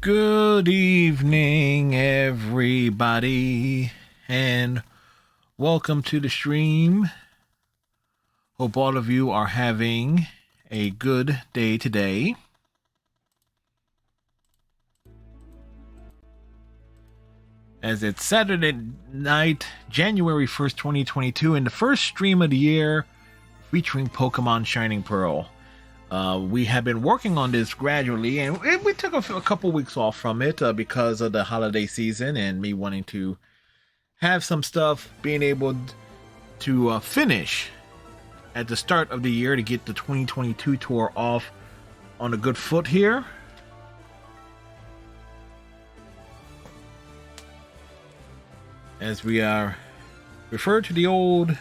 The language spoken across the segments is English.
Good evening, everybody, and welcome to the stream. Hope all of you are having a good day today. As it's Saturday night, January 1st, 2022, and the first stream of the year featuring Pokemon Shining Pearl. We have been working on this gradually, and we took a couple weeks off from it because of the holiday season and me wanting to have some stuff being able to finish at the start of the year to get the 2022 tour off on a good foot here. As we are referred to the old,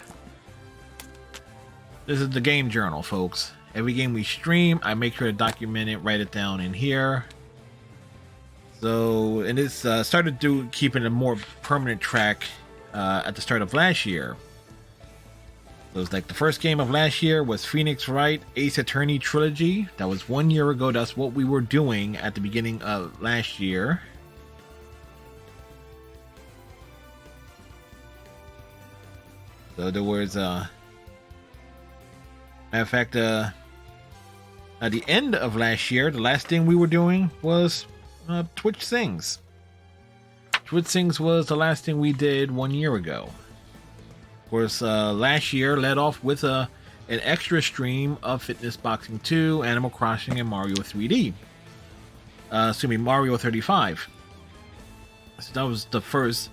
this is the game journal, folks. Every game we stream, I make sure to document it, write it down in here. So, and it's started to keeping a more permanent track at the start of last year. So it's like the first game of last year was Phoenix Wright Ace Attorney Trilogy. That was 1 year ago. That's what we were doing at the beginning of last year. So there was matter of fact, at the end of last year, the last thing we were doing was Twitch Sings. Twitch Sings was the last thing we did 1 year ago. Of course, last year led off with an extra stream of Fitness Boxing 2, Animal Crossing, and Mario 3D. Mario 35. So that was the first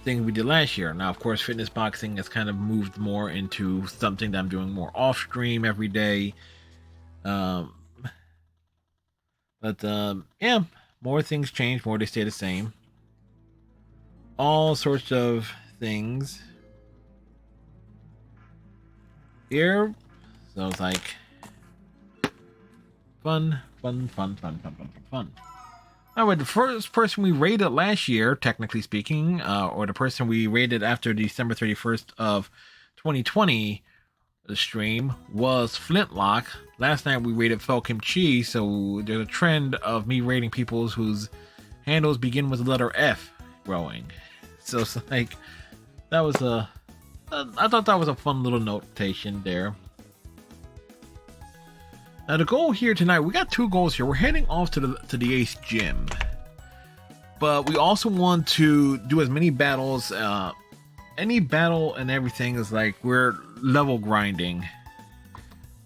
thing we did last year. Now, of course, Fitness Boxing has kind of moved more into something that I'm doing more off stream every day. Yeah, more things change, more they stay the same. All sorts of things here. So it's like fun. Alright, the first person we rated last year, technically speaking, or the person we rated after December 31st of 2020, the stream, was Flintlock. Last night we rated Falcon Chi, so there's a trend of me rating people whose handles begin with the letter F growing. So it's like, that was I thought that was a fun little notation there. Now the goal here tonight, we got two goals here. We're heading off to the Ace Gym, but we also want to do as many battles. Any battle and everything is like we're level grinding.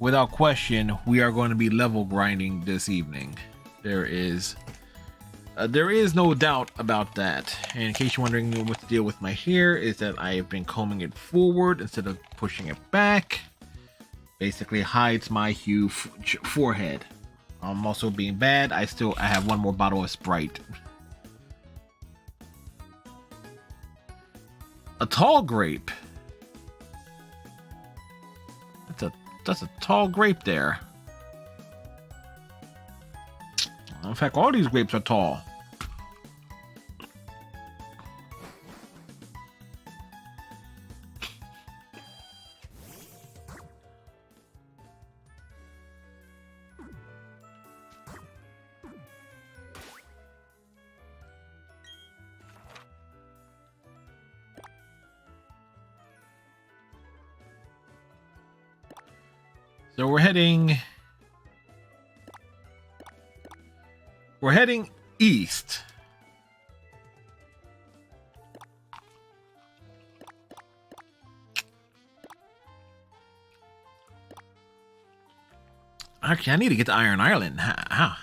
Without question, we are going to be level grinding this evening. There is no doubt about that. And in case you're wondering what the deal with my hair is, that I have been combing it forward instead of pushing it back. Basically hides my huge forehead. I'm also being bad. I have one more bottle of Sprite. A tall grape. That's a tall grape there. In fact, all these grapes are tall. So we're heading east. Actually, I need to get to Iron Island. How?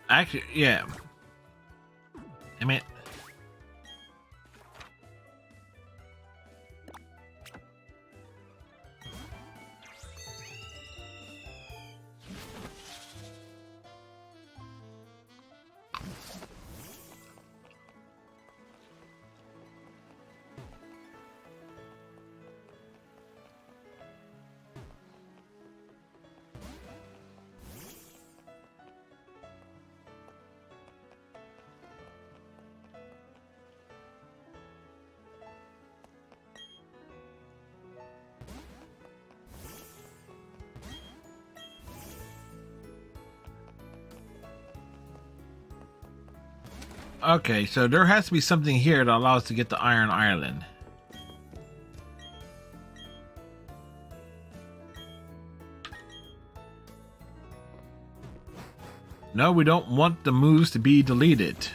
Actually, yeah. I mean, Okay, so there has to be something here that allows us to get to Iron Island. No, we don't want the moves to be deleted.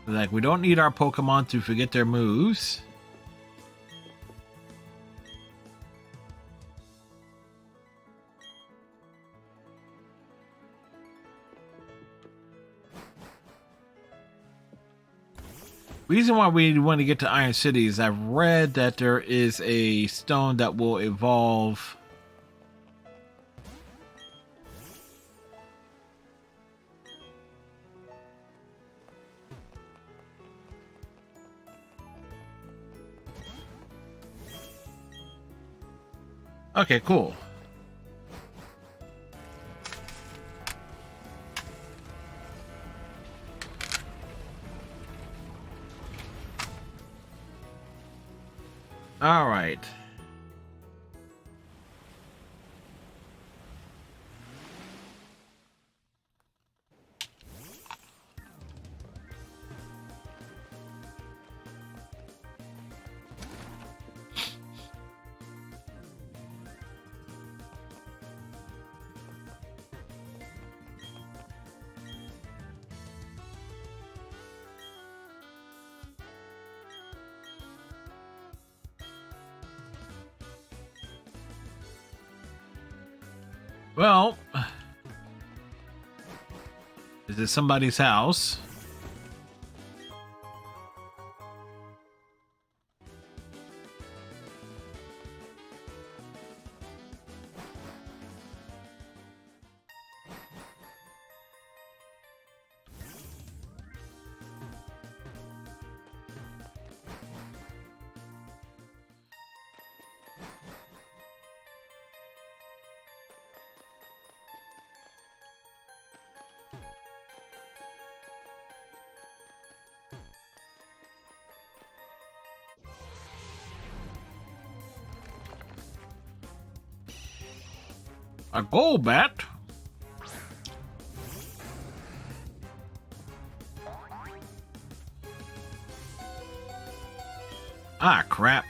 Like, we don't need our Pokemon to forget their moves. Reason why we want to get to Iron City is I've read that there is a stone that will evolve. Okay, cool. All right. Well, is this somebody's house? A Golbat? Ah, crap.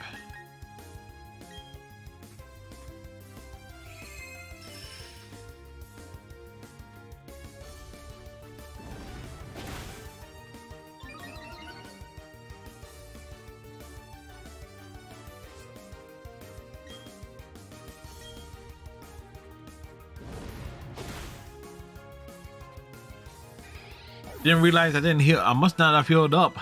Didn't realize I didn't heal. I must not have healed up.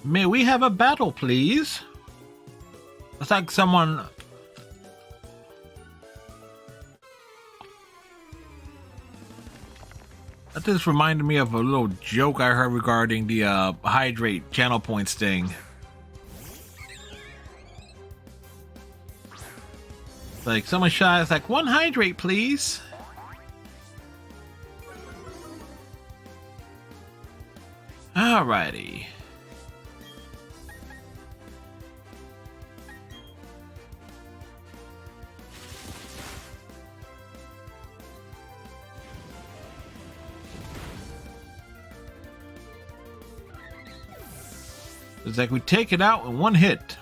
May we have a battle, please? It's like someone... That just reminded me of a little joke I heard regarding the hydrate channel points thing. It's like someone shot, it's like, one hydrate, please. Alrighty. It's like we take it out in one hit.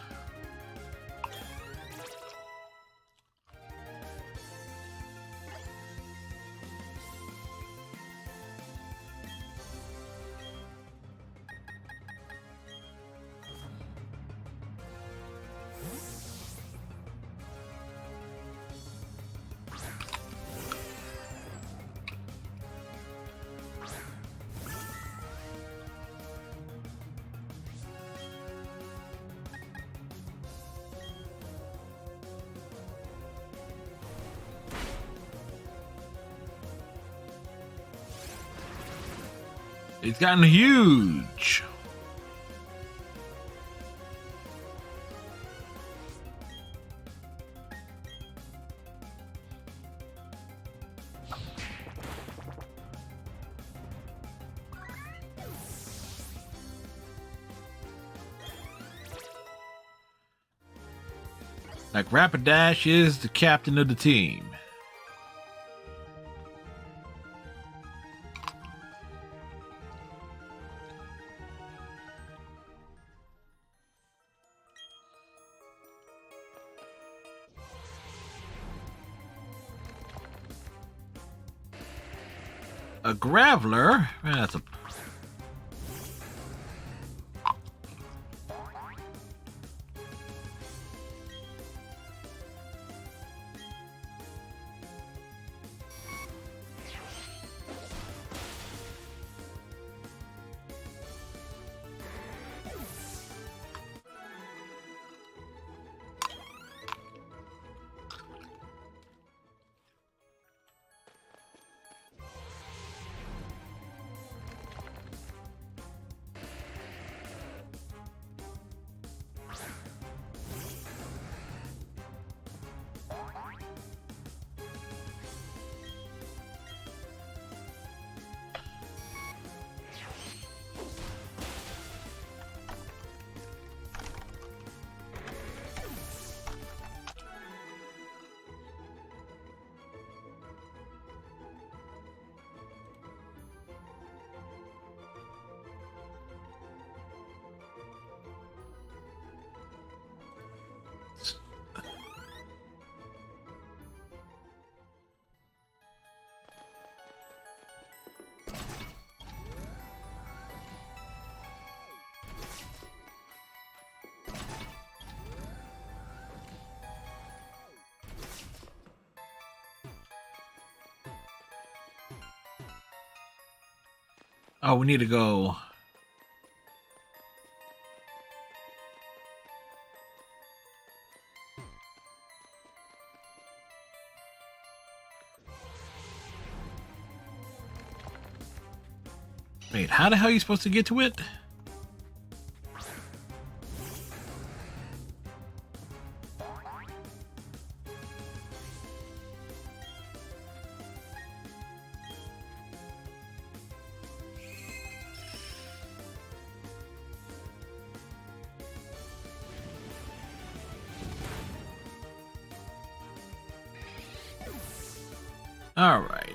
It's gotten huge. Like Rapidash is the captain of the team. A Graveler? Man, that's a... Oh, we need to go. Wait, how the hell are you supposed to get to it? All right.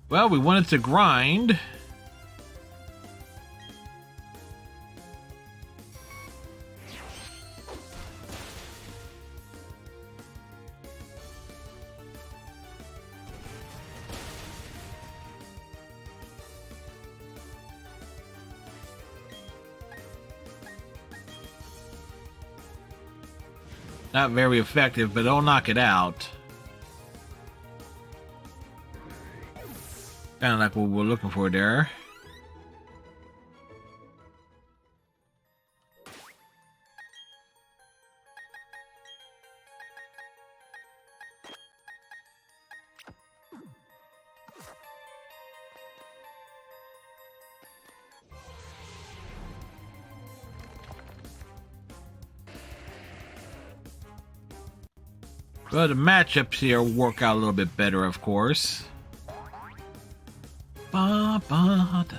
Well, we wanted to grind. Not very effective, but it'll knock it out. Kind of like what we're looking for there. Well, the matchups here work out a little bit better, of course. Ba, ba, da.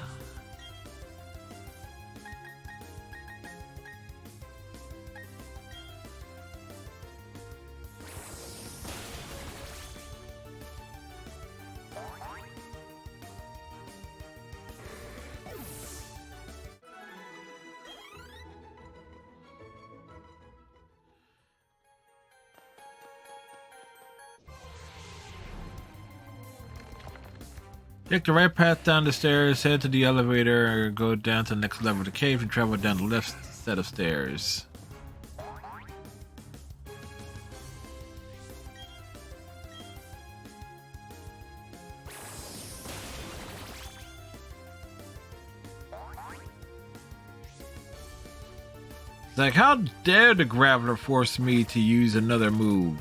Take the right path down the stairs, head to the elevator, or go down to the next level of the cave and travel down the left set of stairs. Like, how dare the Graveler force me to use another move?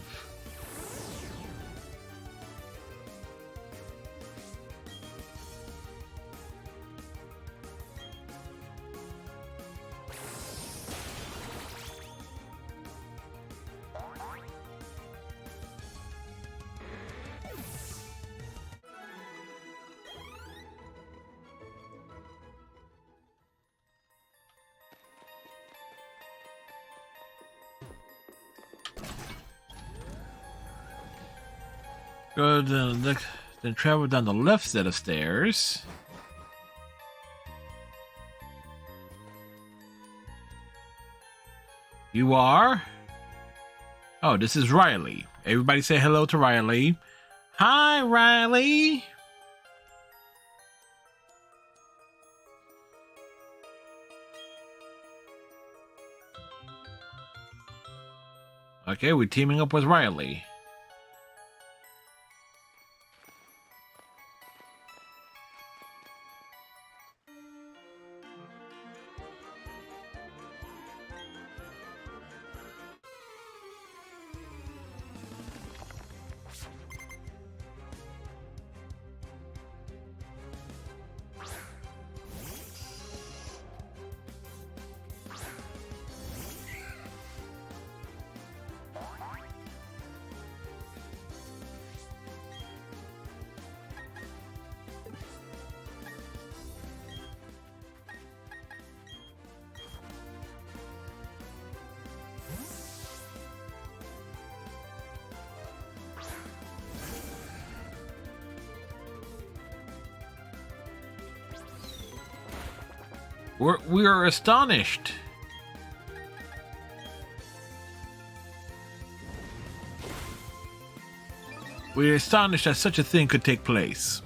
Go then travel down the left set of stairs. You are? Oh, this is Riley. Everybody say hello to Riley. Hi, Riley. Okay, we're teaming up with Riley. We are astonished. We're astonished that such a thing could take place.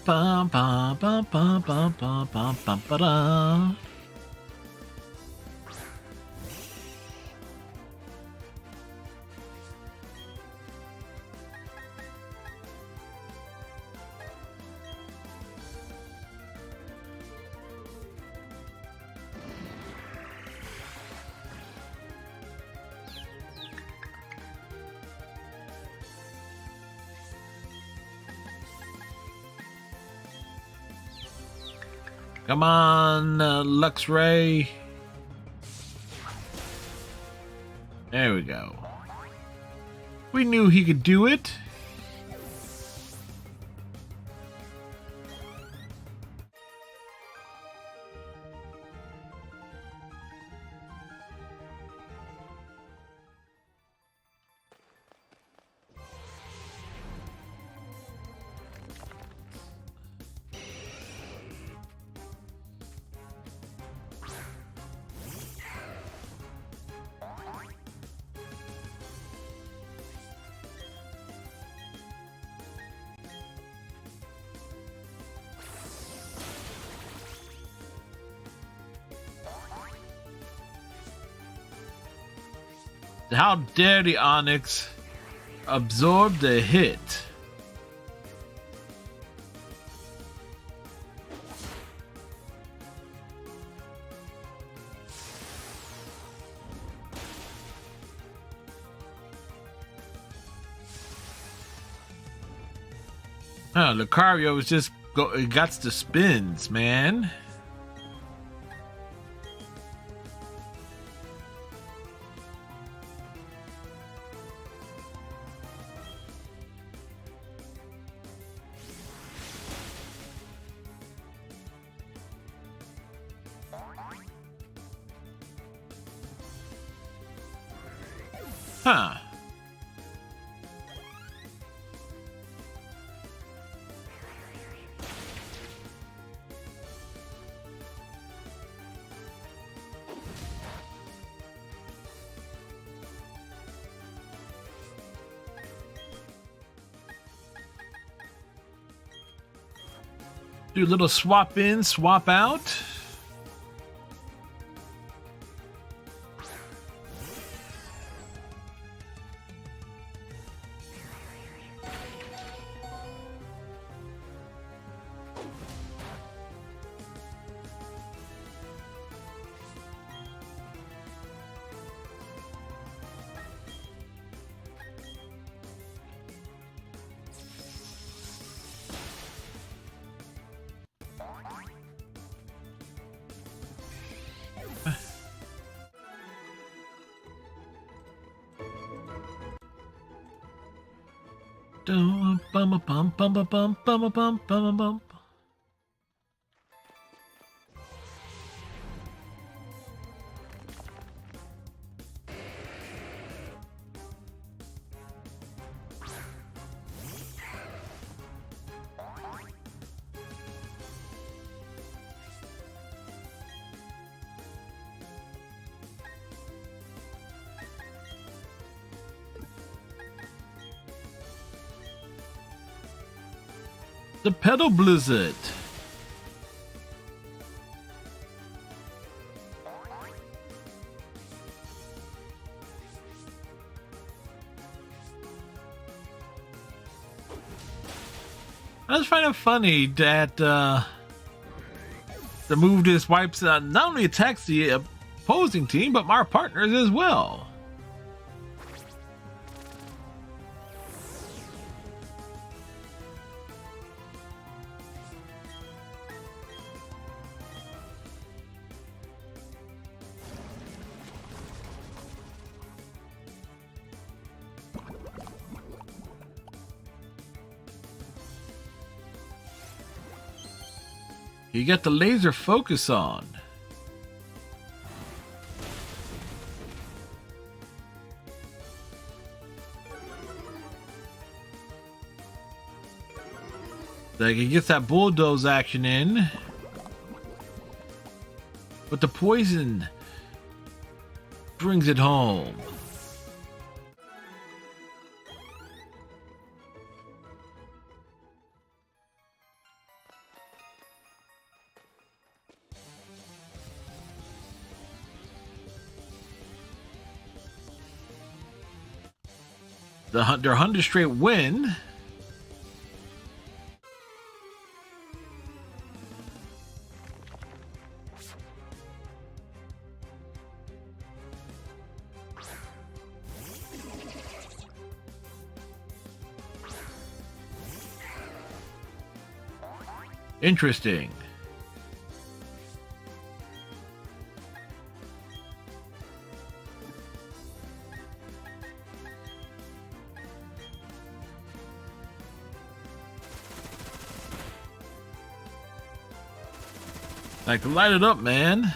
Bum, bum, bum, bum, bum, bum, bum, bum, ba-da. Come on, Luxray. There we go. We knew he could do it. How dare the Onyx absorb the hit? Lucario is just it got the spins, man. Huh. Do a little swap in, swap out. Bum bum bum bum bum bum bum bum bum bum. The Pedal Blizzard. I just find it funny that the move just wipes not only attacks the opposing team, but our partners as well. You get the laser focus on. Like he gets that bulldoze action in. But the poison brings it home. Their 100th straight win. Interesting. Like, light it up, man.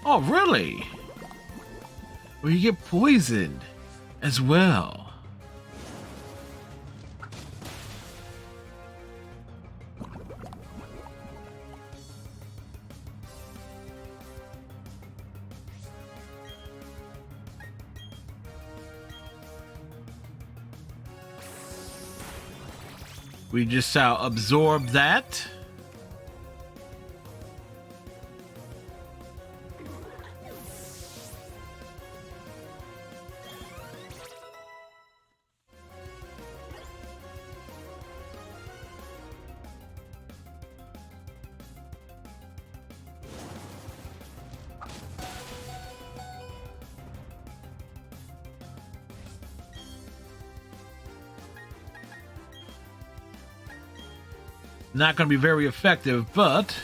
Oh, really? Well, you get poisoned as well. We just absorb that. Not going to be very effective, but...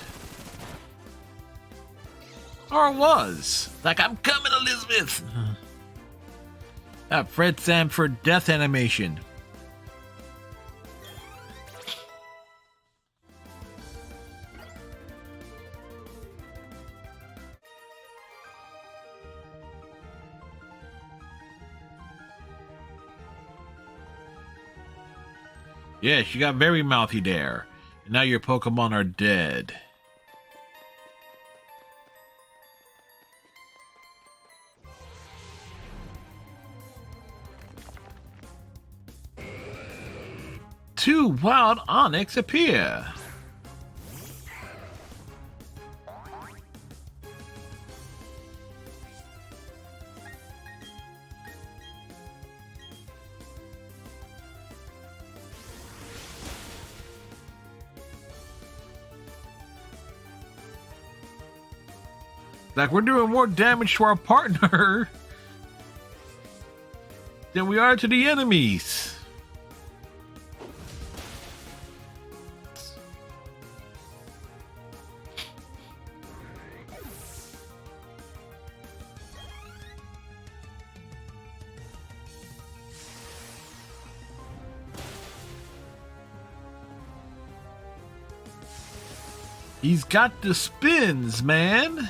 Or it was. Like, I'm coming, Elizabeth! That Fred Sanford death animation. Yes, you got very mouthy there. And now your Pokemon are dead. Two wild Onyx appear. Like we're doing more damage to our partner than we are to the enemies. He's got the spins, man.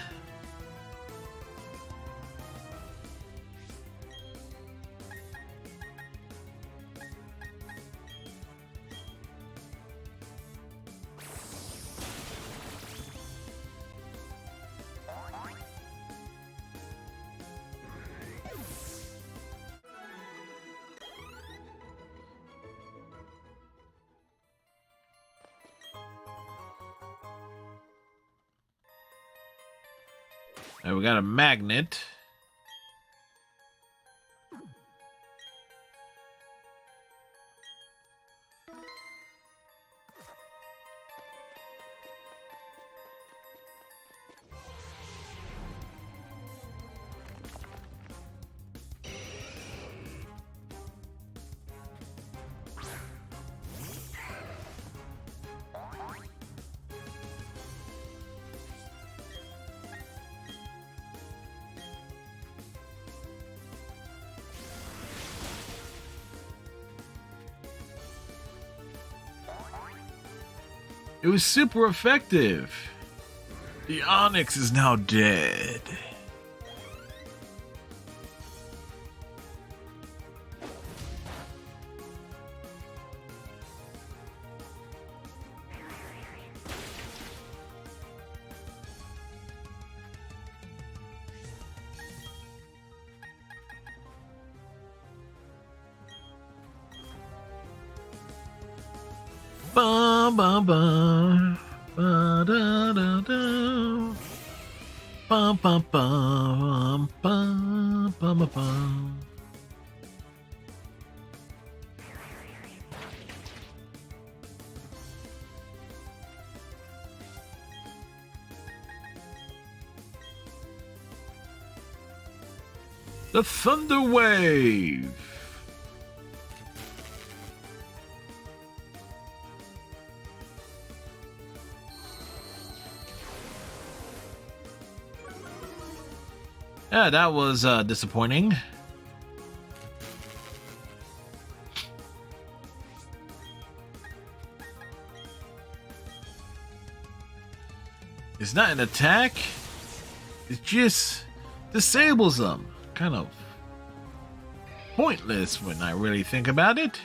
And we got a magnet. It was super effective. The Onyx is now dead. Bum bum bum, ba da da da, bum bum bum bum bum bum bum. The Thunder Wave. Yeah, that was disappointing. It's not an attack. It just disables them. Kind of pointless when I really think about it.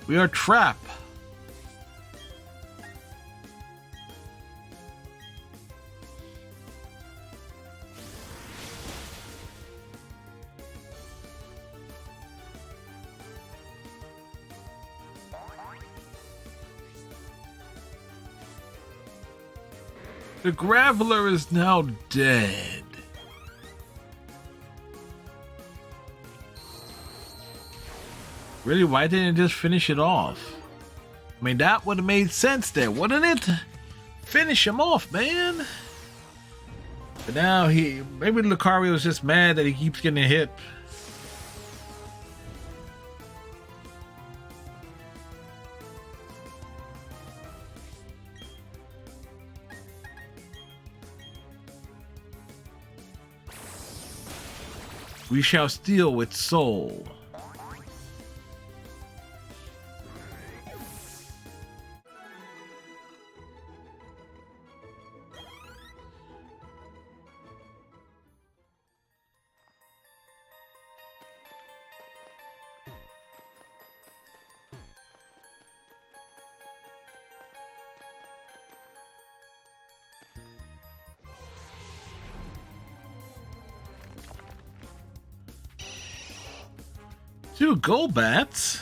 We are trapped. The Graveler is now dead. Really, why didn't it just finish it off? I mean, that would have made sense there, wouldn't it? Finish him off, man. But now maybe Lucario's just mad that he keeps getting hit. We shall steal its soul. Two gold bats.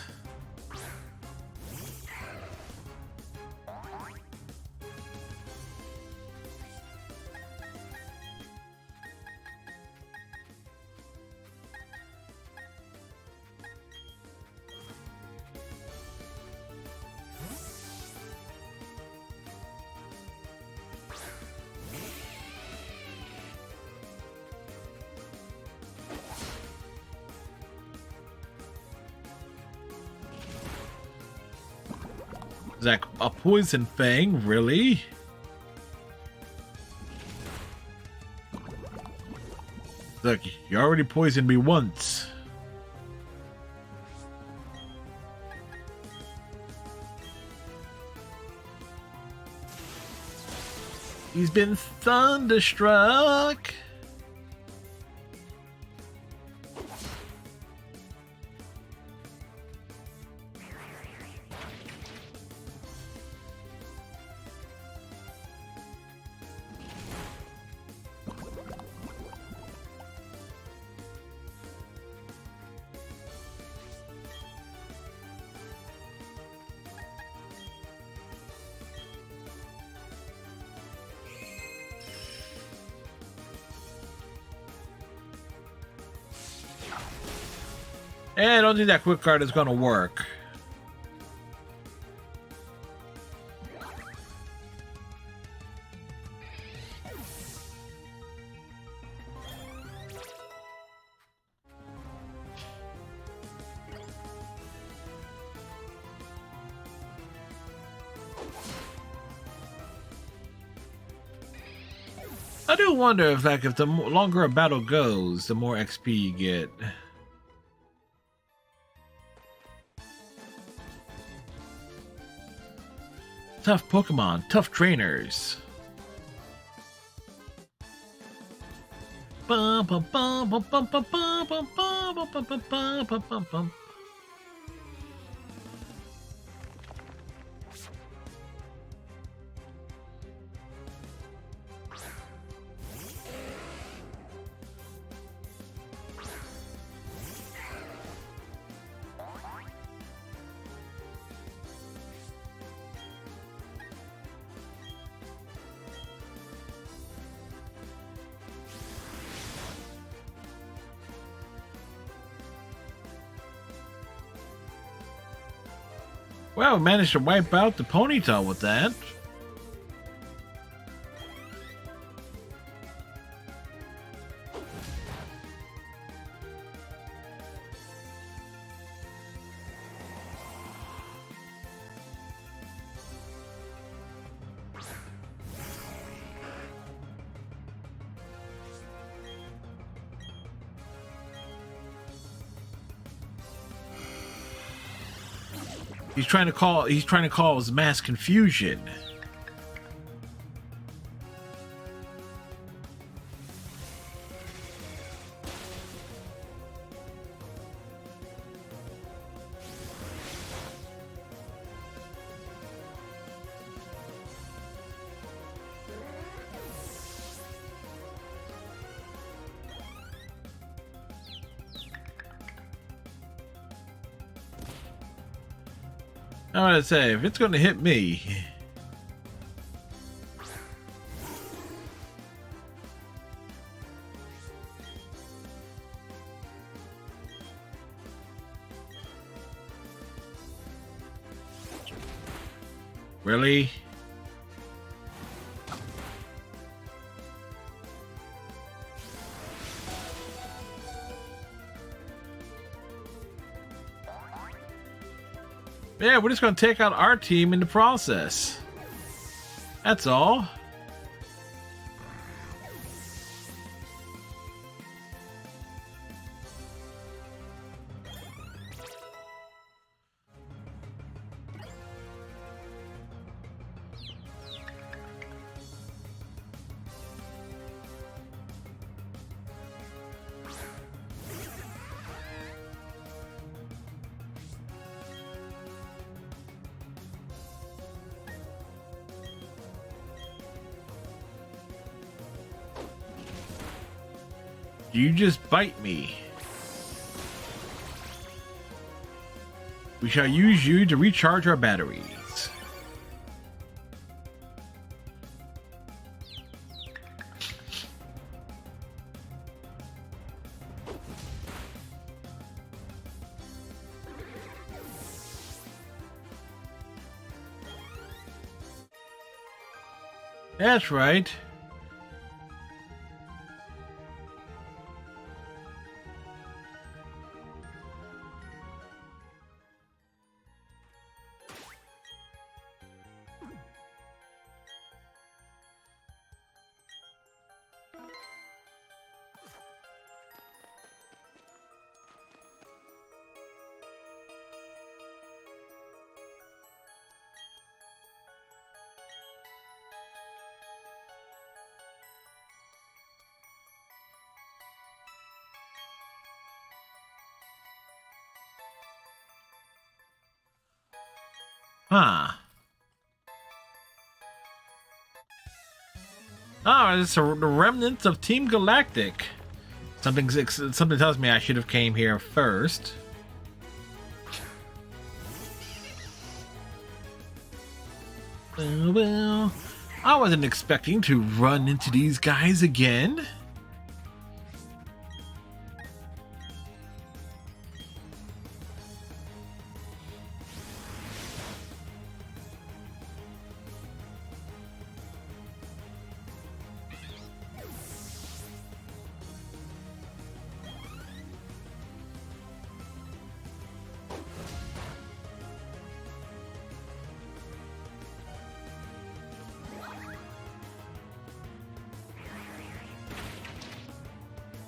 Is that a poison fang? Really? Look, you already poisoned me once. He's been thunderstruck. I don't think that quick card is going to work. I do wonder if, like, if the longer a battle goes, the more XP you get. Tough Pokemon, tough trainers. Bum, bum, bum, bum, bum, bum, bum, bum, bum, bum, bum, bum, bum, bum. Well, we managed to wipe out the Ponyta with that. He's trying to cause mass confusion. I want to say, if it's going to hit me. Really? Yeah, we're just going to take out our team in the process. That's all. You just bite me. We shall use you to recharge our batteries. That's right. Huh. Oh, it's the remnants of Team Galactic. Something tells me I should have came here first. Well, I wasn't expecting to run into these guys again.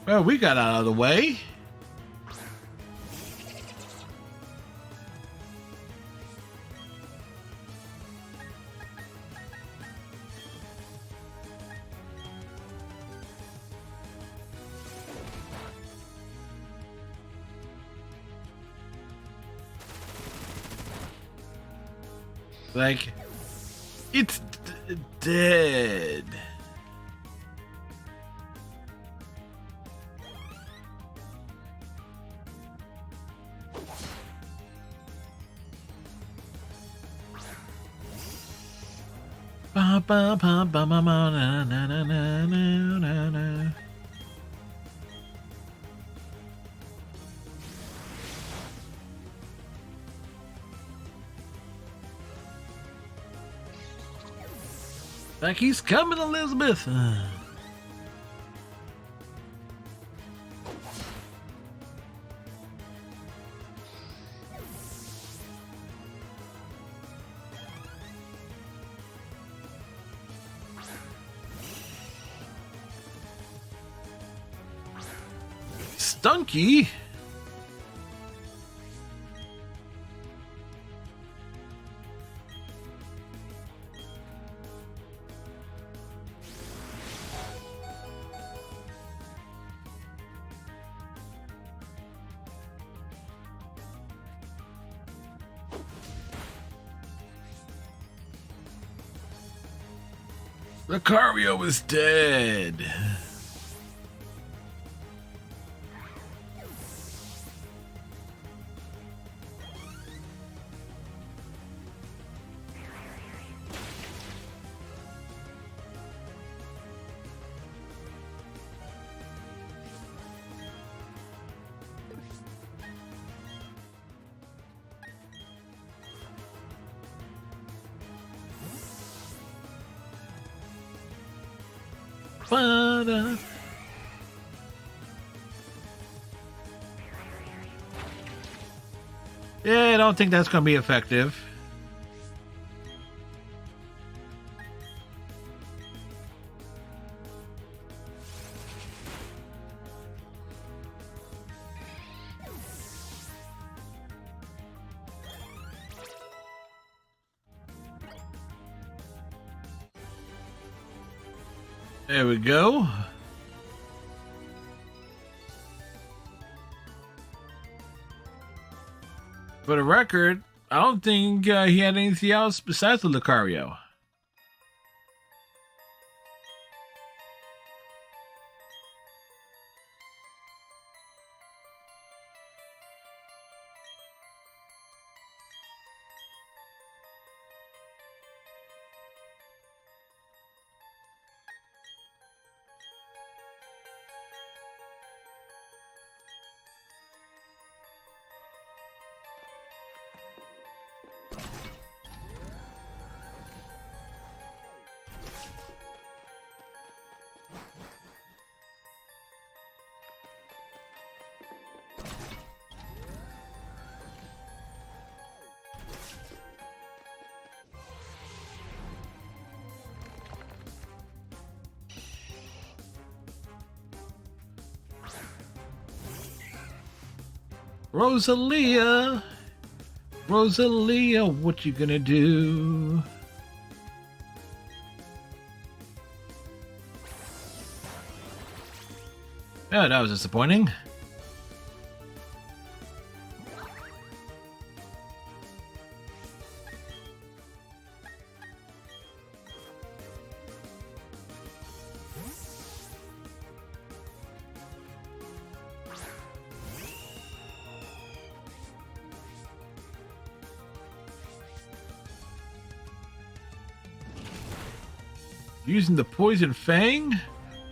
Well, we got out of the way. Like, it's dead. Ba ba ba ba ba ba na na na na na na. Like he's coming, Elizabeth. Stunky. Lucario is dead. Fun. Yeah, I don't think that's going to be effective. There we go. For the record, I don't think he had anything else besides the Lucario. Rosalia, Rosalia, what you gonna do? Yeah, that was disappointing. Using the poison fang?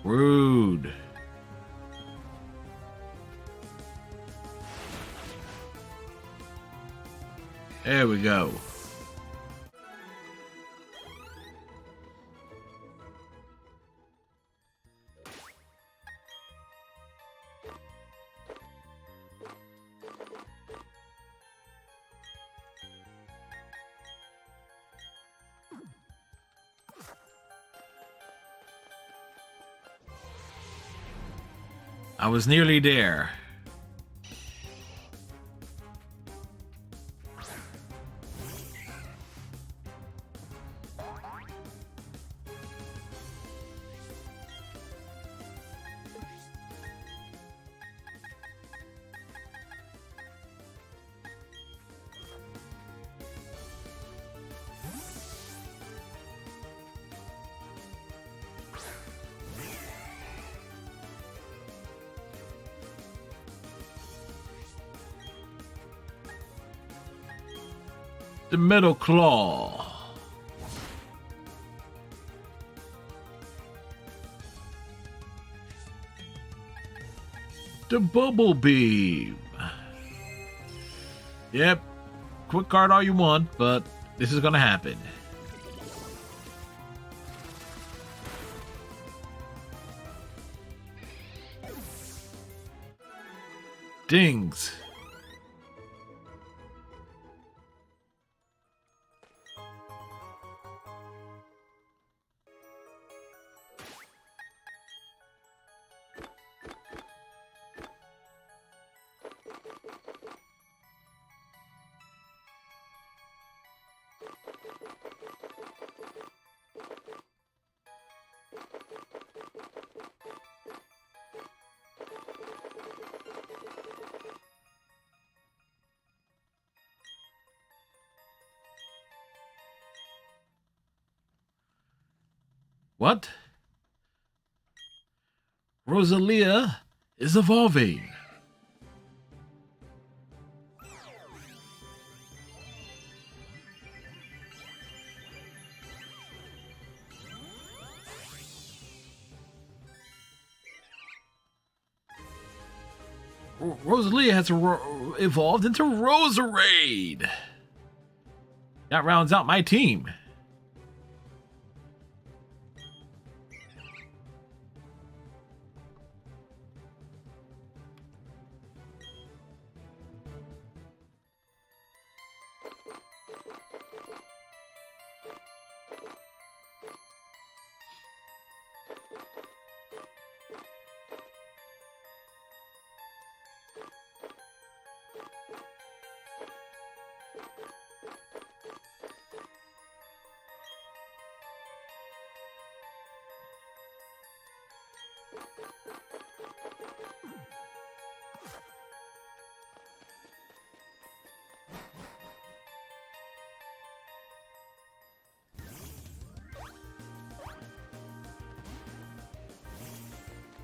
Rude. There we go. I was nearly there. The Metal Claw. The Bubble Beam. Yep. Quick card all you want, but this is gonna happen. Dings. What? Rosalia is evolving. Rosalia has evolved into Roserade. That rounds out my team.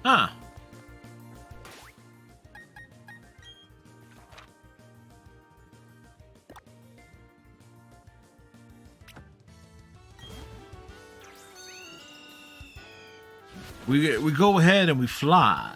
Huh. We go ahead and we fly.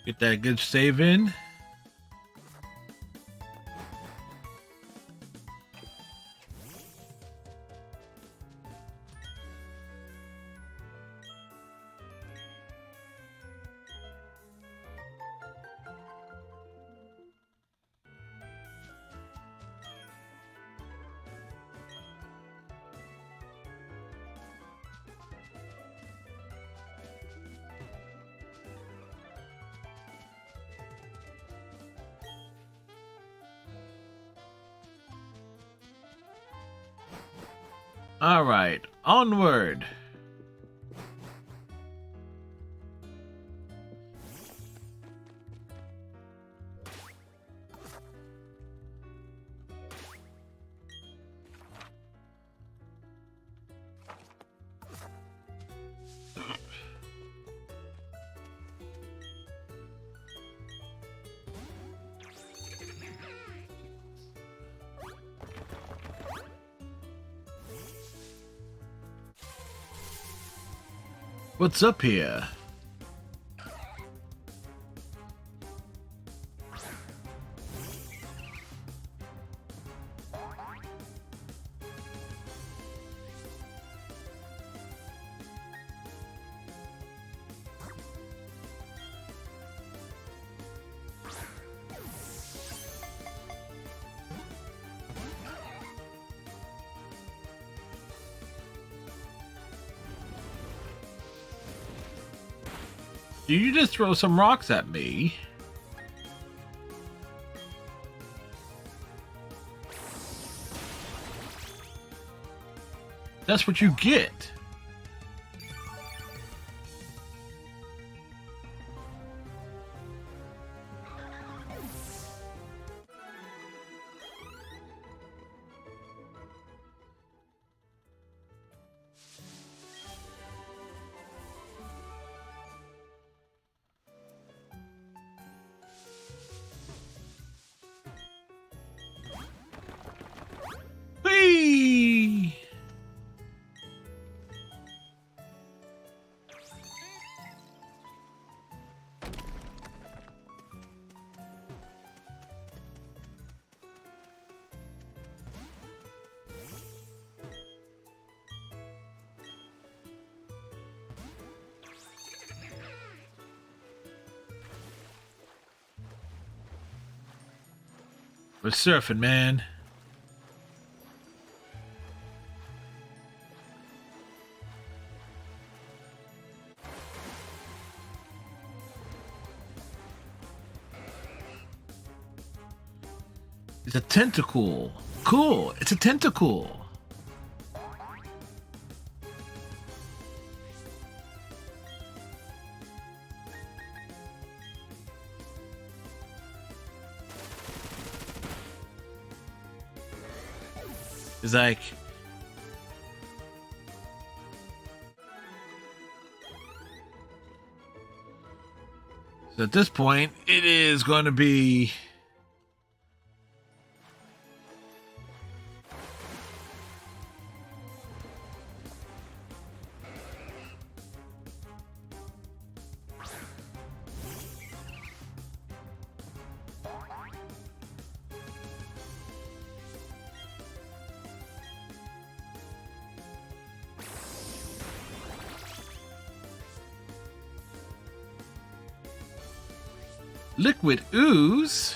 Get that good save in. All right, onward. What's up here? Did you just throw some rocks at me? That's what you get. Whee! We're surfing, man. It's a tentacle. Cool. It's a tentacle. It's like... So at this point, it is going to be... liquid ooze?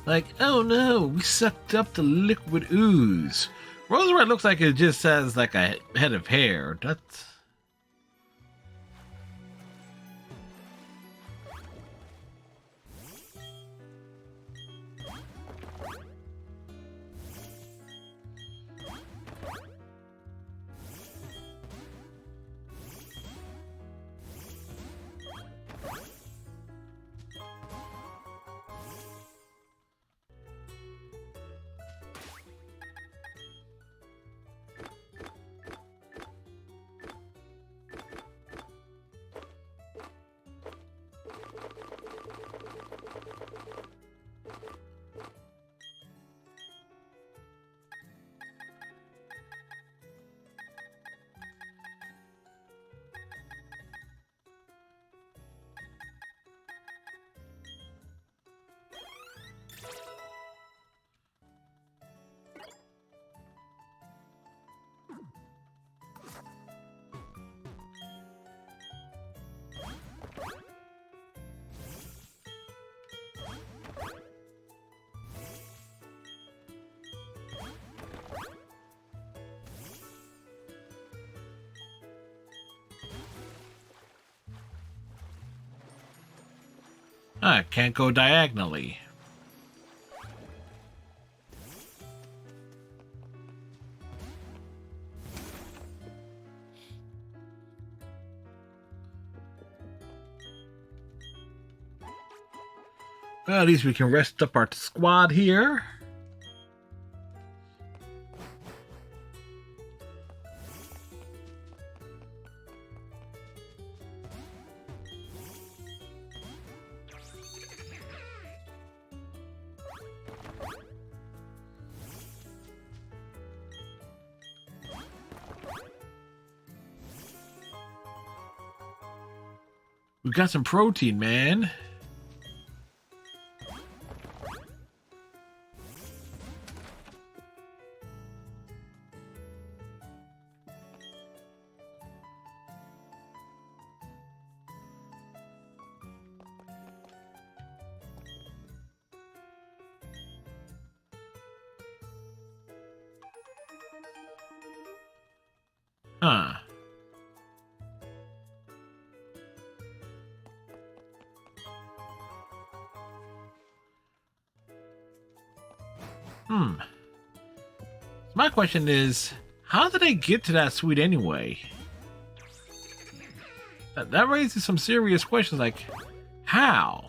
Like, oh no, we sucked up the liquid ooze. Roserite looks like it just has like a head of hair. That's... I can't go diagonally. Well, at least we can rest up our squad here. We got some protein, man. Huh. My question is, how did they get to that suite anyway? That raises some serious questions, like, how?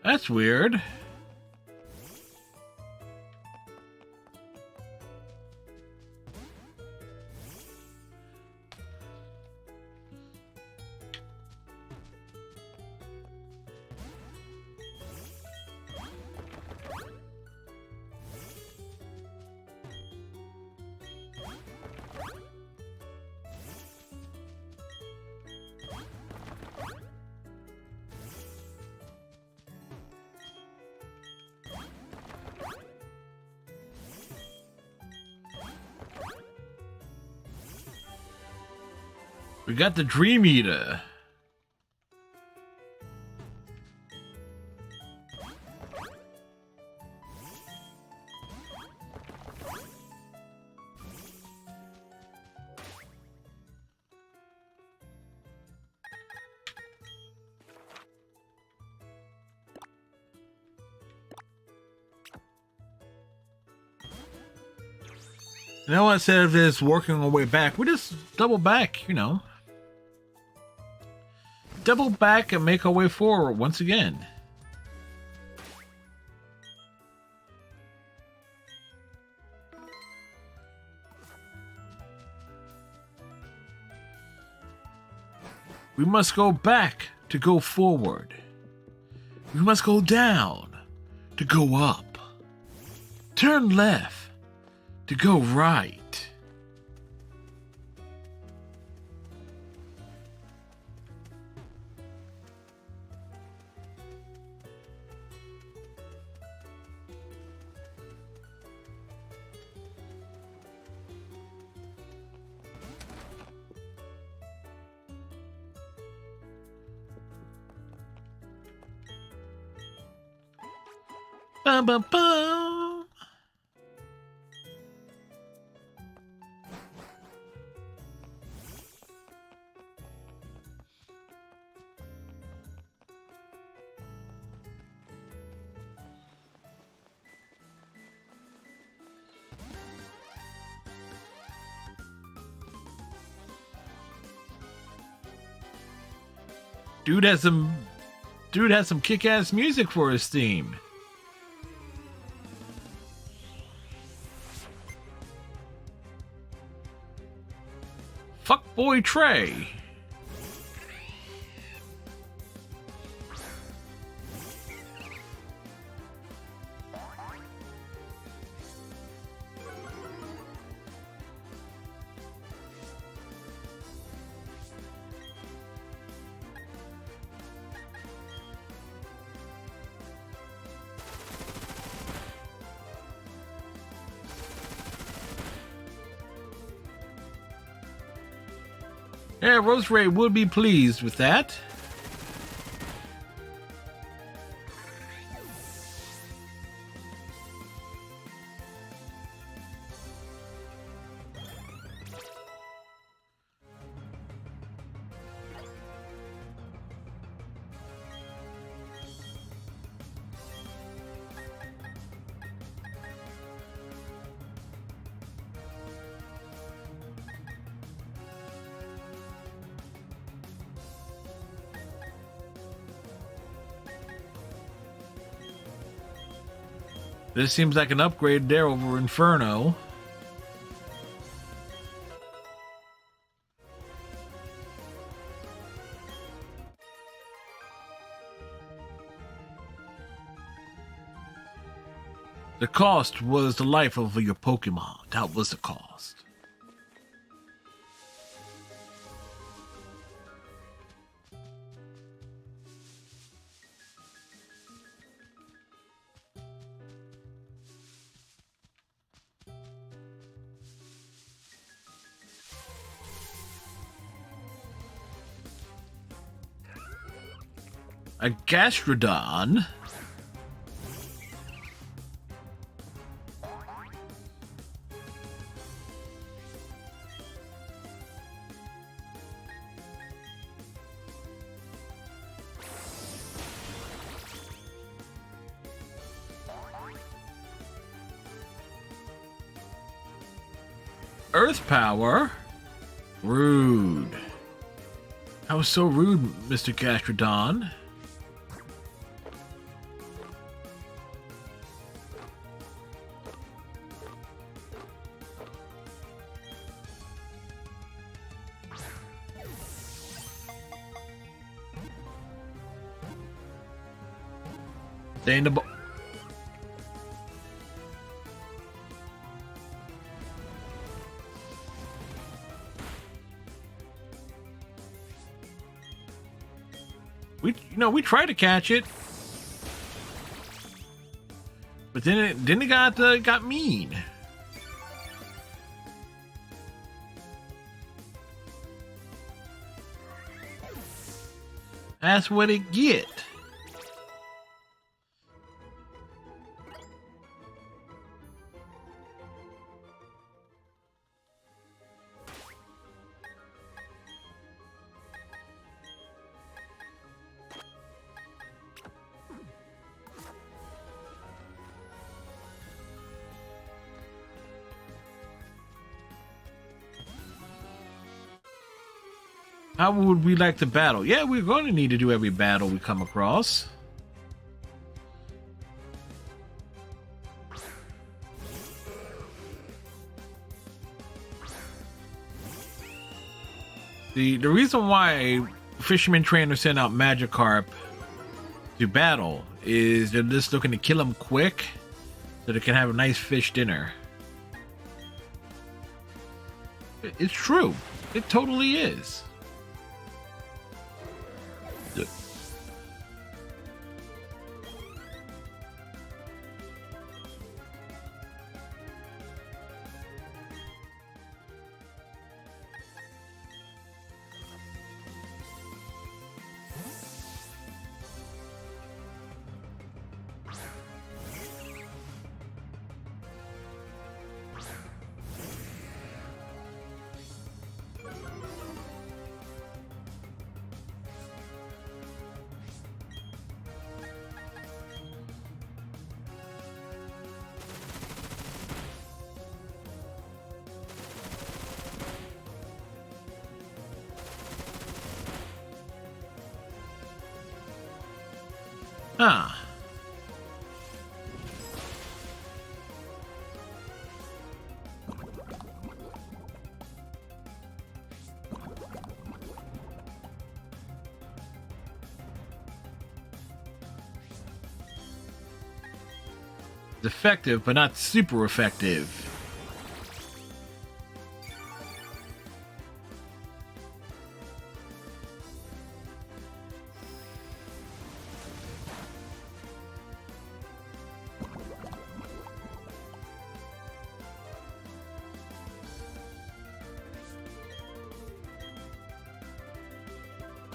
That's weird. We got the Dream Eater. You know what? Instead of this working our way back, we just double back, you know. Double back and make our way forward once again. We must go back to go forward. We must go down to go up. Turn left to go right. Bum, bum, bum. Dude has some kick-ass music for his theme. boy Trey. Yeah, Rosemary would be pleased with that. This seems like an upgrade there over Inferno. The cost was the life of your Pokemon. That was the cost. A Gastrodon. Earth Power. Rude. That was so rude, Mr. Gastrodon. Stay in the we tried to catch it, but then it got mean. That's what it get. How would we like to battle? Yeah, we're going to need to do every battle we come across. The reason why fishermen trainers send out Magikarp to battle is they're just looking to kill them quick so they can have a nice fish dinner. It's true. It totally is. Ah. It's effective, but not super effective.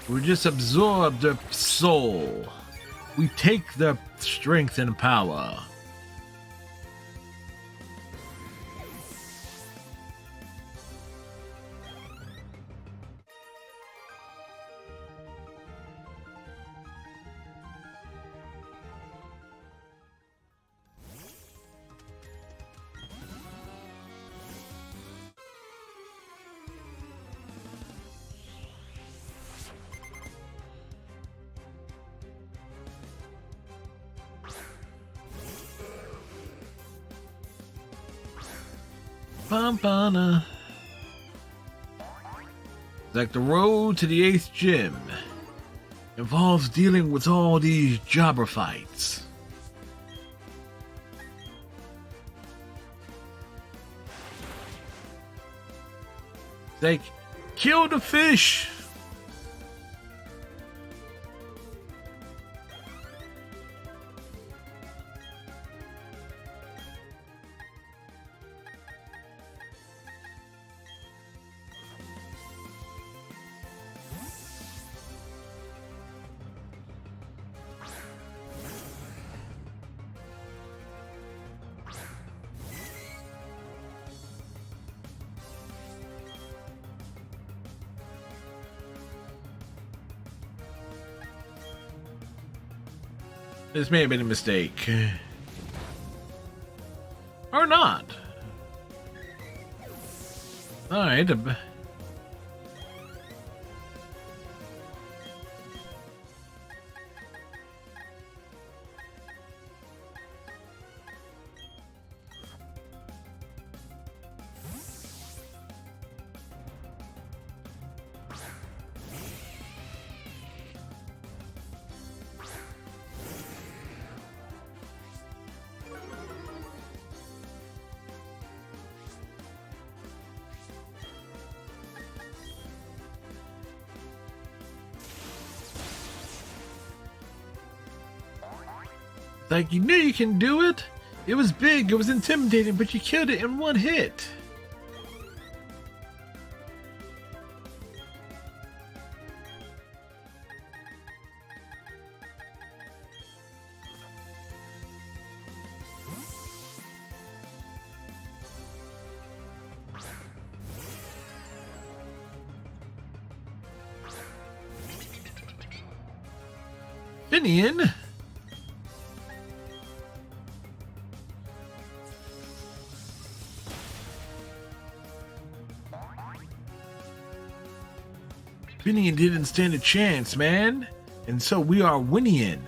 We just absorb the soul. We take the strength and power. Pampana. Like the road to the 8th gym involves dealing with all these jobber fights. Like, kill the fish. This may have been a mistake. Or not. Alright. Like, you knew you can do it. It was big, it was intimidating, but you killed it in one hit. Finian. Finian didn't stand a chance, man. And so we are winning.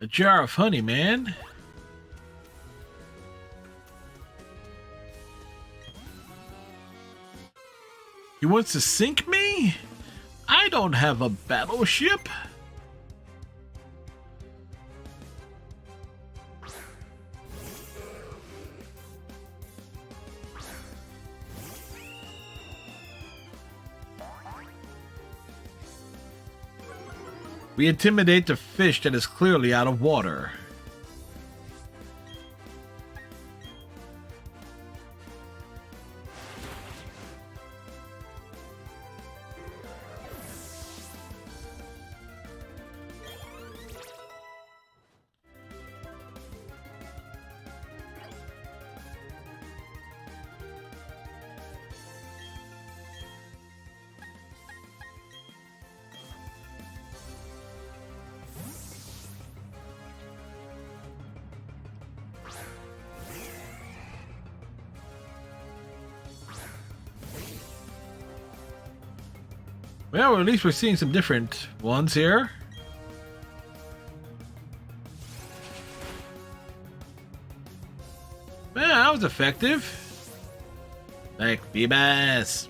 A jar of honey, man. He wants to sink me? I don't have a battleship. We intimidate the fish that is clearly out of water. Well, at least we're seeing some different ones here. Man, that was effective. Like, Phoebus.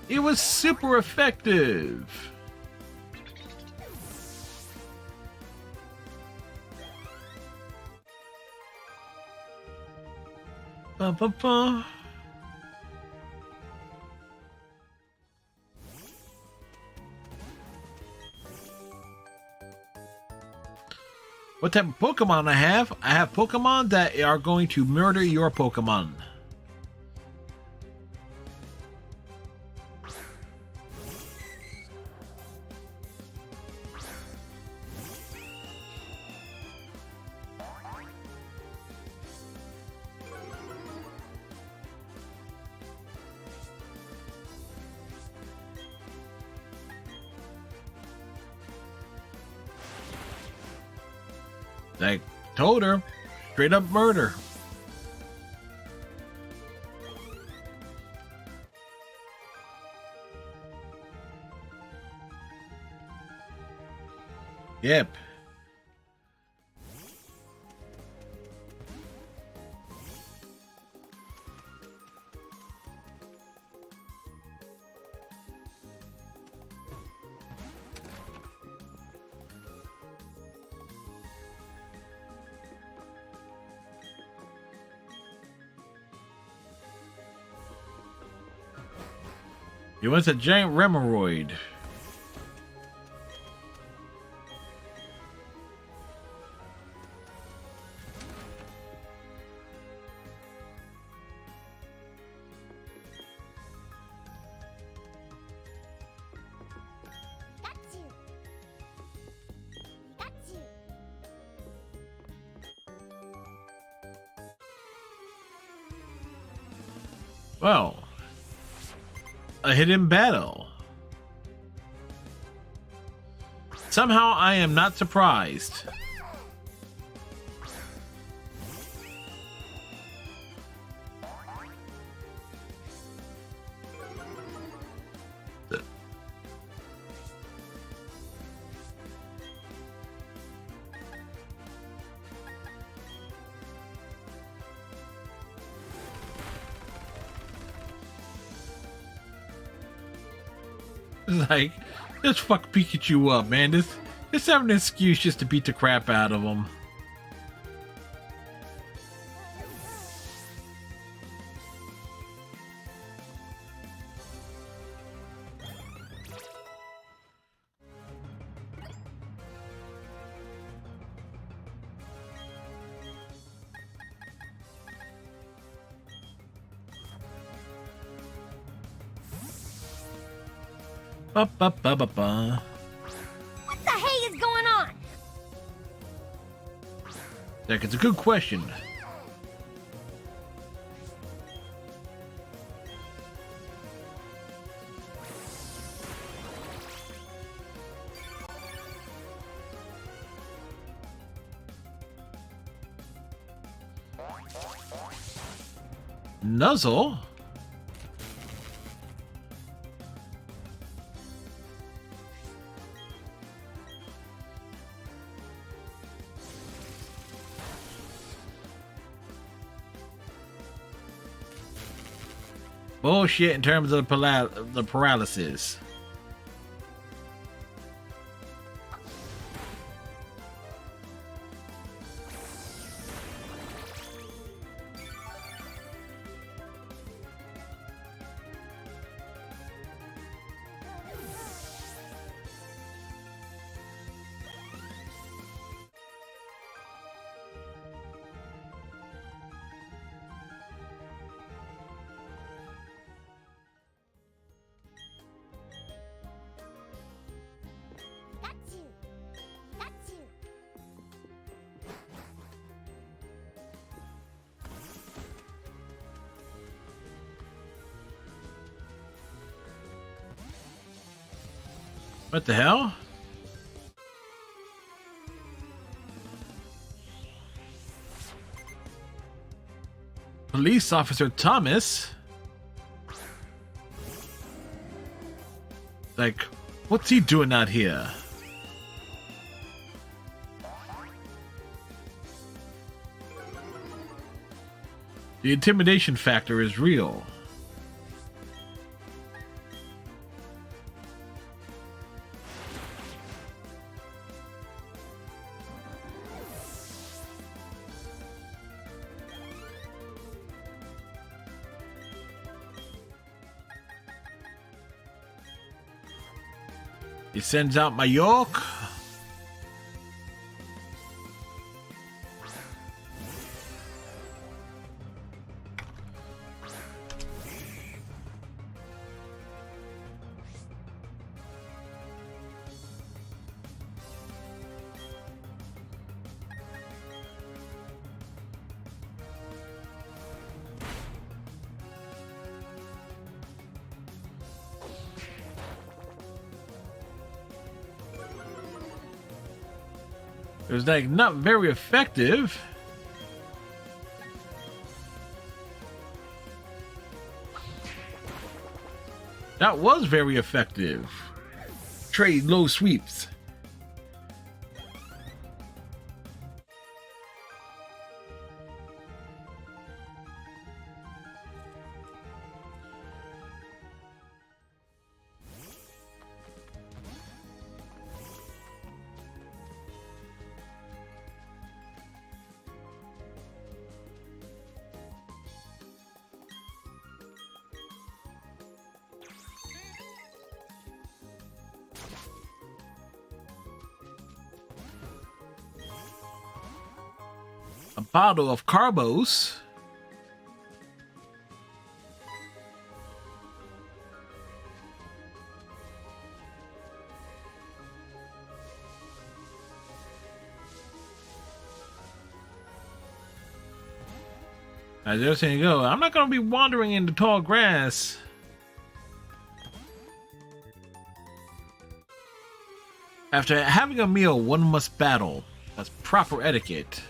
It was super effective. Ba, ba, ba. What type of Pokemon I have? I have Pokemon that are going to murder your Pokemon. I told her, straight up murder. Yep. He wants a giant Remoraid. Well, a hidden battle. Somehow I am not surprised. Like, let's fuck Pikachu up, man. This having an excuse just to beat the crap out of him. Ba, ba, ba, ba, ba. What the hey is going on? That is a good question. Nuzzle? Bullshit in terms of the paralysis. What the hell? Police Officer Thomas? Like, what's he doing out here? The intimidation factor is real. He sends out my York. It was like not very effective. That was very effective. Trade low sweeps. A bottle of Carbos. As they're saying, go. I'm not going to be wandering into tall grass. After having a meal, one must battle. That's proper etiquette.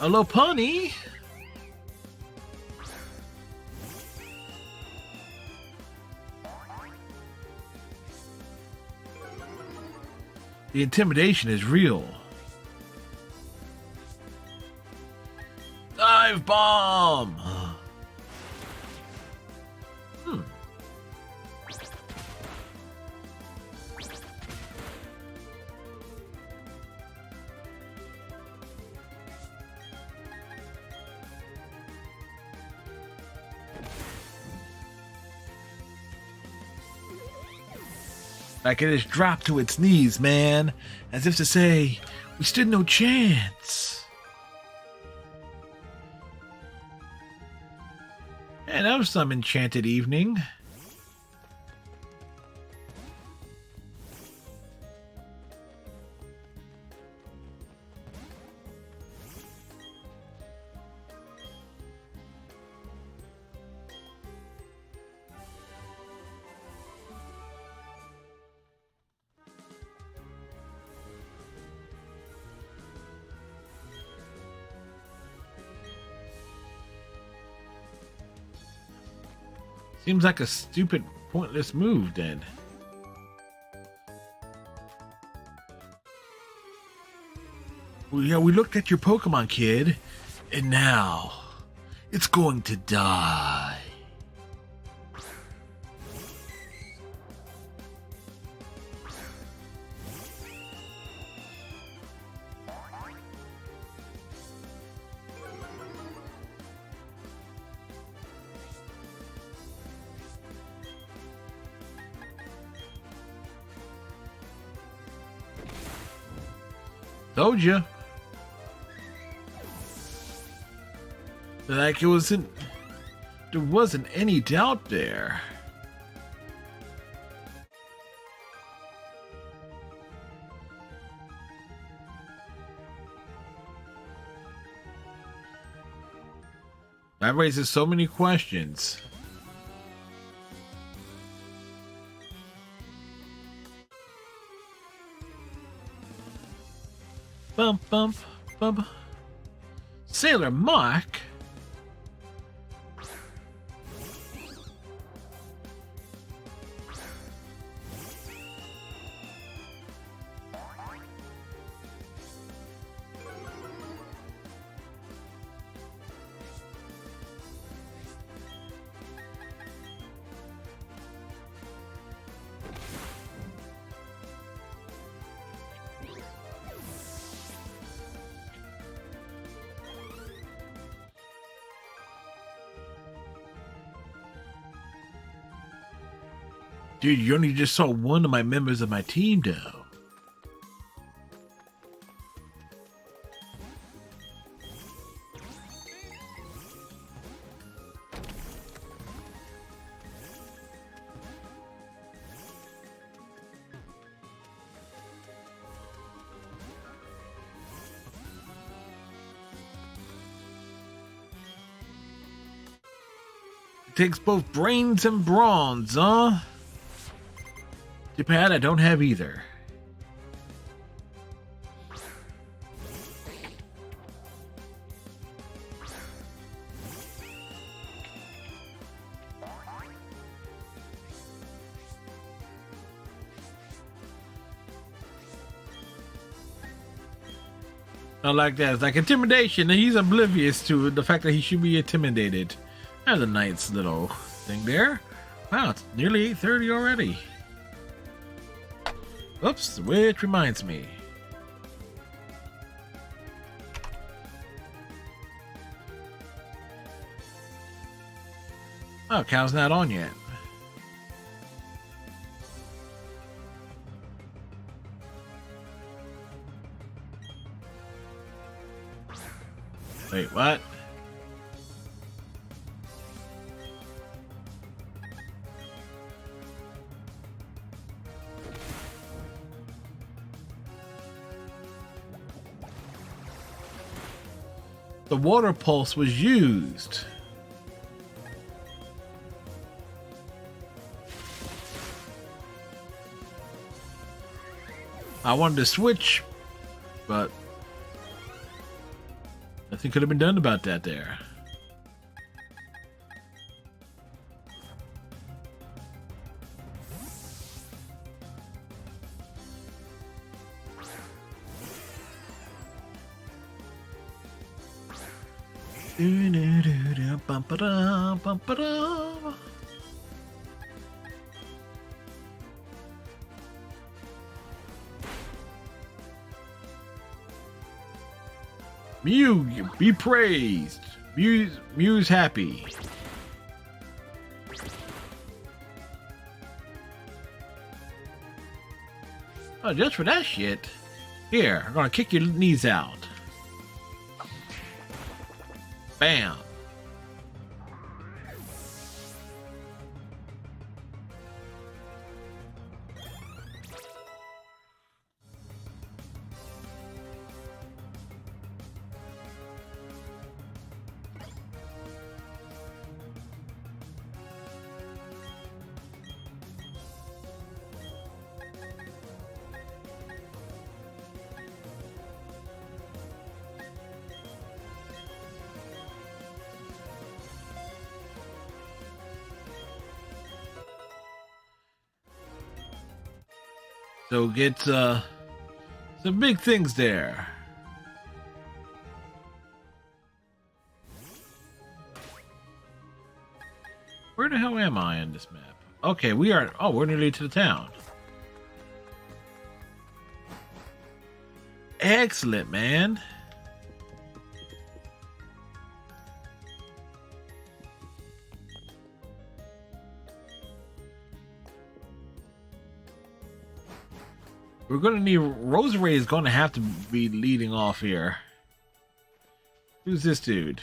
A Lopunny? The intimidation is real. Dive bomb! Like it is dropped to its knees, man. As if to say, we stood no chance. And that was some enchanted evening. Seems like a stupid, pointless move, then. Well, yeah, we looked at your Pokemon, kid, and now it's going to die. Told you. Like it wasn't. There wasn't any doubt there. That raises so many questions. Bump, bump, bump. Sailor Mark? Dude, you only just saw one of my members of my team, though. It takes both brains and bronze, huh? Too bad I don't have either. Not like that. It's like intimidation, and he's oblivious to the fact that he should be intimidated. That's a nice little thing there. Wow, it's nearly 8:30 already. Oops, which reminds me. Oh, cow's not on yet. Wait, what? The water pulse was used. I wanted to switch, but nothing could have been done about that there. Mew, be praised. Mew's happy. Oh, just for that shit. Here, I'm gonna kick your knees out. Bam. So get some big things there. Where the hell am I on this map? Okay, we are. Oh, we're nearly to the town. Excellent, man. We're gonna need Rosary is gonna have to be leading off here. Who's this dude?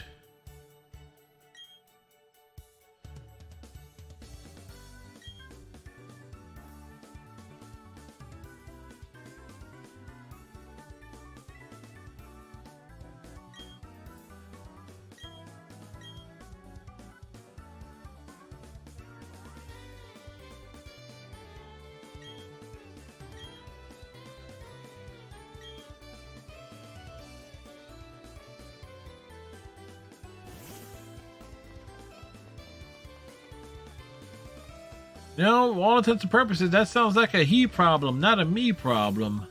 You know, all intents and purposes, that sounds like a he problem, not a me problem.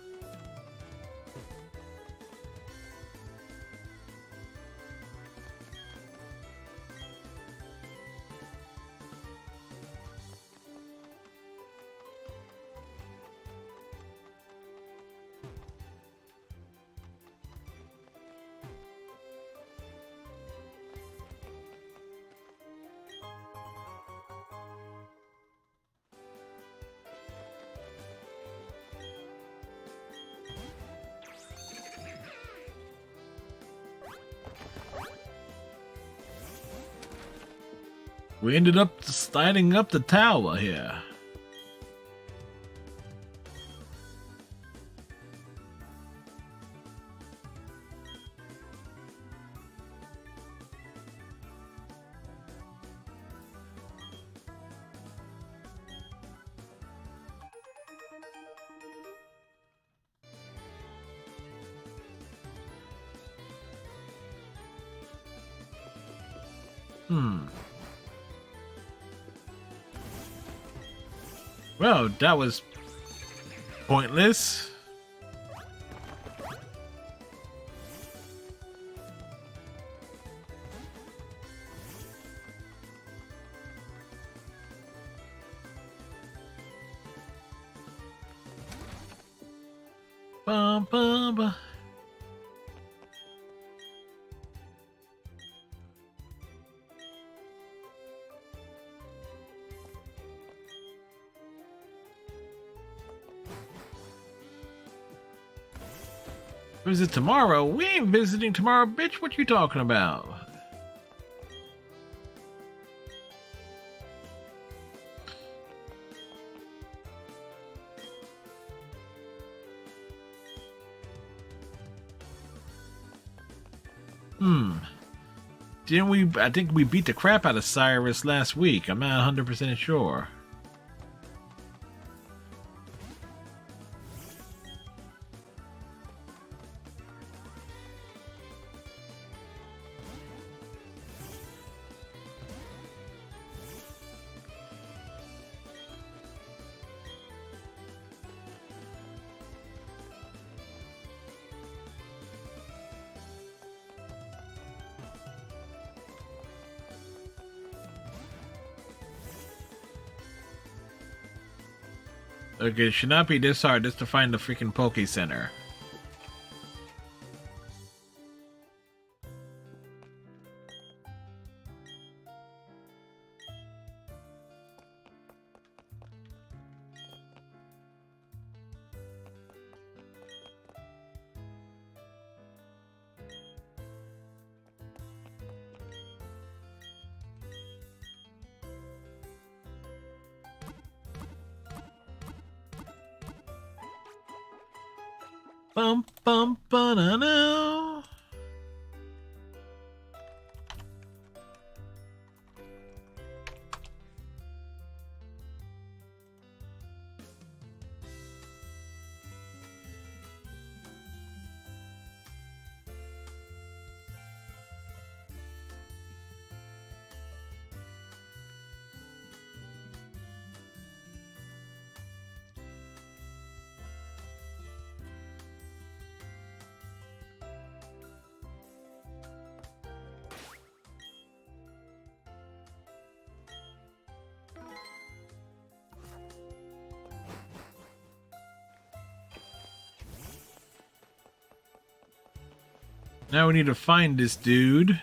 We ended up sliding up the tower here. Well, that was pointless. Bum, bum, bum. Visit tomorrow? We ain't visiting tomorrow, bitch. What you talking about? Didn't we? I think we beat the crap out of Cyrus last week. I'm not 100% sure. Okay, it should not be this hard just to find the freaking Poke Center. Bum bum ba-na-na. Now we need to find this dude.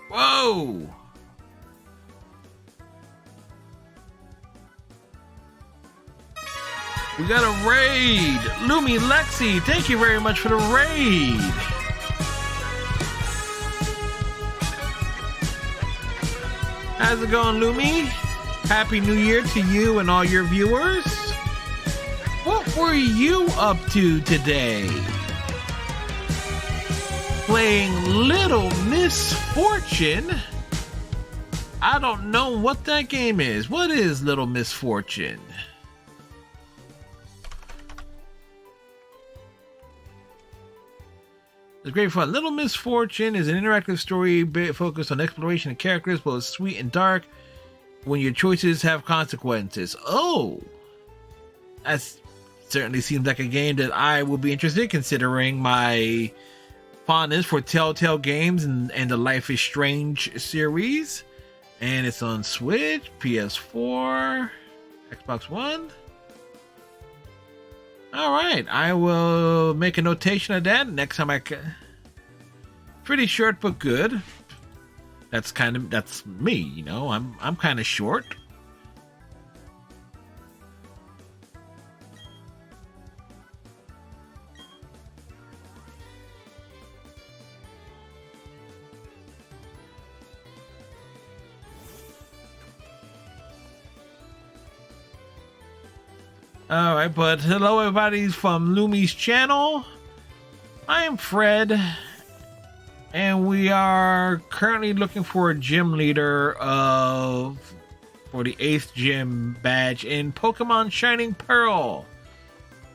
Whoa! We got a raid! Lumi Lexi, thank you very much for the raid! How's it going, Lumi? Happy New Year to you and all your viewers. What were you up to today? Playing Little Miss Fortune? I don't know what that game is. What is Little Miss Fortune? It's great fun. Little Misfortune is an interactive story focused on exploration and characters, both sweet and dark, when your choices have consequences. Oh! That certainly seems like a game that I will be interested in, considering my fondness for Telltale games and the Life is Strange series. And it's on Switch, PS4, Xbox One. Alright, I will make a notation of that next time I can. Pretty short but good. That's me, you know. I'm kind of short. Alright, but hello everybody from Lumi's channel. I am Fred, and we are currently looking for a gym leader for the 8th gym badge in Pokemon Shining Pearl.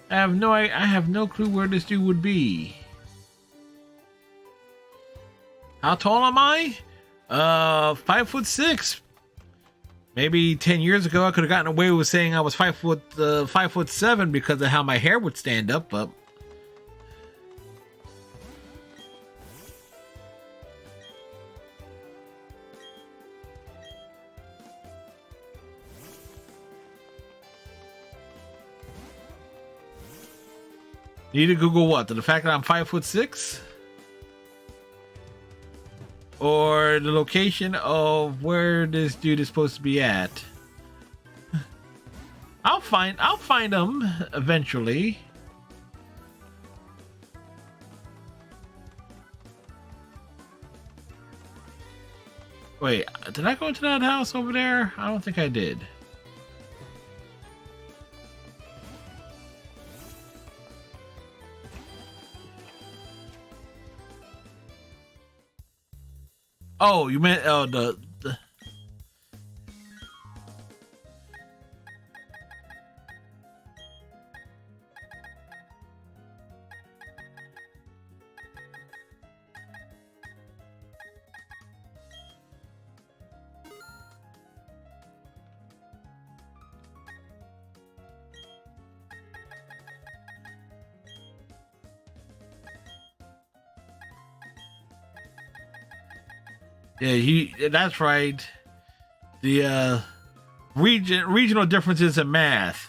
I have no clue where this dude would be. How tall am I? 5'6". Maybe 10 years ago, I could have gotten away with saying I was 5'7" because of how my hair would stand up. But you need to Google what? The fact that I'm 5'6", or the location of where this dude is supposed to be at. I'll find him eventually. Wait, did I go into that house over there? I don't think I did. Oh, you meant the yeah, that's right. The regional differences in math.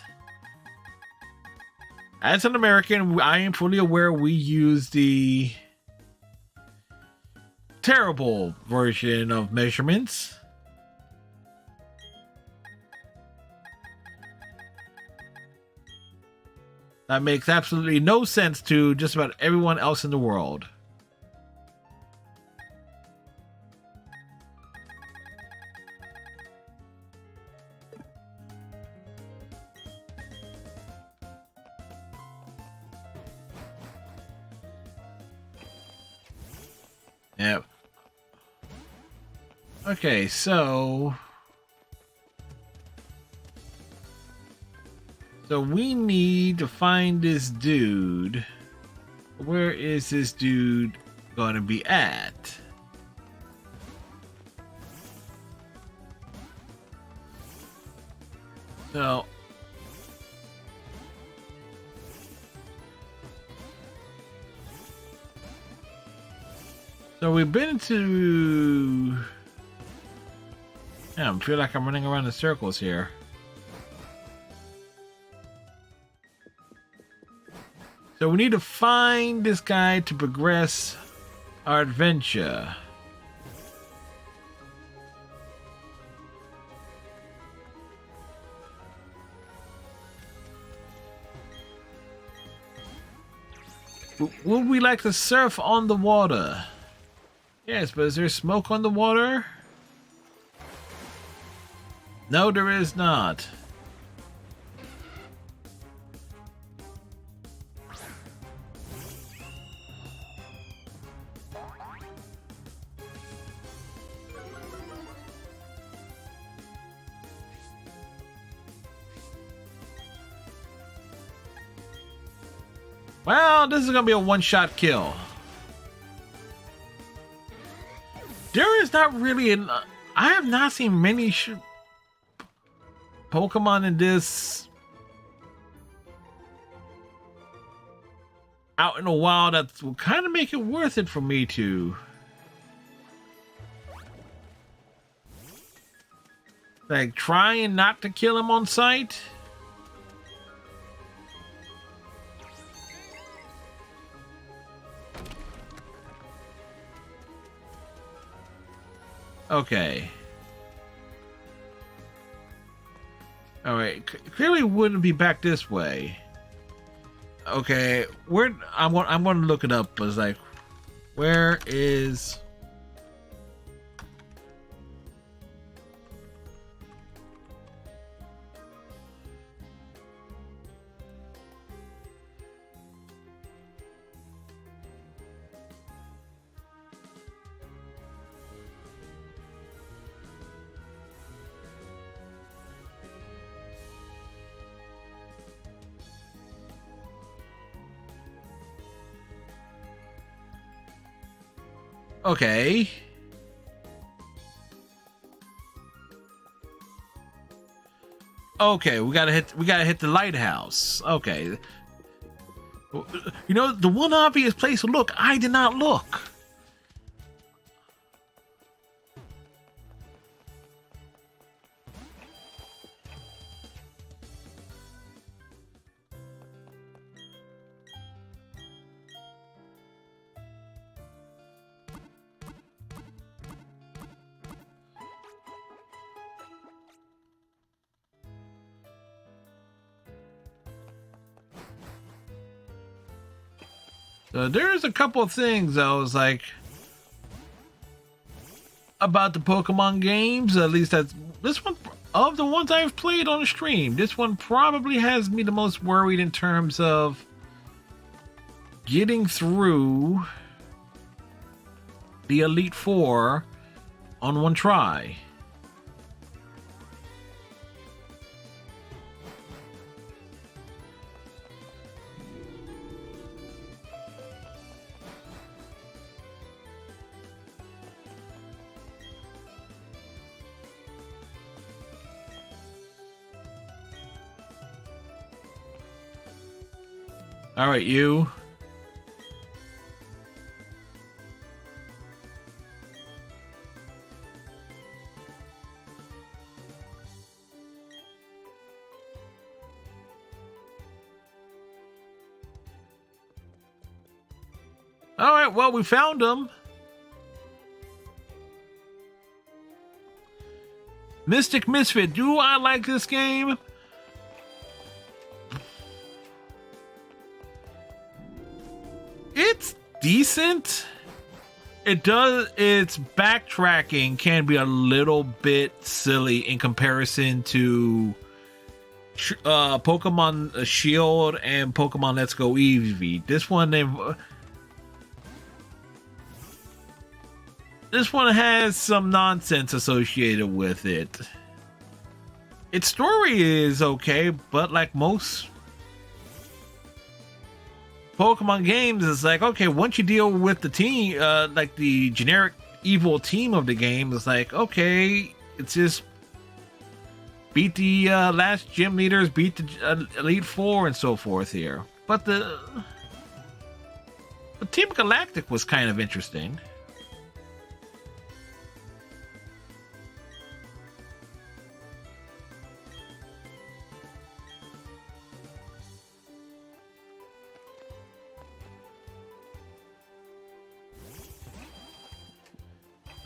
As an American, I am fully aware we use the terrible version of measurements. That makes absolutely no sense to just about everyone else in the world. Yep. Okay, so we need to find this dude. Where is this dude going to be at? So we've been to... Yeah, I feel like I'm running around in circles here. So we need to find this guy to progress our adventure. Would we like to surf on the water? Yes, but is there smoke on the water? No, there is not. Well, this is gonna be a one-shot kill. there is not really an. I have not seen many Pokemon in this out in the wild that will kind of make it worth it for me to. Like, trying not to kill him on sight. Okay. Alright, clearly wouldn't be back this way. Okay, where I'm going to look it up. It's like, where is... Okay. Okay, we gotta hit the lighthouse. Okay. You know, the one obvious place to look, I did not look. There's a couple of things I was like about the Pokemon games. At least that's this one of the ones I've played on the stream. This one probably has me the most worried in terms of getting through the Elite Four on one try. All right, you. All right, well, we found them. Mystic Misfit, do I like this game? It's decent. Its backtracking can be a little bit silly in comparison to Pokemon Shield and Pokemon Let's Go Eevee. This one has some nonsense associated with it. Its story is okay, but like most Pokemon games, it's like, okay, once you deal with the team, like the generic evil team of the game, it's like, okay, it's just beat the last gym leaders, beat the Elite Four and so forth here. But the Team Galactic was kind of interesting.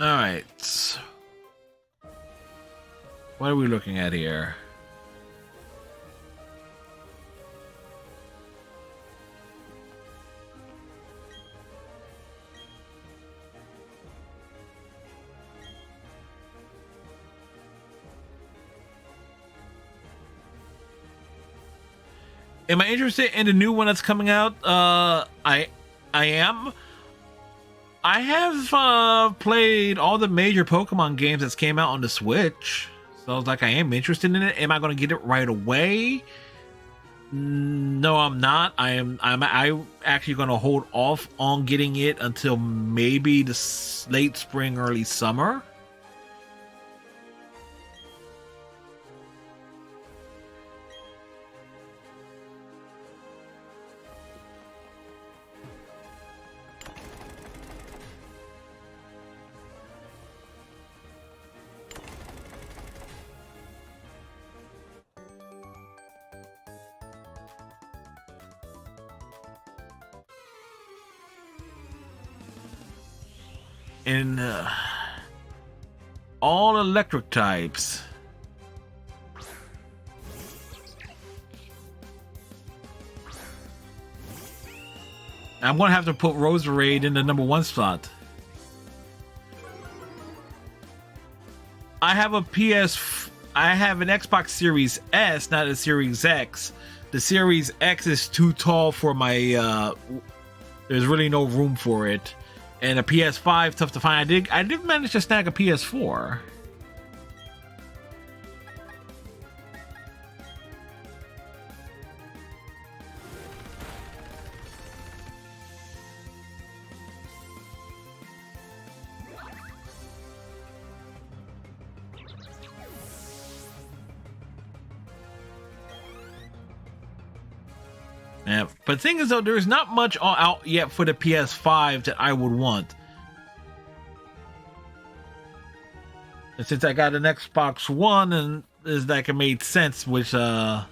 All right. What are we looking at here? Am I interested in the new one that's coming out? I am. I have played all the major Pokemon games that came out on the Switch, so I was like, I am interested in it. Am I going to get it right away? No, I'm not. I'm actually going to hold off on getting it until maybe the late spring, early summer. In all electric types. I'm gonna have to put Roserade in the #1 slot. I have an Xbox Series S, not a Series X. The Series X is too tall for my there's really no room for it. And a PS5 tough to find. I did manage to snag a PS4. Yeah, but the thing is though, there's not much out yet for the PS5 that I would want. And since I got an Xbox One, and it's like it made sense with the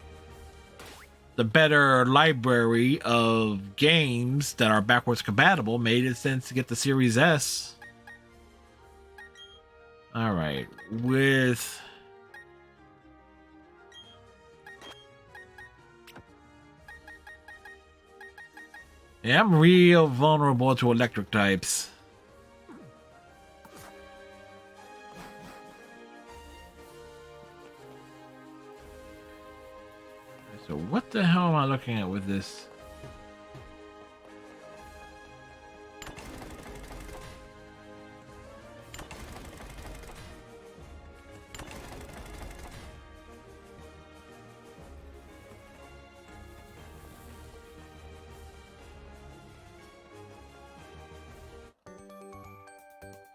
better library of games that are backwards compatible, made it sense to get the Series S. All right, with yeah, I'm real vulnerable to electric types. So what the hell am I looking at with this?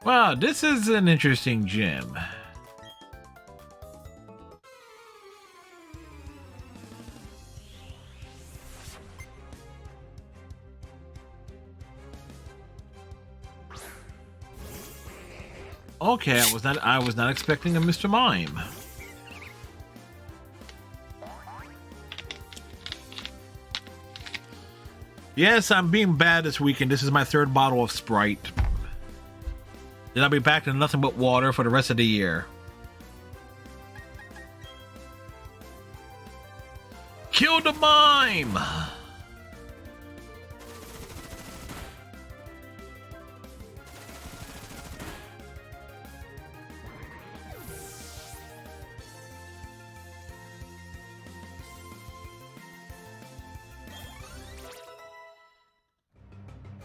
Wow, this is an interesting gym. Okay, I was not expecting a Mr. Mime. Yes, I'm being bad this weekend. This is my 3rd bottle of Sprite. Then I'll be back to nothing but water for the rest of the year. Kill the mime!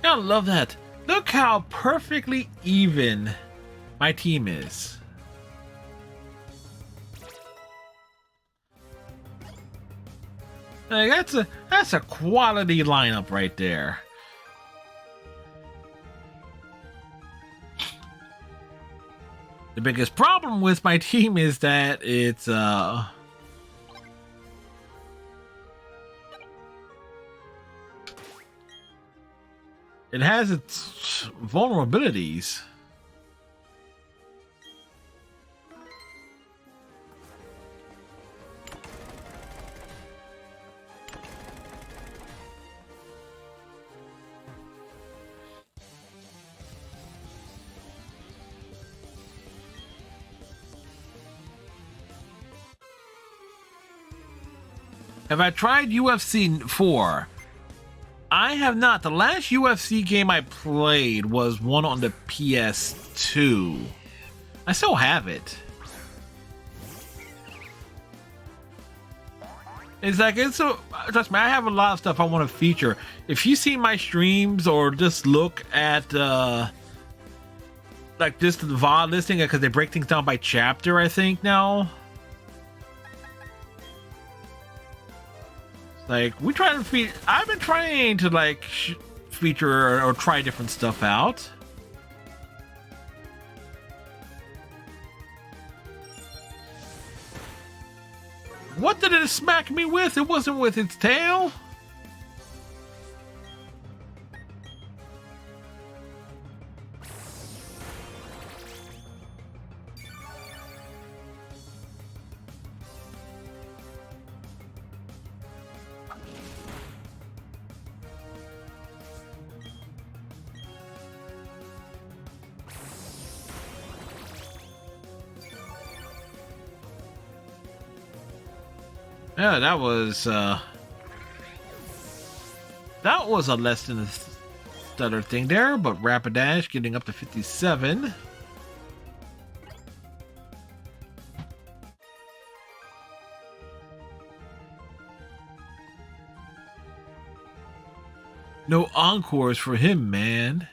I love that. Look how perfectly even my team is. Like, that's a quality lineup right there. The biggest problem with my team is that it's it has its vulnerabilities. Have I tried UFC 4? I have not. The last UFC game I played was one on the PS2. I still have it. It's like, trust me, I have a lot of stuff I want to feature. If you see my streams or just look at, like this VOD listing, because they break things down by chapter, I think now. Like we try to feature. I've been trying to like feature or try different stuff out. What did it smack me with? It wasn't with its tail. Yeah, that was a less than a stutter thing there, but Rapidash getting up to 57. No encores for him, man.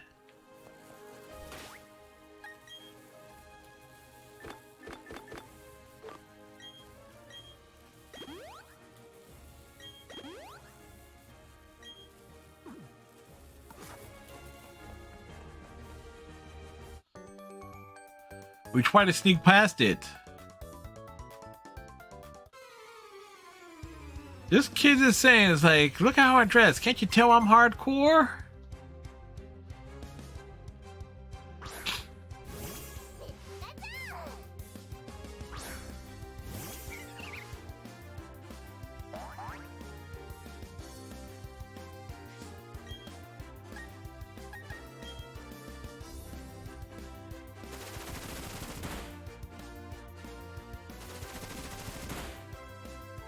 We try to sneak past it. This kid is saying, it's like, look how I dress. Can't you tell I'm hardcore?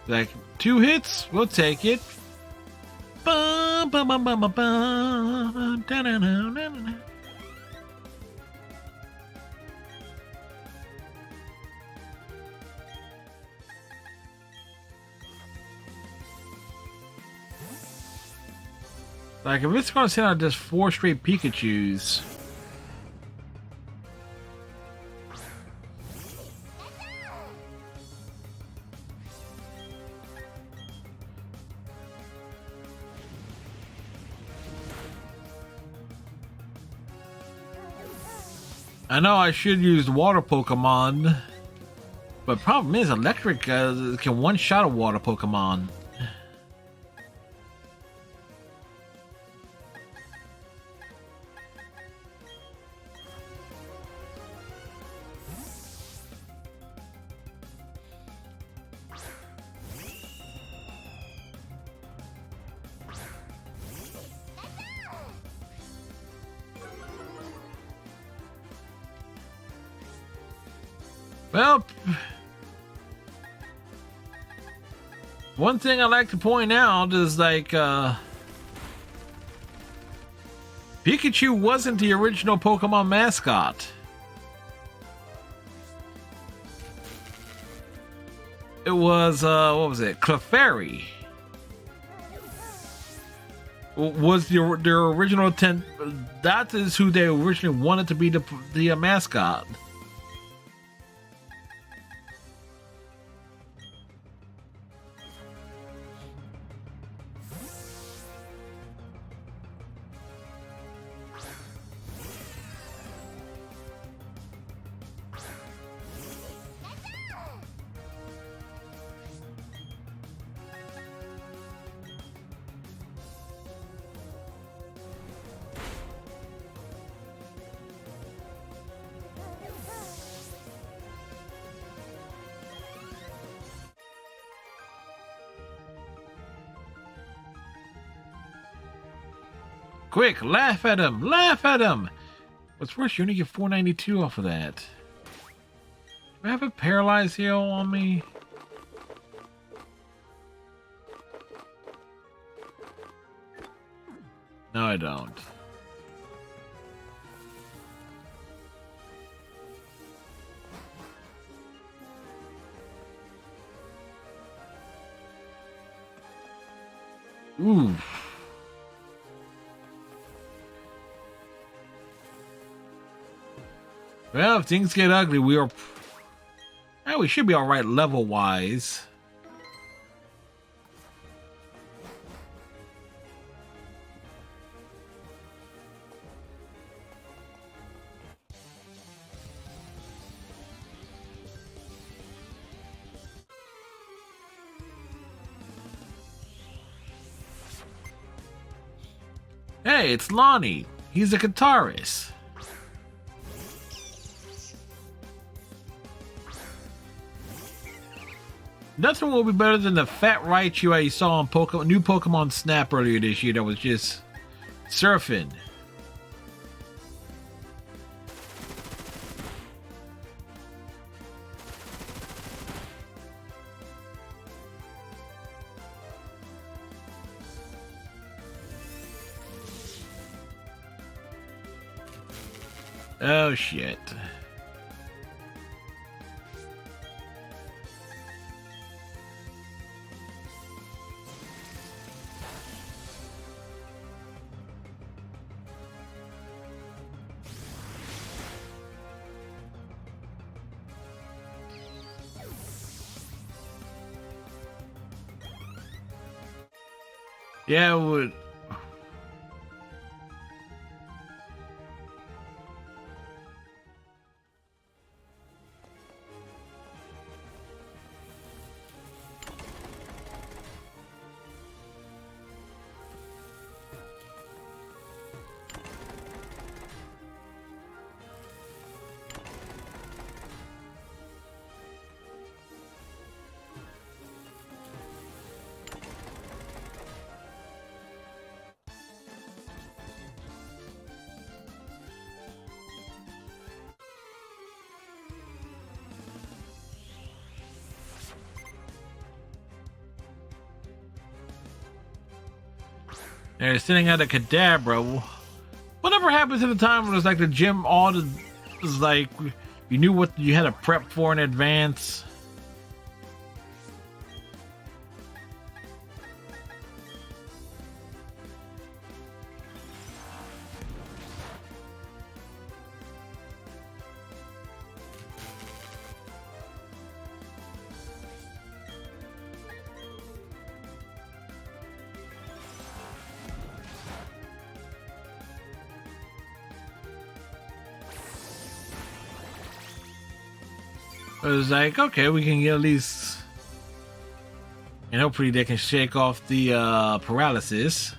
Like 2 hits, we'll take it. Bum, bum, bum, bum, bum, bum. Da, da, da, da, da. Like if it's gonna send out just 4 straight Pikachus. I know I should use water Pokemon, but problem is electric can one-shot a water Pokemon. Well, one thing I like to point out is like Pikachu wasn't the original Pokemon mascot. It was what was it? Clefairy was their original intent. That is who they originally wanted to be the mascot. Quick, laugh at him! Laugh at him! What's worse, you only get 492 off of that. Do I have a paralyzed heal on me? No, I don't. Ooh. Well, if things get ugly, we should be all right level-wise. Hey, it's Lonnie. He's a guitarist. Nothing will be better than the fat Raichu I saw on new Pokemon Snap earlier this year that was just surfing. Oh shit. Yeah, it would. They're sitting at a Kadabra. Whatever happened to the time when it was like the gym, all the was like you knew what you had to prep for in advance. It was like, okay, we can get at least, and hopefully they can shake off the paralysis.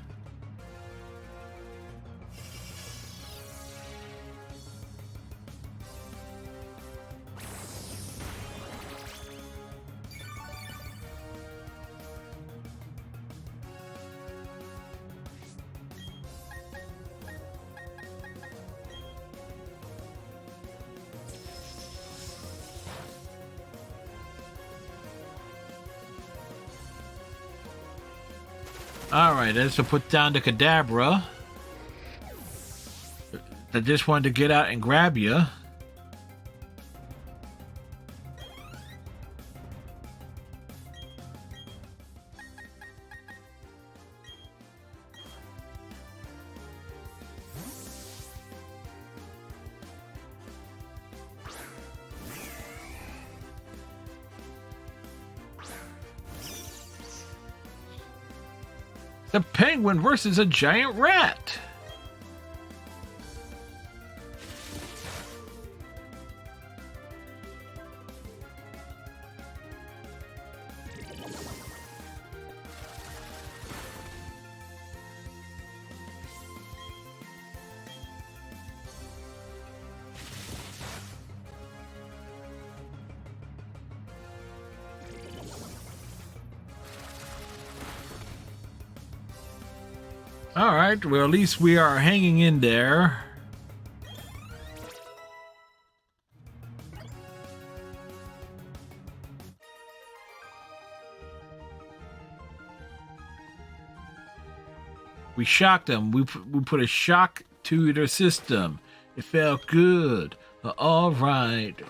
Alright, let's put down the Kadabra that just wanted to get out and grab you. The penguin versus a giant rat. Alright, well at least we are hanging in there. We shocked them. We put a shock to their system. It felt good. Alright.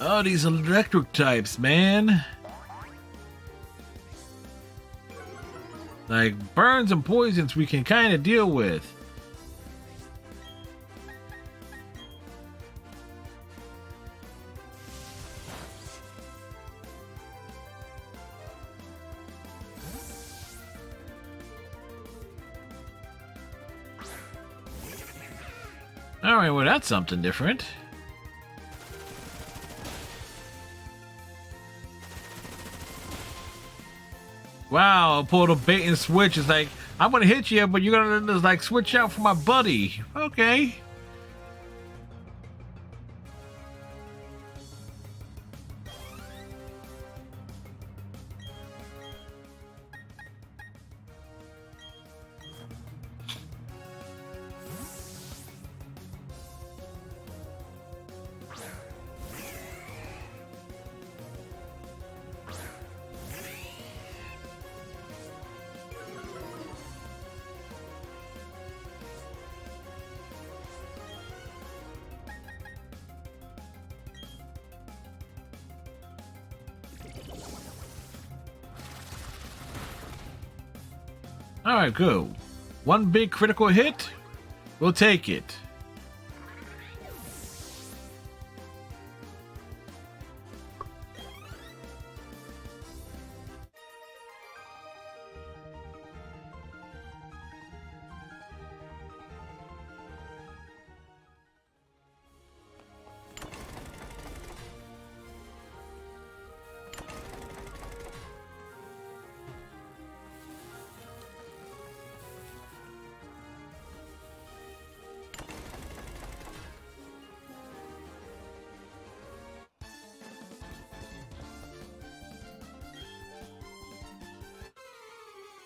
Oh, these electric types, man. Like burns and poisons we can kind of deal with. Alright, well that's something different. Wow, I pulled a bait and switch. It's like, I'm gonna hit you, but you're gonna just like switch out for my buddy. Okay. Alright, go. One big critical hit, we'll take it.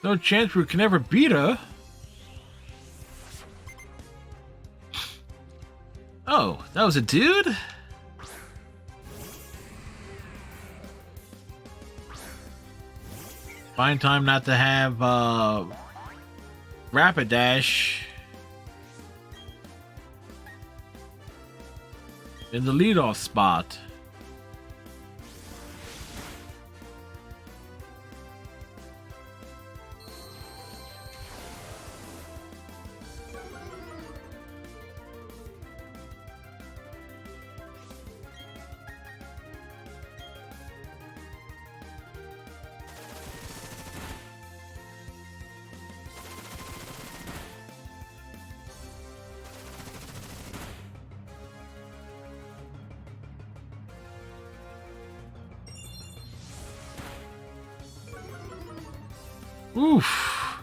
No chance we can ever beat her. Oh, that was a dude? Fine time not to have Rapid Dash in the leadoff spot. Oof.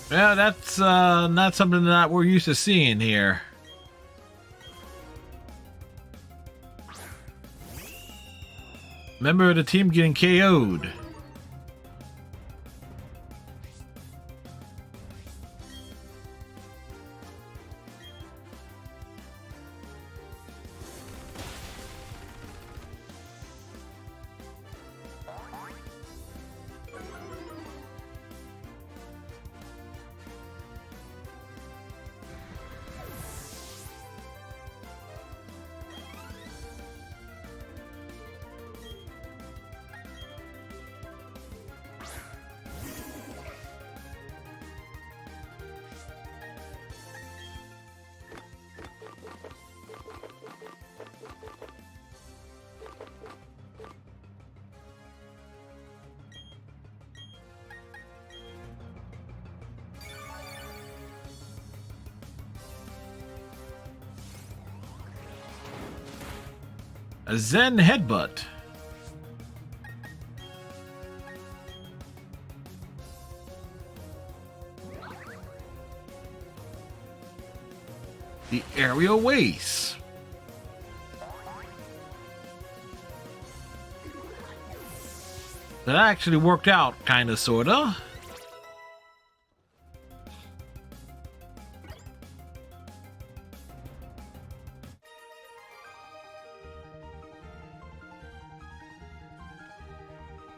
Yeah, that's not something that we're used to seeing here. Member of the team getting KO'd. A Zen headbutt. The aerial waste. That actually worked out, kinda, sorta.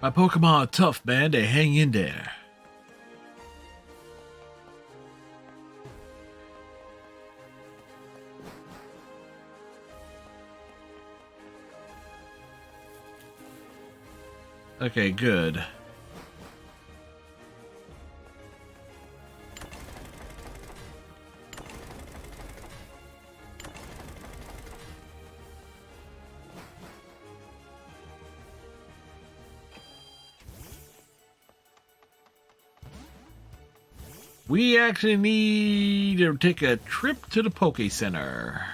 My Pokemon are tough, man. They hang in there. Okay, good. We actually need to take a trip to the Poke Center.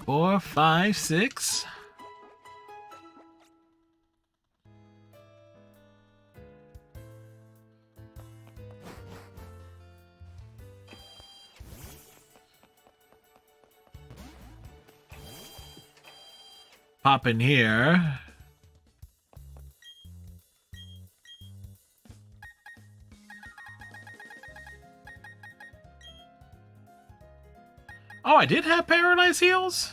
Four, five, six. Pop in here. Oh, I did have Paradise Heals?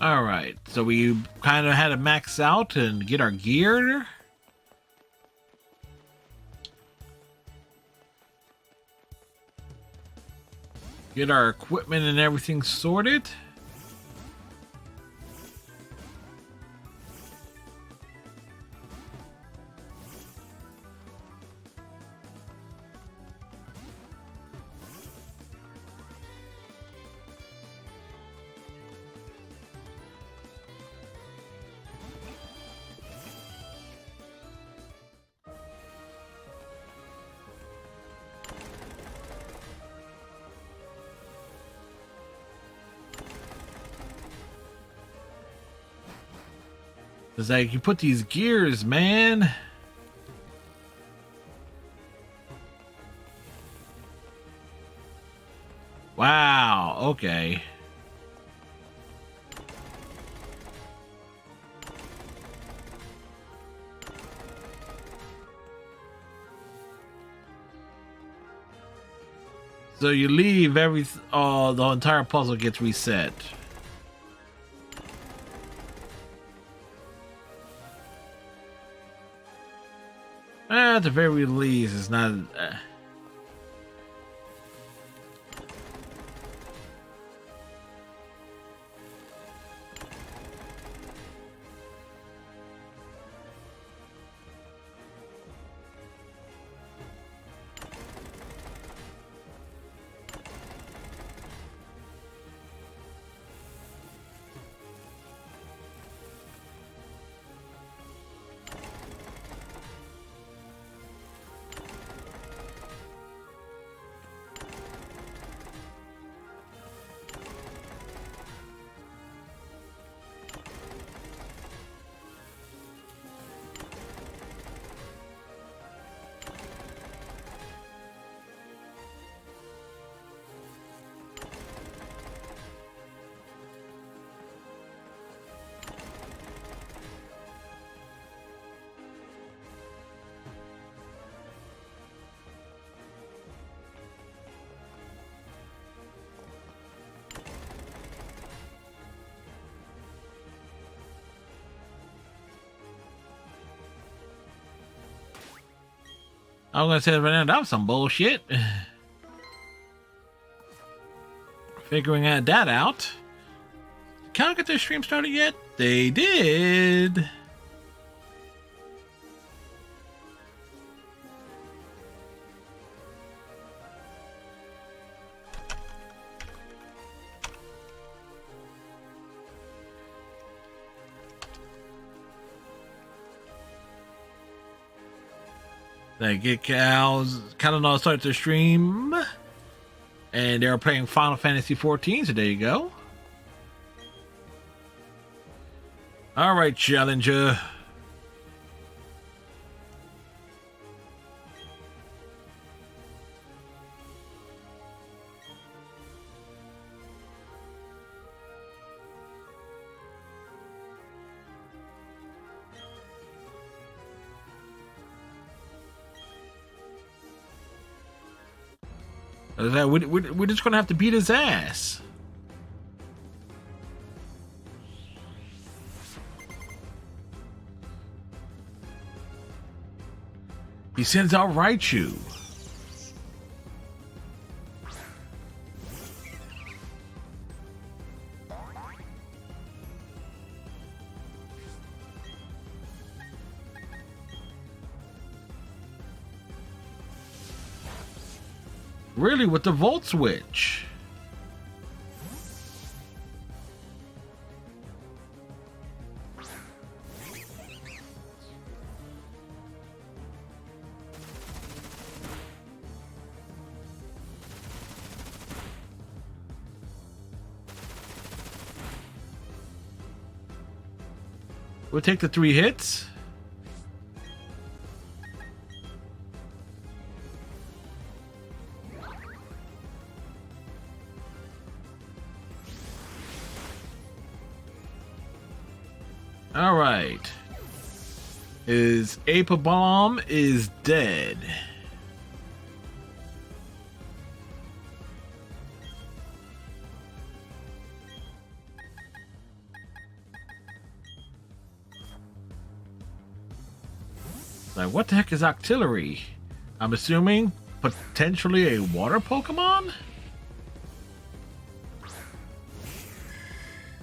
Alright, so we kind of had to max out and get our gear. Get our equipment and everything sorted. It's like you put these gears, man. Wow, okay. So you leave the entire puzzle gets reset. At the very least, it's not. I was gonna say right now that was some bullshit. Figuring that out. Can I get their stream started yet? They did. They get cows. Calendar started their stream, and they were playing Final Fantasy 14. So there you go. All right, Challenger. We're just gonna have to beat his ass. He sends out Raichu. Really, with the Volt Switch. We'll take the 3 hits. All right. His Ape Bomb is dead. Like, what the heck is Octillery? I'm assuming potentially a water Pokemon?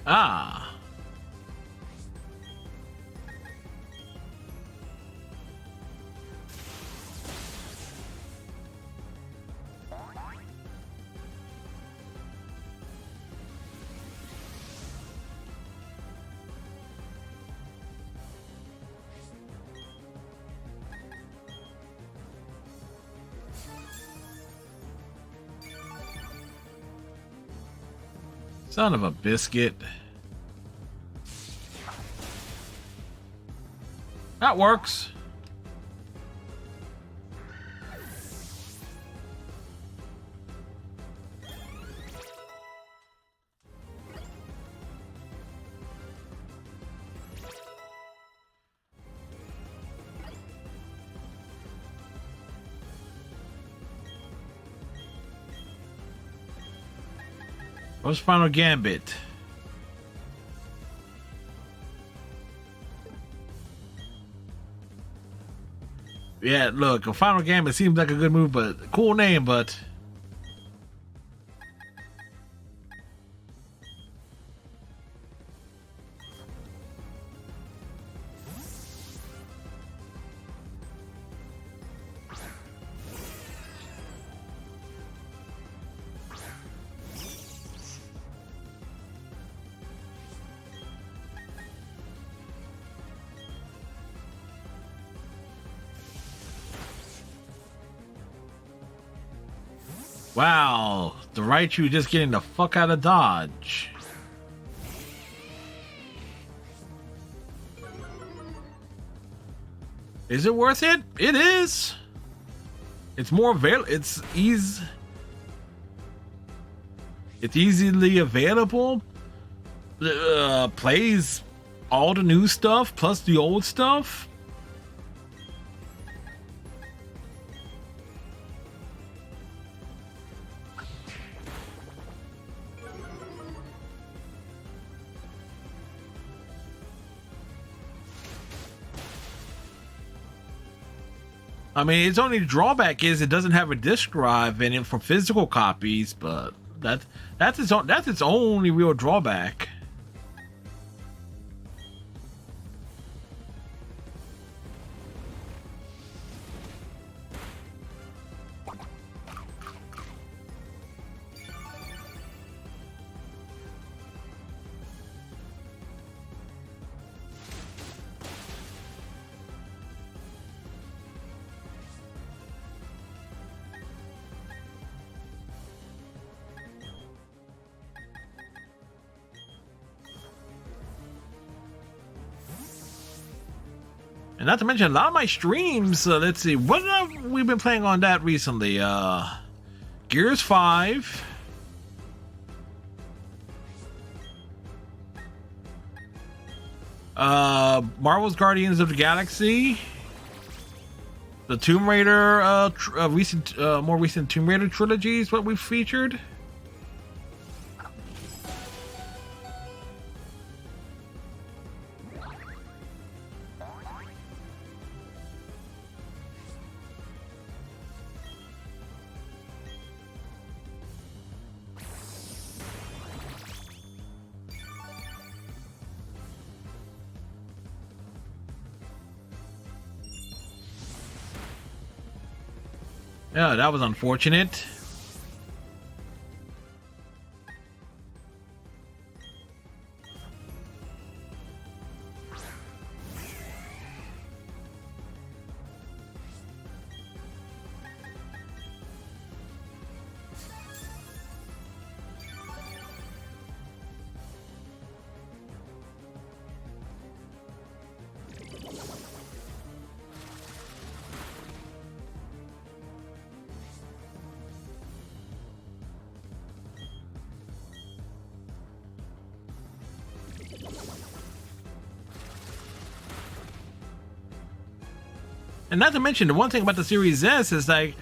Ah. Son of a biscuit. That works. What's Final Gambit? Yeah, look, a Final Gambit seems like a good move, but cool name, but wow, the Raichu just getting the fuck out of Dodge. Is it worth it? It is. It's more available. It's easily available. Plays all the new stuff plus the old stuff. I mean, its only drawback is it doesn't have a disk drive in it for physical copies, but that's its only real drawback. And not to mention a lot of my streams, let's see, what have we been playing on that recently? Gears 5. Marvel's Guardians of the Galaxy. The Tomb Raider, more recent Tomb Raider trilogy is what we've featured. Yeah, that was unfortunate. And not to mention, the one thing about the Series S is like,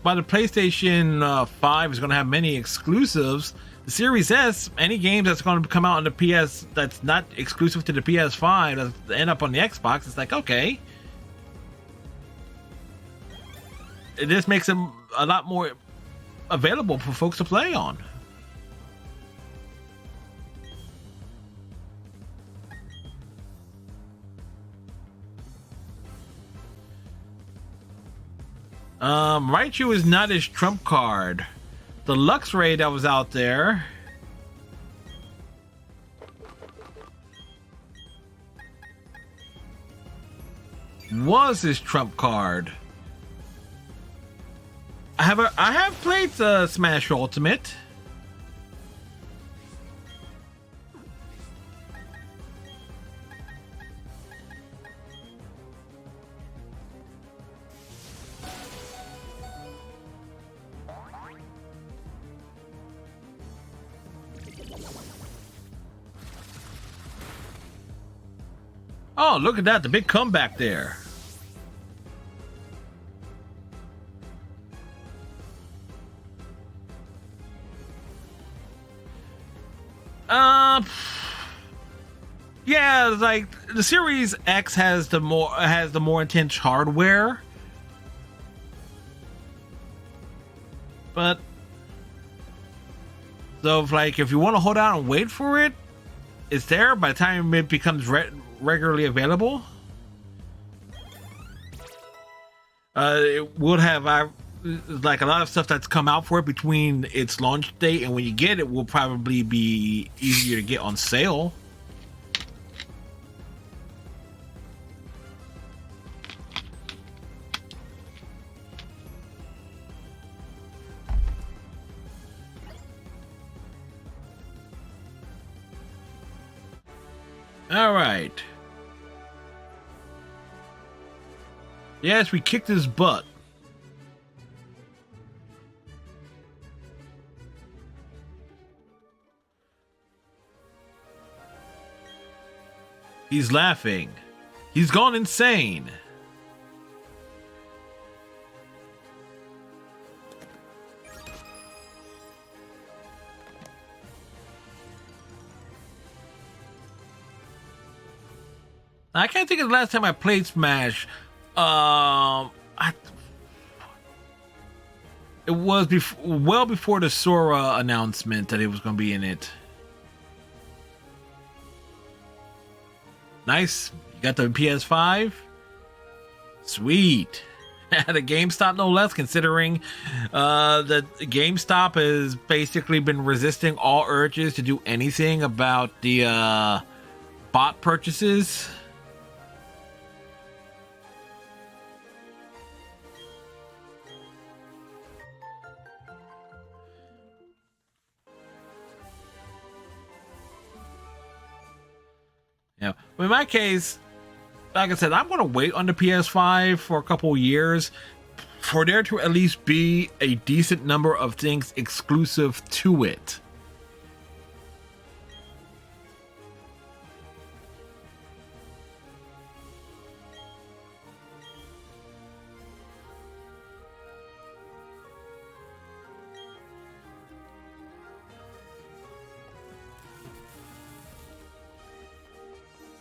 while the PlayStation 5 is going to have many exclusives, the Series S, any games that's going to come out on the PS that's not exclusive to the PS5 that end up on the Xbox, it's like, okay. This makes them a lot more available for folks to play on. Raichu is not his trump card. The Luxray that was out there was his trump card. I have played Smash Ultimate. Oh, look at that, the big comeback there. Yeah, like the Series X has the more intense hardware. But so if you want to hold out and wait for it, it's there by the time it becomes regularly available. It would have like a lot of stuff that's come out for it between its launch date and when you get it will probably be easier to get on sale. All right. Yes, we kicked his butt. He's laughing. He's gone insane. I can't think of the last time I played Smash. I It was well before the Sora announcement that it was going to be in it. Nice. You got the PS5? Sweet. At a GameStop, no less, considering that GameStop has basically been resisting all urges to do anything about the bot purchases. Yeah, but in my case, like I said, I'm going to wait on the PS5 for a couple years for there to at least be a decent number of things exclusive to it.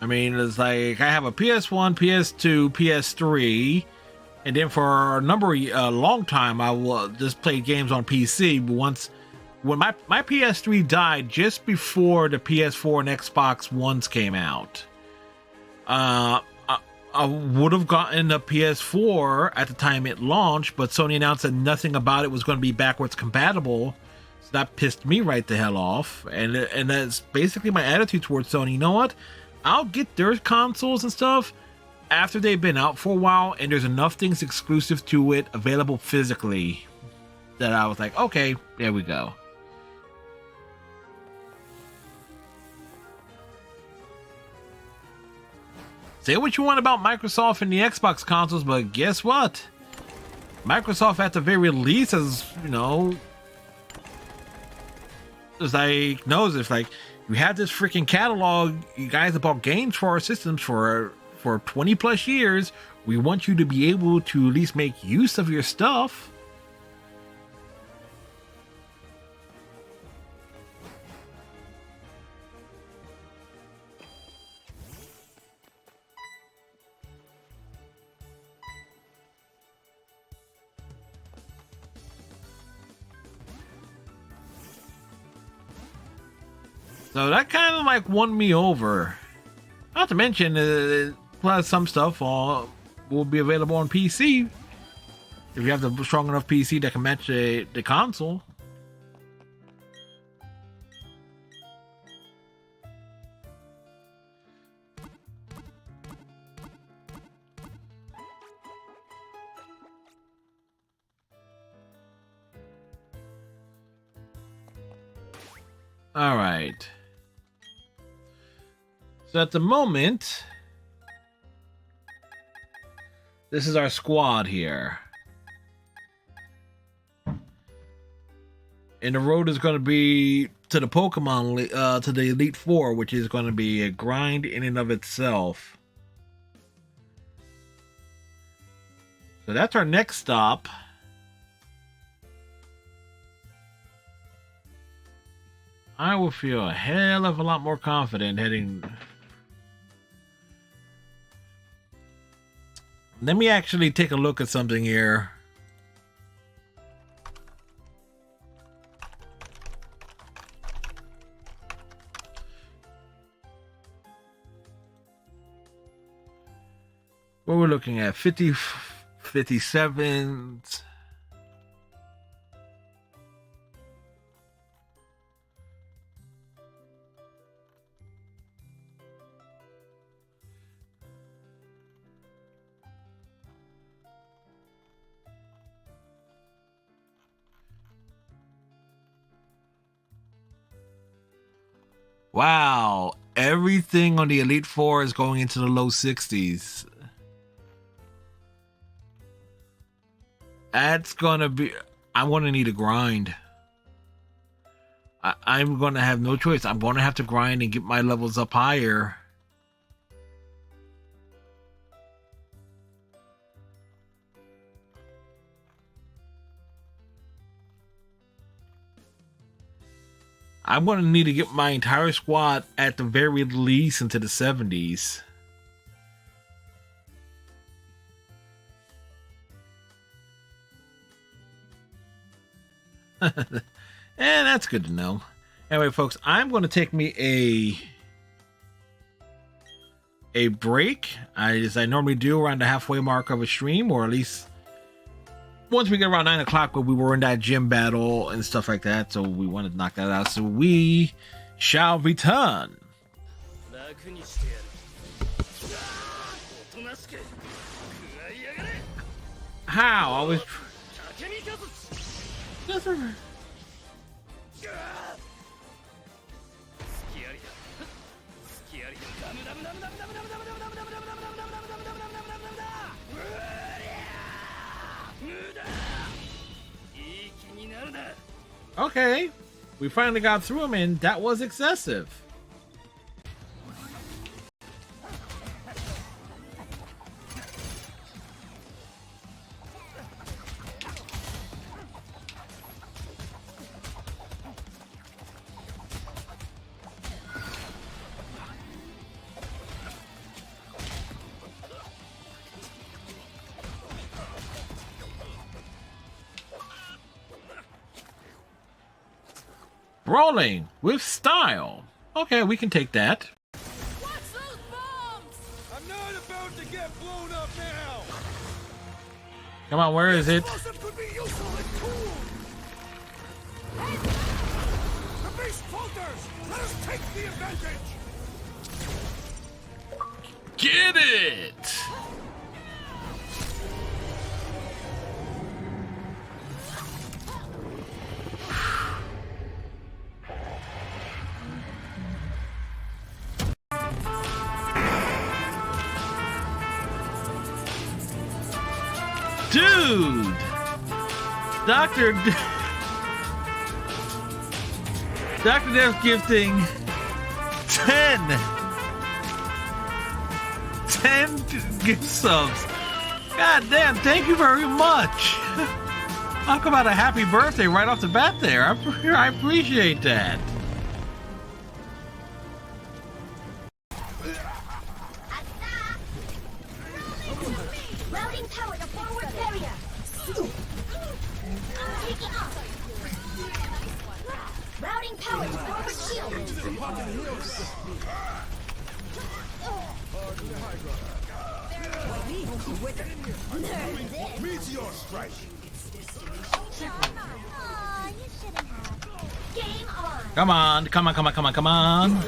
I mean, it's like I have a PS1, PS2, PS3, and then for a long time, I will just play games on PC. But when my PS3 died just before the PS4 and Xbox Ones came out, I would have gotten a PS4 at the time it launched, but Sony announced that nothing about it was going to be backwards compatible. So that pissed me right the hell off, and that's basically my attitude towards Sony. You know what? I'll get their consoles and stuff after they've been out for a while and there's enough things exclusive to it available physically that I was like, okay, there we go. Say what you want about Microsoft and the Xbox consoles, but guess what? Microsoft at the very least has, it's like, knows if like, you have this freaking catalog, you guys have bought games for our systems for 20 plus years. We want you to be able to at least make use of your stuff. So that kind of like won me over. Not to mention, plus some stuff will be available on PC if you have the strong enough PC that can match the console. All right. So at the moment, this is our squad here. And the road is going to be to the Pokemon, to the Elite Four, which is going to be a grind in and of itself. So that's our next stop. I will feel a hell of a lot more confident heading. Let me actually take a look at something here. What we're looking at, 57s. Wow, everything on the Elite Four is going into the low 60s. That's gonna be... I'm gonna need a grind. I'm gonna have no choice. I'm gonna have to grind and get my levels up higher. I'm going to need to get my entire squad at the very least into the 70s. And that's good to know. Anyway, folks, I'm going to take me a break, as I normally do around the halfway mark of a stream, or at least once we get around 9 o'clock, when we were in that gym battle and stuff like that. So we want to knock that out. So we shall return. How? I was. Okay, we finally got through him, and that was excessive. Rolling with style. Okay, we can take that. Watch those bombs! I'm not about to get blown up now. Come on, where is it? Explosive could be useful and cool. The beast falters. Let us take the advantage. Get it! Dude! Dr. Dr. Death gifting 10 gift subs. God damn, thank you very much. Talk about a happy birthday right off the bat there. I appreciate that. Routing power to forward barrier. Taking off. Routing power to forward shield. Meteor strike. Aw, you shouldn't have. Game on. Come on, come on, come on, come on, come on.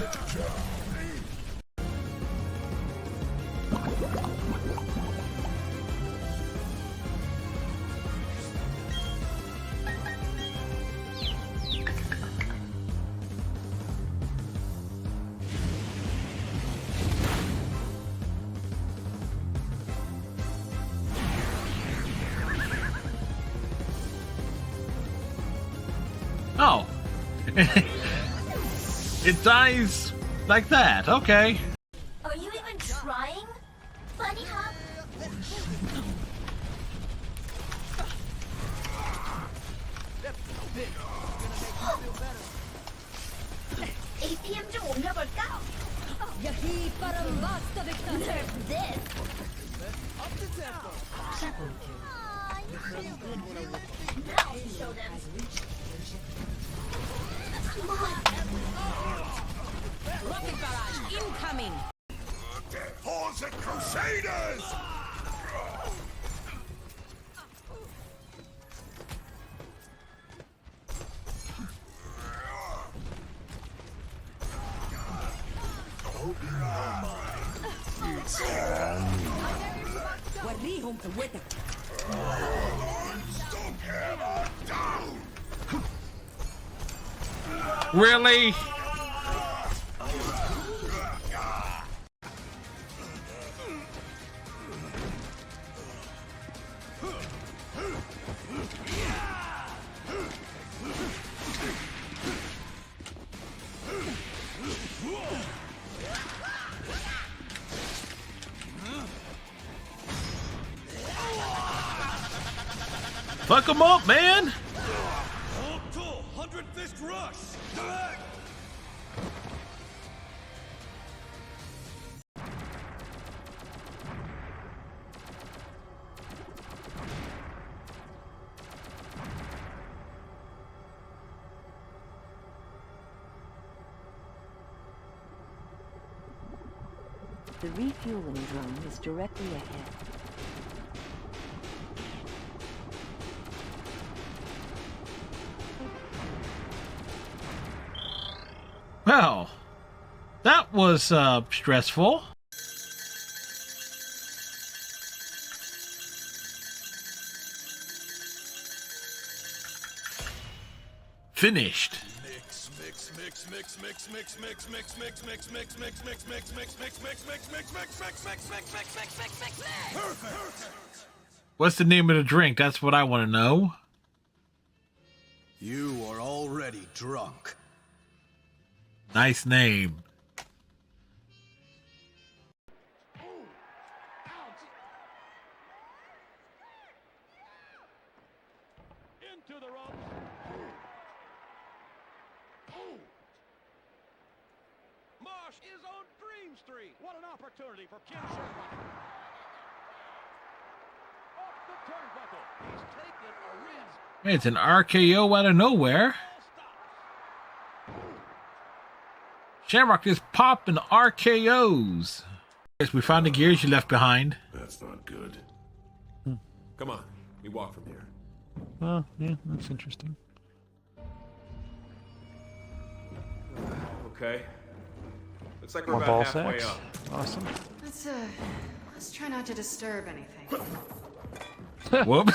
Oh. It dies like that. Okay. Are you even trying? Bunny hop? APM 좀 올려볼까? 여기 빠른 마스터 벡터. Nerf this. Aw, you shouldn't. Now show them. Come on. Rocket barrage incoming! Horse and Crusaders. وريهم قوتك. Really? Fuck him up, man! Octo 100 Fist Rush. The refueling drone is directly ahead. Well, that was stressful. Finished. What's the name of the drink? That's what I want to know. You are already drunk. Nice name. Into the ropes. Marsh is on Dream Street. What an opportunity for Kim Sherman. Off the turnbuckle. He's taken a risk. Hey, it's an RKO out of nowhere. Shamrock is popping RKOs. Yes, we found the gears you left behind. That's not good. Come on, we walk from here. Oh, yeah, that's interesting. Okay. Looks like we're More about ball halfway sacks. up. Awesome. Let's try not to disturb anything. Whoops.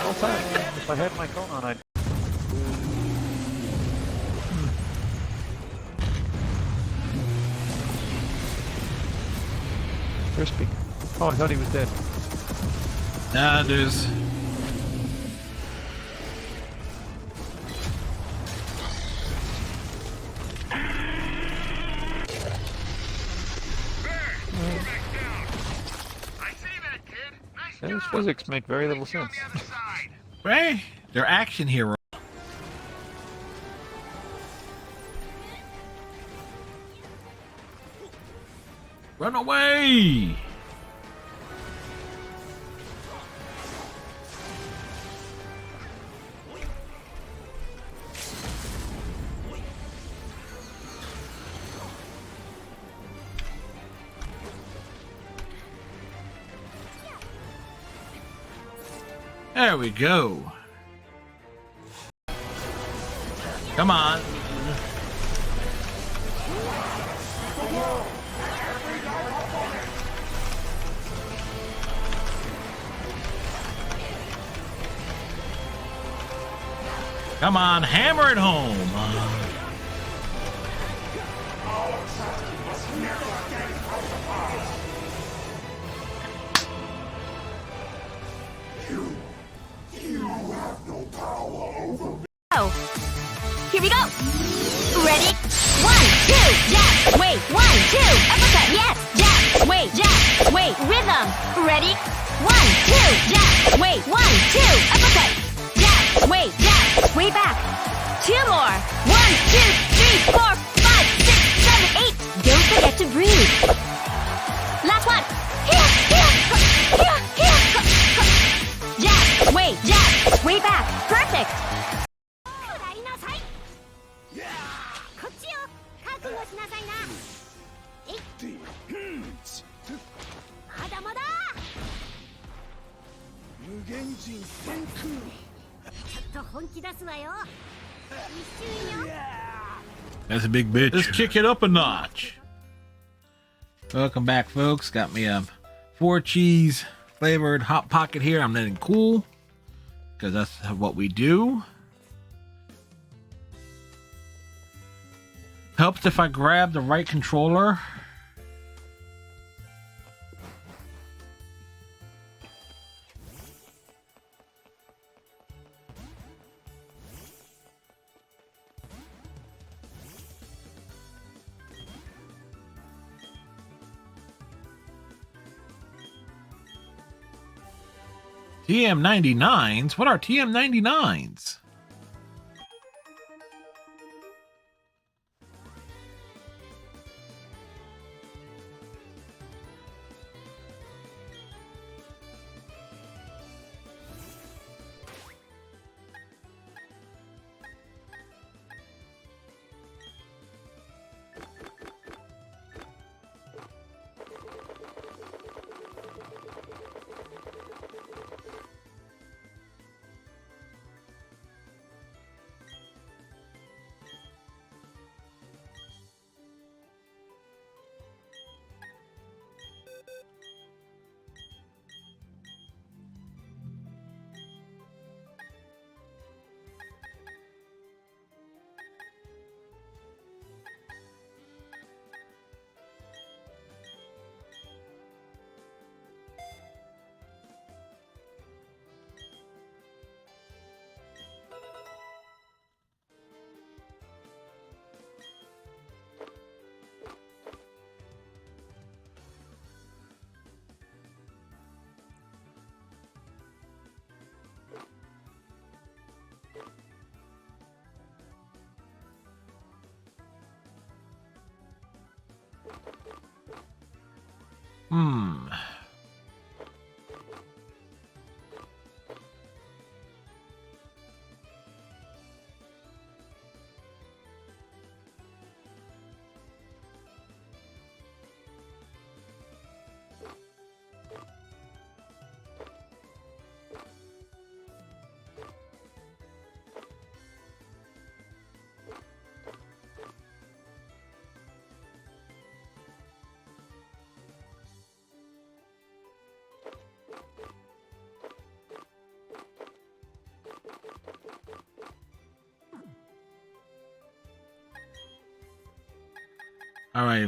All time. If I had my phone on, I'd. Crispy. Oh, I thought he was dead. Nah, there's. Those physics make very little sense. Hey, they're action heroes. Run away! There we go. Come on. Come on, hammer it home. Oh, here we go. Ready? 1, 2, jab, wait, 1, 2, uppercut, yes, jab, wait, rhythm. Ready? 1, 2, jab, wait, 1, 2, uppercut, jab, way back. 2 more. 1, 2, 3, 4, 5, 6, 7, 8. Don't forget to breathe. Last one. Jab, way back. Perfect. That's a big bitch. Let's kick it up a notch. Welcome back, folks. Got me a 4 cheese flavored hot pocket here. I'm letting cool because that's what we do. Helps if I grab the right controller. TM99s? What are TM99s? Hmm. All right.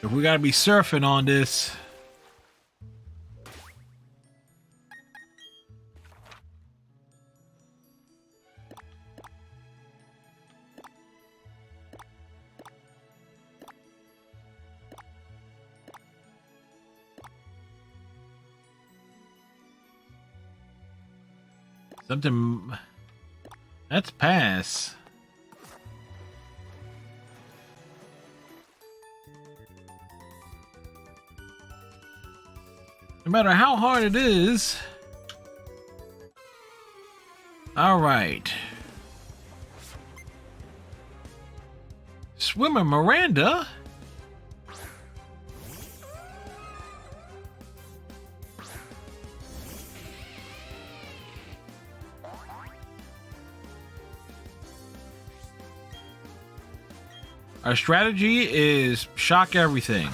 If we gotta be surfing on this. Something. That's pass. No matter how hard it is. All right. Swimmer Miranda? Our strategy is shock everything.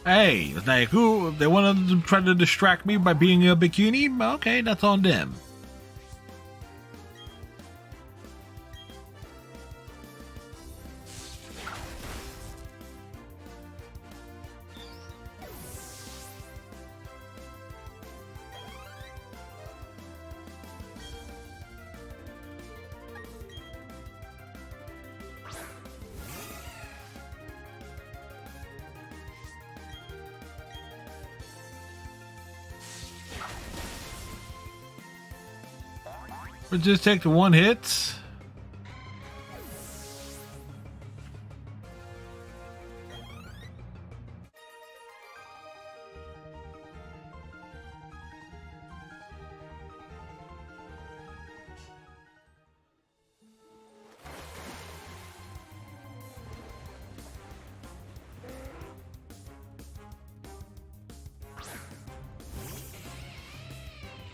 Hey, like who? They wanted to try to distract me by being a bikini? Okay, that's on them. Or just take the one hit.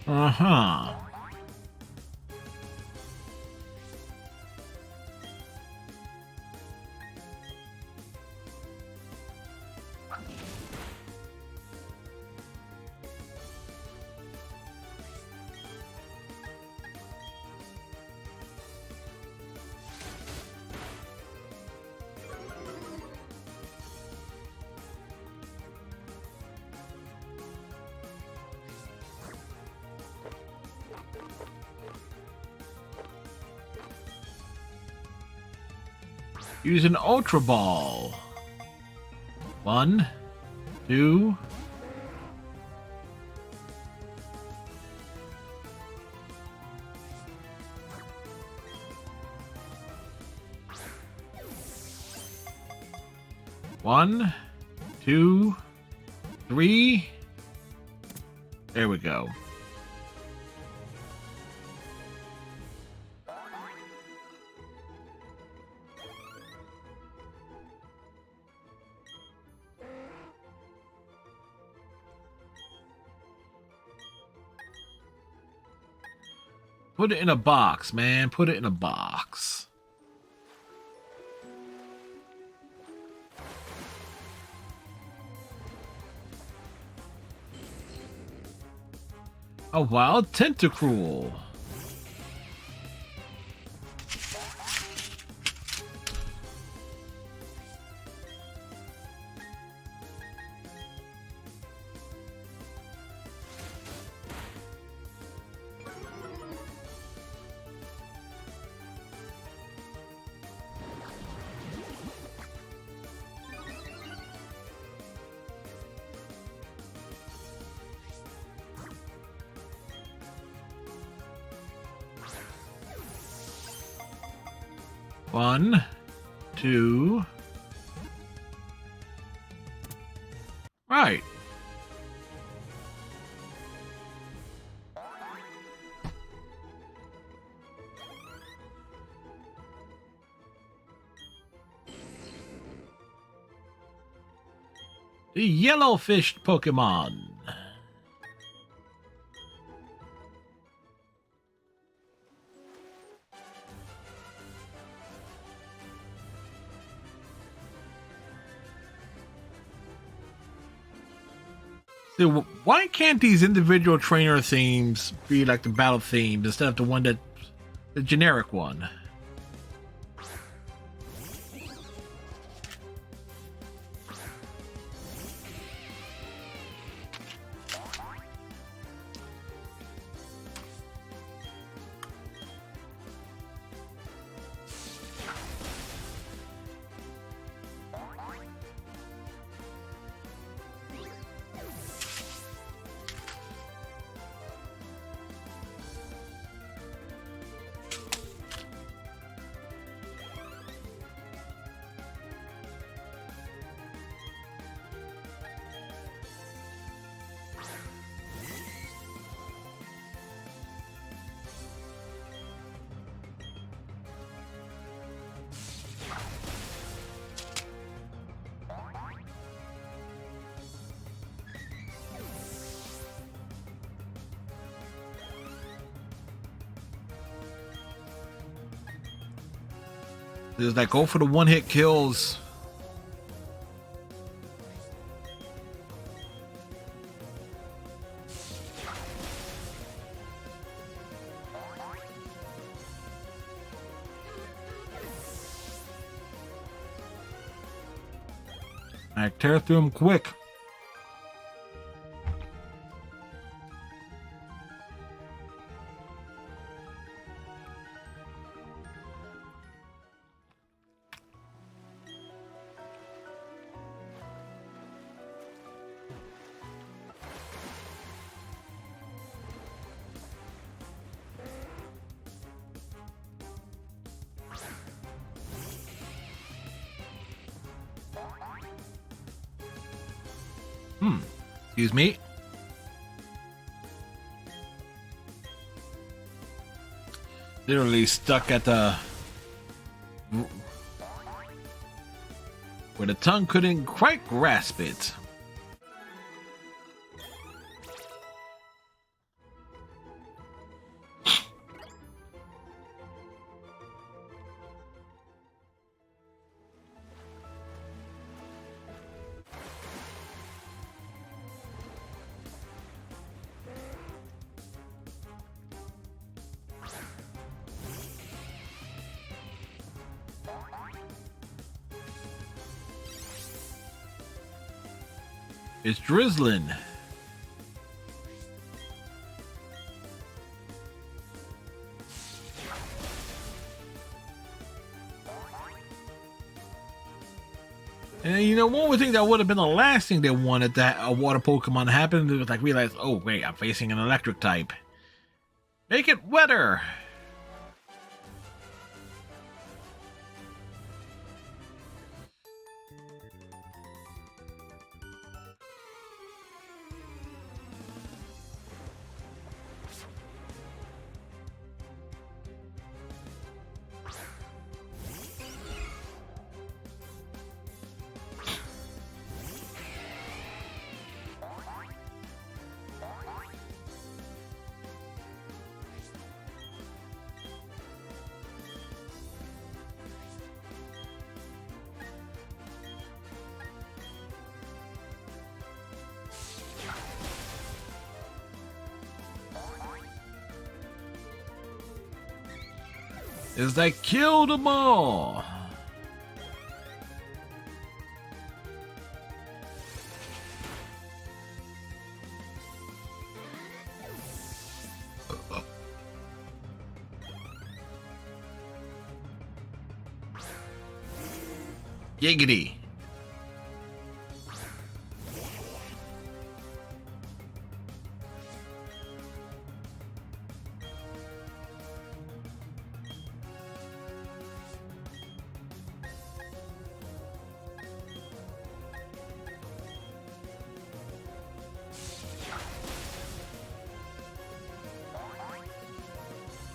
Uh-huh. Use an Ultra Ball. 1, 2. One, 2, 3. There we go. Put it in a box, man. Put it in a box. A wild tentacruel. One, two. Right. The yellowfish Pokemon. See, why can't these individual trainer themes be like the battle themes instead of the generic one? There's like go for the one-hit kills. I tear through them quick. Excuse me. Literally stuck at the where the tongue couldn't quite grasp it. It's drizzling. And you know, one would think that would have been the last thing they wanted that a water Pokemon happened. It was like realize, oh wait, I'm facing an electric type. Make it wetter. It's like kill them all. Giggity.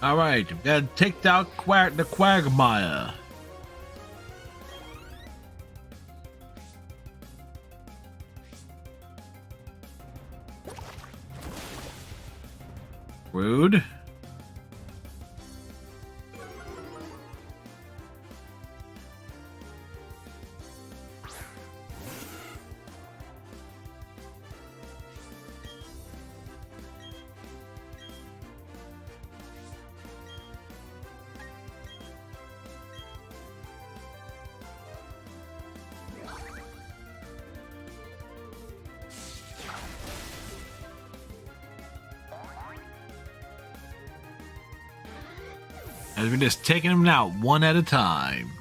All right, we gotta take out the Quagmire. Rude. As we're just taking them out one at a time.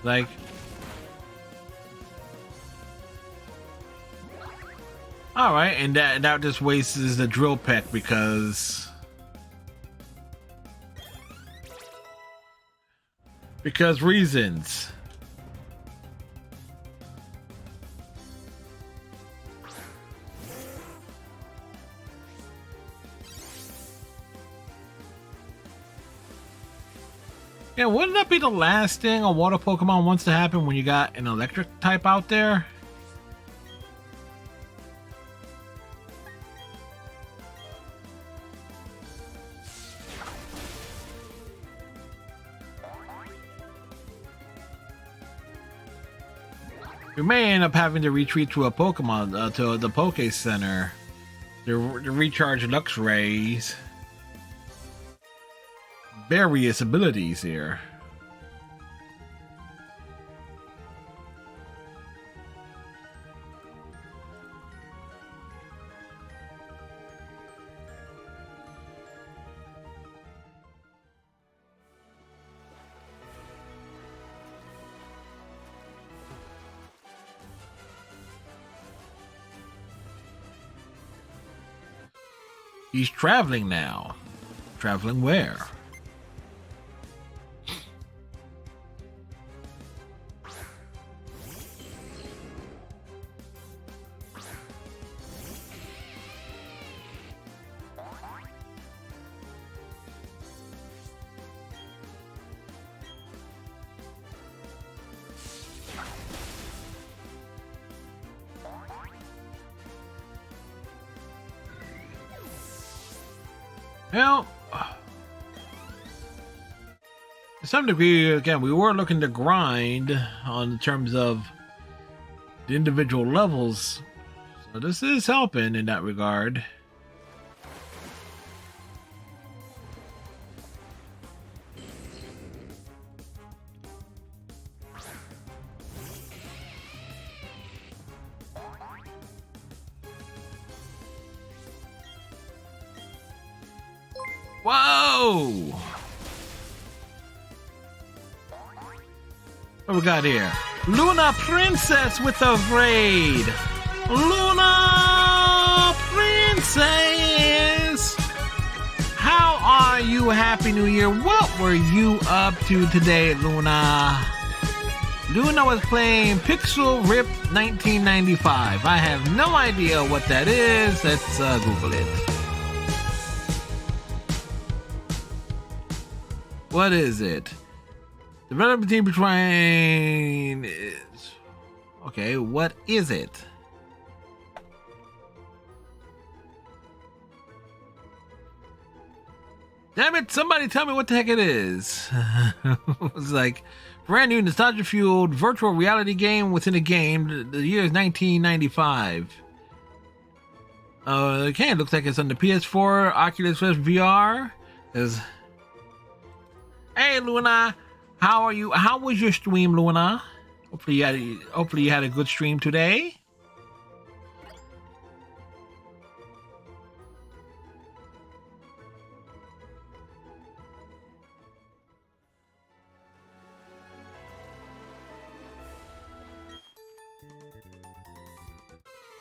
Like, all right, and that just wastes the drill peck because reasons. Yeah, wouldn't that be the last thing a water Pokemon wants to happen when you got an electric type out there? You may end up having to retreat to a Pokemon, to the Poke Center to recharge Lux Rays. Various abilities here. He's traveling now. Traveling where? Well, to some degree, again, we were looking to grind on terms of the individual levels, so this is helping in that regard. Whoa! What we got here? Luna Princess with a raid! Luna Princess! How are you? Happy New Year. What were you up to today, Luna? Luna was playing Pixel Rip 1995. I have no idea what that is. Let's Google it. What is it? Development team between is okay. What is it? Damn it! Somebody tell me what the heck it is. It's like brand new nostalgia fueled virtual reality game within a game. The year is 1995. Okay, it looks like it's on the PS4, Oculus Rift VR. Hey Luna, how are you? How was your stream, Luna? Hopefully you had a good stream today.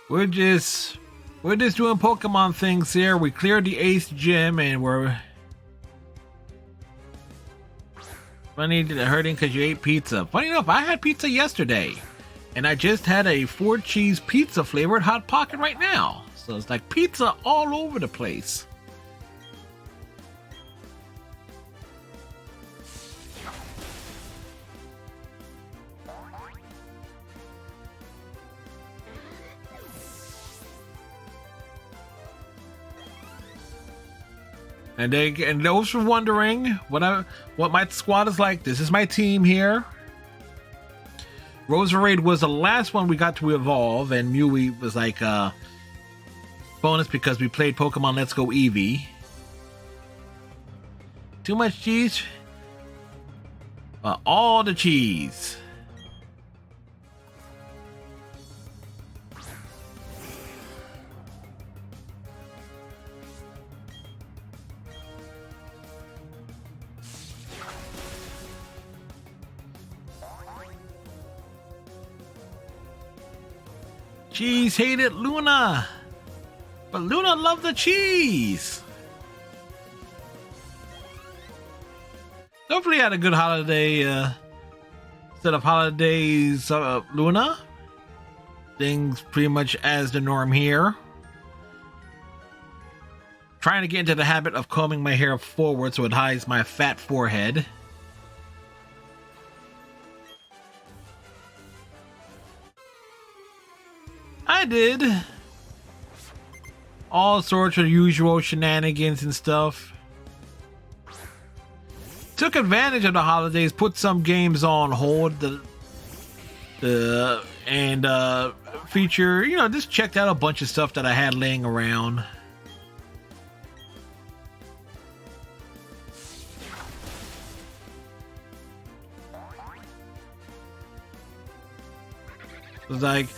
We're just doing Pokemon things here. We cleared the Ace Gym and we're funny hurting because you ate pizza. Funny enough, I had pizza yesterday, and I just had a 4-cheese pizza flavored Hot Pocket right now. So it's like pizza all over the place. And those who are wondering what my squad is like, this is my team here. Roserade was the last one we got to evolve, and Mew was like bonus because we played Pokemon Let's Go Eevee. Too much cheese? All the cheese. Cheese hated Luna, but Luna loved the cheese. Hopefully you had a good holiday set of holidays, Luna. Things pretty much as the norm here. Trying to get into the habit of combing my hair forward so it hides my fat forehead. I did all sorts of usual shenanigans and stuff. Took advantage of the holidays, put some games on hold, and feature, just checked out a bunch of stuff that I had laying around. It was like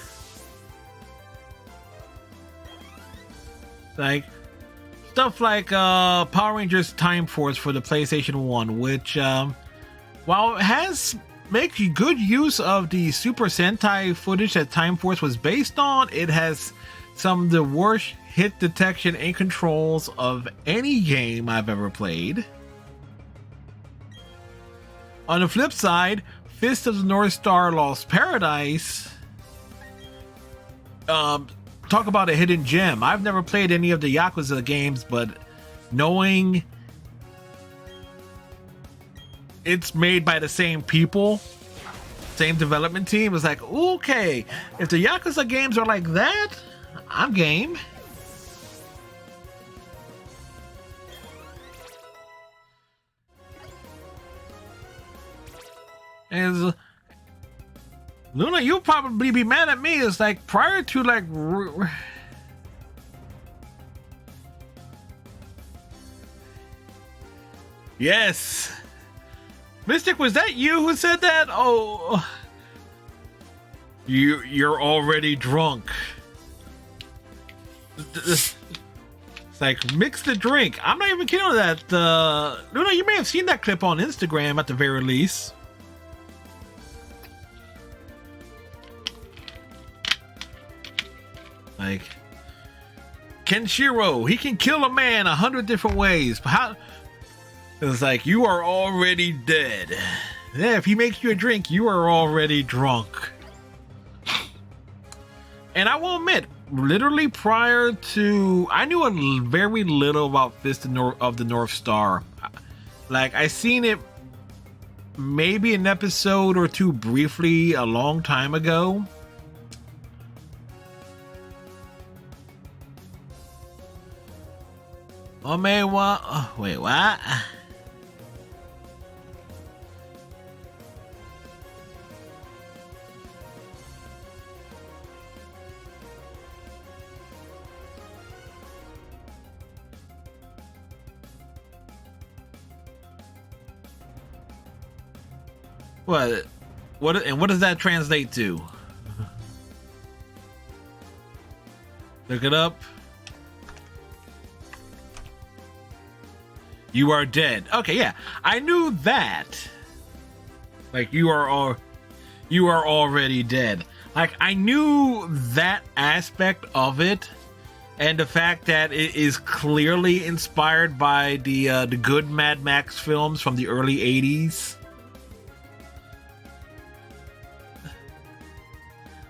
stuff like Power Rangers Time Force for the PlayStation 1, which while it makes good use of the Super Sentai footage that Time Force was based on, it has some of the worst hit detection and controls of any game I've ever played. On the flip side, Fist of the North Star Lost Paradise, talk about a hidden gem. I've never played any of the Yakuza games, but knowing it's made by the same people, same development team, is like, okay, if the Yakuza games are like that, I'm game. And Luna, you'll probably be mad at me. It's like prior to like yes, Mystic, was that you who said that? Oh, you're already drunk. It's like mix the drink. I'm not even kidding with that. Luna, you may have seen that clip on Instagram at the very least. Like Kenshiro, he can kill a man 100 different ways. But how? It's like, you are already dead. Yeah, if he makes you a drink, you are already drunk. And I will admit, literally prior to, I knew very little about Fist of the North Star. Like, I seen it maybe an episode or two briefly a long time ago. Oh man, what? Oh, wait, what? What? What does that translate to? Look it up. You are dead. Okay, yeah, I knew that. Like, you are already dead. Like, I knew that aspect of it, and the fact that it is clearly inspired by the good Mad Max films from the early '80s.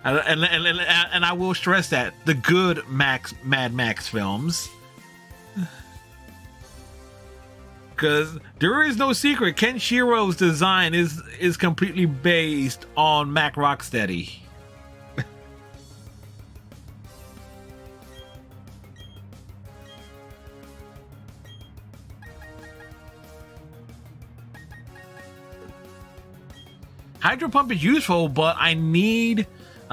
And I will stress that the good Mad Max films. Because there is no secret, Kenshiro's design is completely based on Mac Rocksteady. Hydro Pump is useful, but I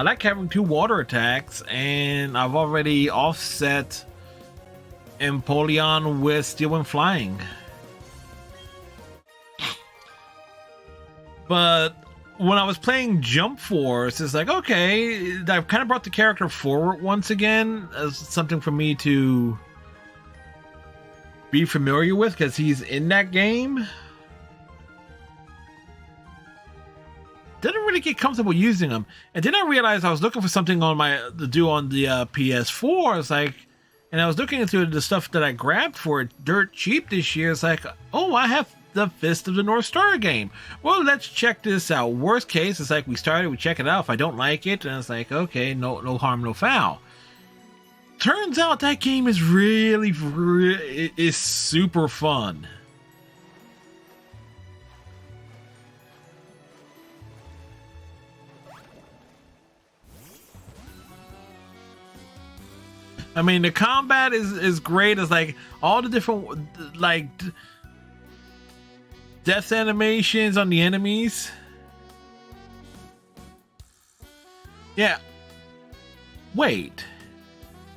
like having 2 water attacks, and I've already offset Empoleon with Steel and Flying. But when I was playing Jump Force, it's like, okay, I've kind of brought the character forward once again as something for me to be familiar with, because he's in that game. Didn't really get comfortable using him, and then I realized I was looking for something on to do on the PS4. It's like, and I was looking into the stuff that I grabbed for it dirt cheap this year. It's like, oh, I have the Fist of the North Star game. Well, let's check this out. Worst case, it's like we check it out. If I don't like it, and it's like, okay, no harm, no foul. Turns out that game is really is super fun. I mean, the combat is great. It's like all the different like death animations on the enemies. Yeah. Wait.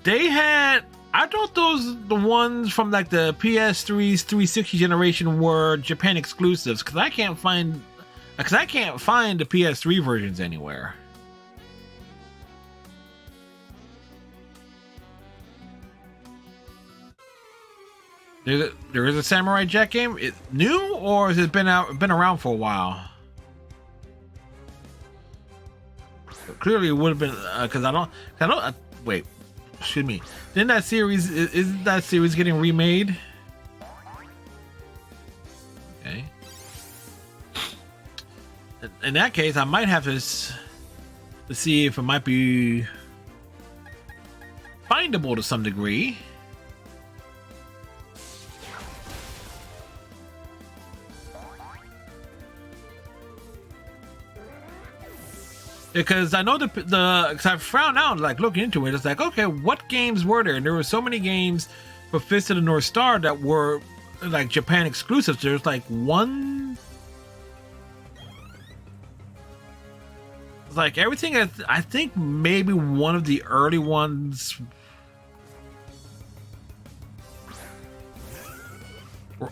They had, I thought the ones from like the PS3's 360 generation were Japan exclusives, because I can't find the PS3 versions anywhere. There is a Samurai Jack game. It new, or has it been around for a while? Clearly, it would have been because I don't. Wait, excuse me. Isn't that series getting remade? Okay. In that case, I might have to see if it might be findable to some degree. Because I know because I found out, like, looking into it, it's like, okay, what games were there? And there were so many games for Fist of the North Star that were like Japan exclusives. There's like one, like everything. I think maybe one of the early ones were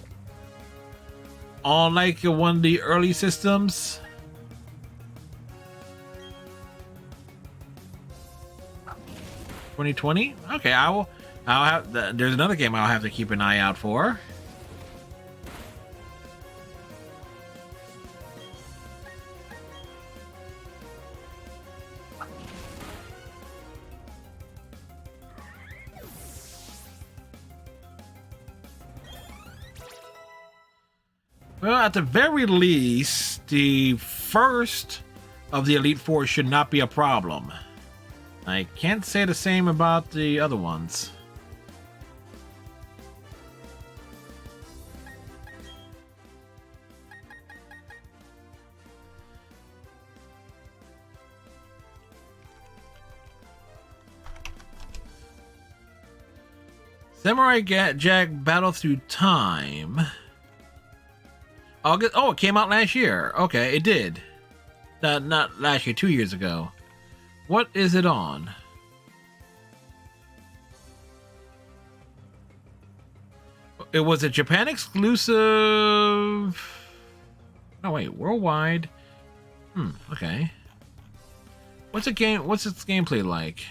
on like one of the early systems. 2020. Okay, I'll have. There's another game I'll have to keep an eye out for. Well, at the very least, the first of the Elite Four should not be a problem. I can't say the same about the other ones. Samurai Jack Battle Through Time. August. Oh, it came out last year. Okay, it did. Not last year, 2 years ago. What is it on? It was a Japan exclusive. Oh wait, worldwide. Okay. What's its gameplay like?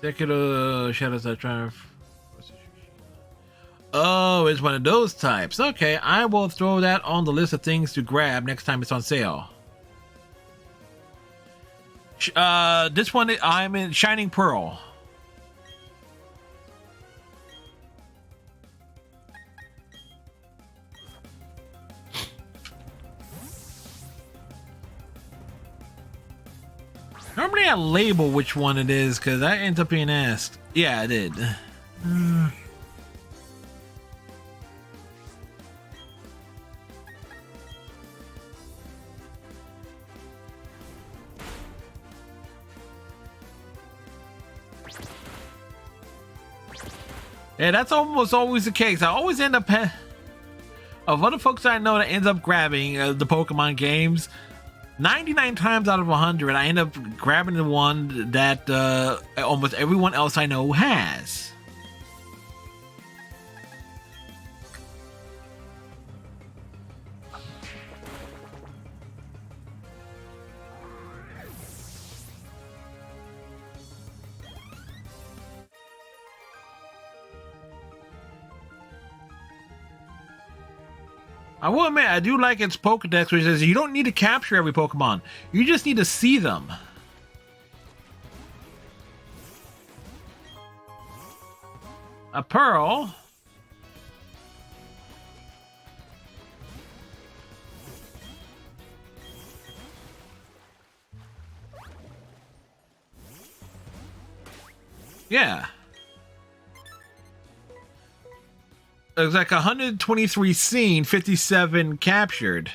Sekiro Shadows of Triumph. Oh, it's one of those types. Okay, I will throw that on the list of things to grab next time it's on sale. This one I'm in Shining Pearl. Normally I label which one it is because I end up being asked. Yeah, I did. Yeah, that's almost always the case. I always end up of other folks I know that ends up grabbing the Pokemon games. 99 times out of 100, I end up grabbing the one that almost everyone else I know has. I will admit, I do like its Pokedex, which says you don't need to capture every Pokemon. You just need to see them. A Pearl. Yeah. It was like 123 seen, 57 captured.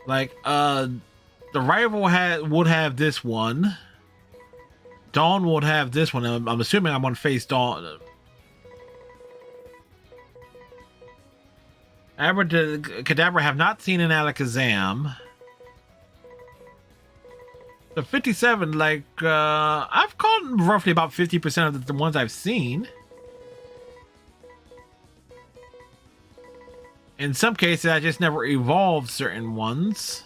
Like, the rival would have this one. Dawn would have this one. I'm assuming I'm on face Dawn. Abracadabra have not seen an Alakazam. The 57, like, I've caught roughly about 50% of the ones I've seen. In some cases, I just never evolved certain ones.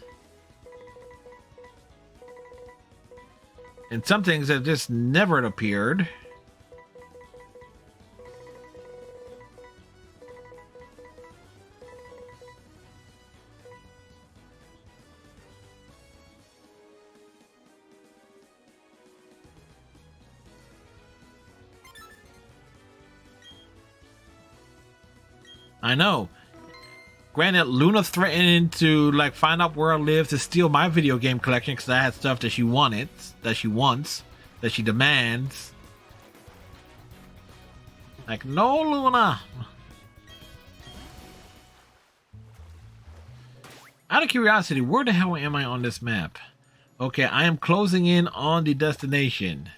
And some things that just never appeared. I know. Granted, Luna threatened to like find out where I live to steal my video game collection because I had stuff that she wanted, that she wants, that she demands. Like, no, Luna. Out of curiosity, where the hell am I on this map? Okay, I am closing in on the destination.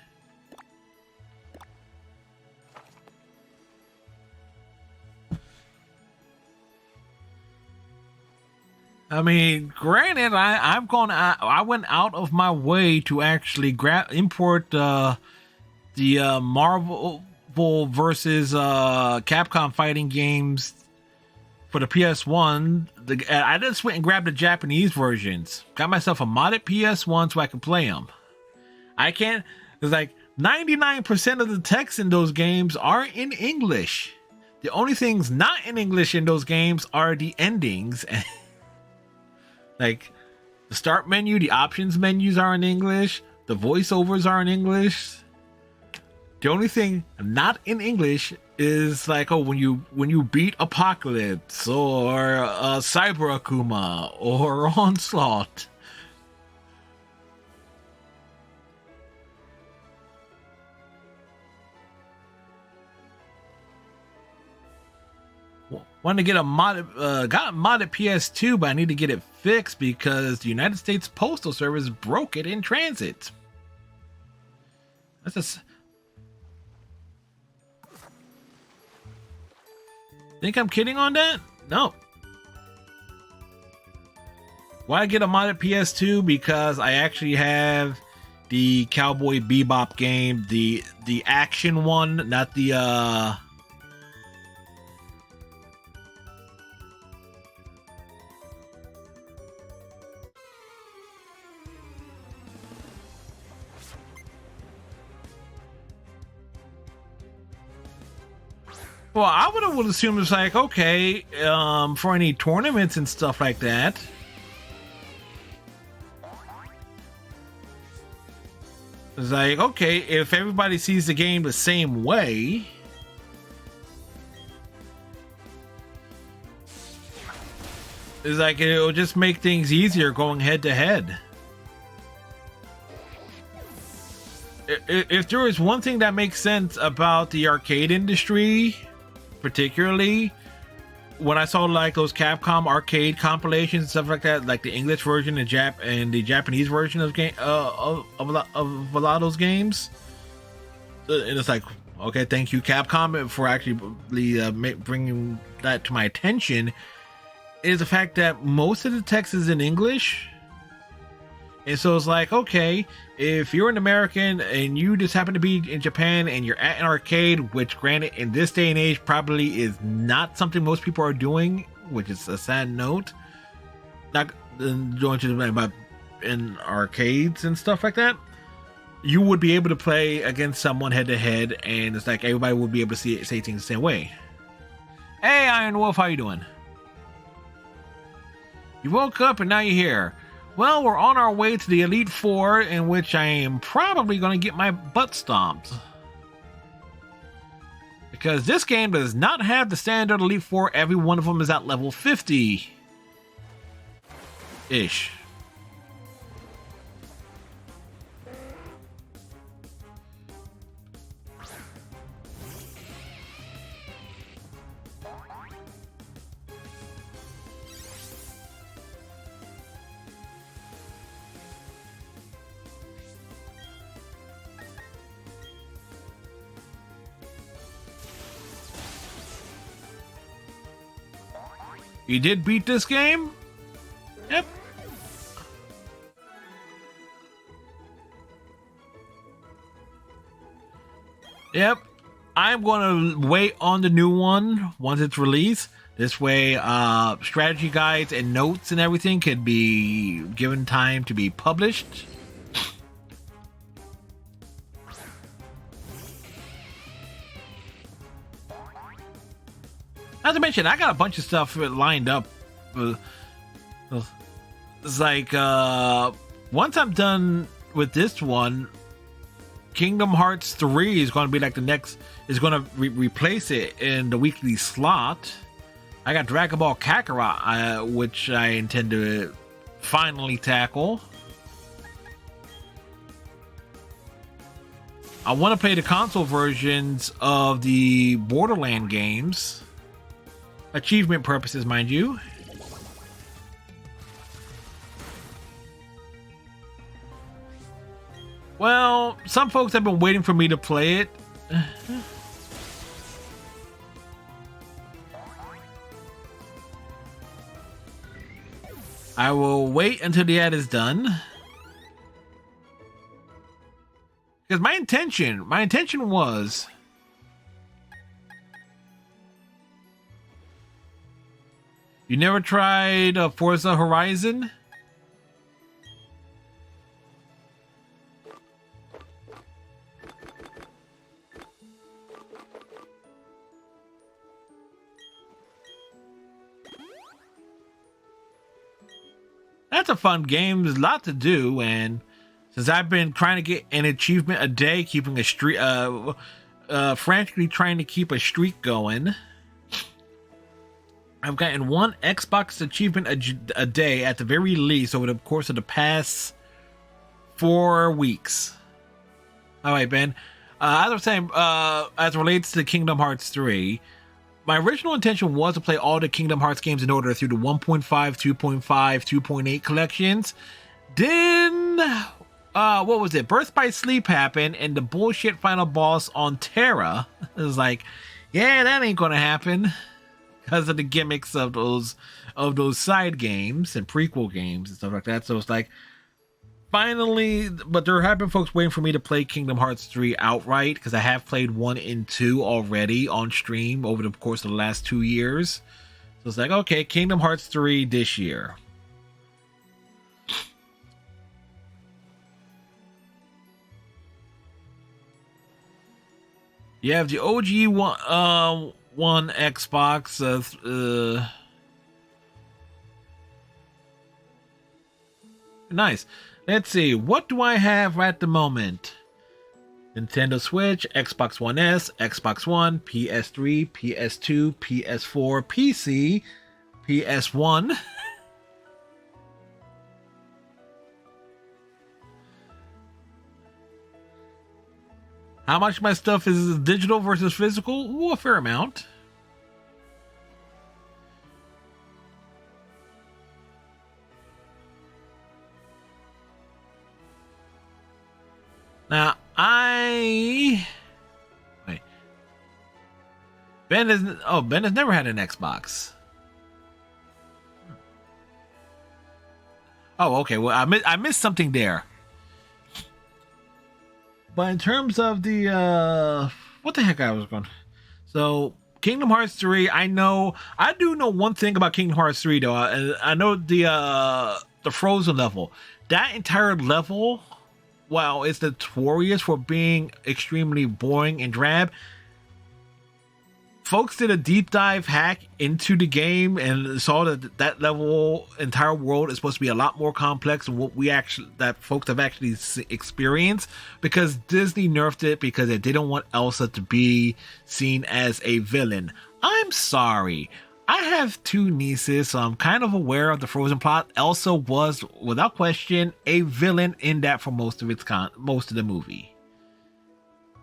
I mean, granted, I went out of my way to actually import the Marvel versus Capcom fighting games for the PS1. I just went and grabbed the Japanese versions. Got myself a modded PS1 so I can play them. I can't. It's like 99% of the text in those games are in English. The only things not in English in those games are the endings. Like, the start menu, the options menus are in English. The voiceovers are in English. The only thing not in English is like, oh, when you beat Apocalypse or Cyber Akuma or Onslaught. wanted to get a modded, got a modded PS2, but I need to get it fixed because the United States Postal Service broke it in transit. That's just. Think I'm kidding on that? No. Why get a modded PS2? Because I actually have the Cowboy Bebop game, the action one, not the Well, I would assume it's like, okay, for any tournaments and stuff like that. It's like, okay, if everybody sees the game the same way, it's like it'll just make things easier going head to head. If there is one thing that makes sense about the arcade industry, particularly when I saw like those Capcom arcade compilations and stuff like that, like the English version and the Japanese version of game of a lot of those games, and it's like, okay, thank you Capcom for actually bringing that to my attention. Is the fact that most of the text is in English. And so it's like, okay, if you're an American and you just happen to be in Japan and you're at an arcade, which granted in this day and age probably is not something most people are doing, which is a sad note, not going to the in arcades and stuff like that, you would be able to play against someone head to head, and it's like everybody would be able to say things the same way. Hey, Iron Wolf, how you doing? You woke up and now you're here. Well, we're on our way to the Elite Four, in which I am probably going to get my butt stomped. Because this game does not have the standard Elite Four. Every one of them is at level 50-ish. You did beat this game? Yep. Yep. I'm going to wait on the new one once it's released. This way, strategy guides and notes and everything could be given time to be published. Not to mention, I got a bunch of stuff lined up. It's like, once I'm done with this one, Kingdom Hearts 3 is going to be like the next, is going to replace it in the weekly slot. I got Dragon Ball Kakarot, which I intend to finally tackle. I want to play the console versions of the Borderland games. Achievement purposes, mind you. Well, some folks have been waiting for me to play it. I will wait until the ad is done. Because my intention was... You never tried Forza Horizon? That's a fun game. There's a lot to do, and since I've been trying to get an achievement a day, keeping a streak, frantically trying to keep a streak going, I've gotten one Xbox achievement a day at the very least over the course of the past 4 weeks. All right, Ben. As I was saying, as it relates to Kingdom Hearts 3, my original intention was to play all the Kingdom Hearts games in order through the 1.5, 2.5, 2.8 collections. Then, what was it? Birth by Sleep happened, and the bullshit final boss on Terra is like, yeah, that ain't gonna happen because of the gimmicks of those side games and prequel games and stuff like that. So it's like, finally, but there have been folks waiting for me to play Kingdom Hearts 3 outright because I have played 1 and 2 already on stream over the course of the last 2 years. So it's like, okay, Kingdom Hearts 3 this year. You have the OG one Xbox. Nice. Let's see. What do I have at the moment? Nintendo Switch, Xbox One S, Xbox One, PS3, PS2, PS4, PC, PS1. How much of my stuff is digital versus physical? Ooh, a fair amount. Now, wait. Ben has never had an Xbox. Oh, okay. Well, I missed something there. But in terms of the what the heck I was going. So, Kingdom Hearts 3, I do know one thing about Kingdom Hearts 3 though. I know the Frozen level. That entire level, while it's notorious for being extremely boring and drab, folks did a deep dive hack into the game and saw that level, entire world, is supposed to be a lot more complex than what that folks have actually experienced, because Disney nerfed it because they didn't want Elsa to be seen as a villain. I'm sorry. I have 2 nieces, so I'm kind of aware of the Frozen plot. Elsa was, without question, a villain in that for most of the movie.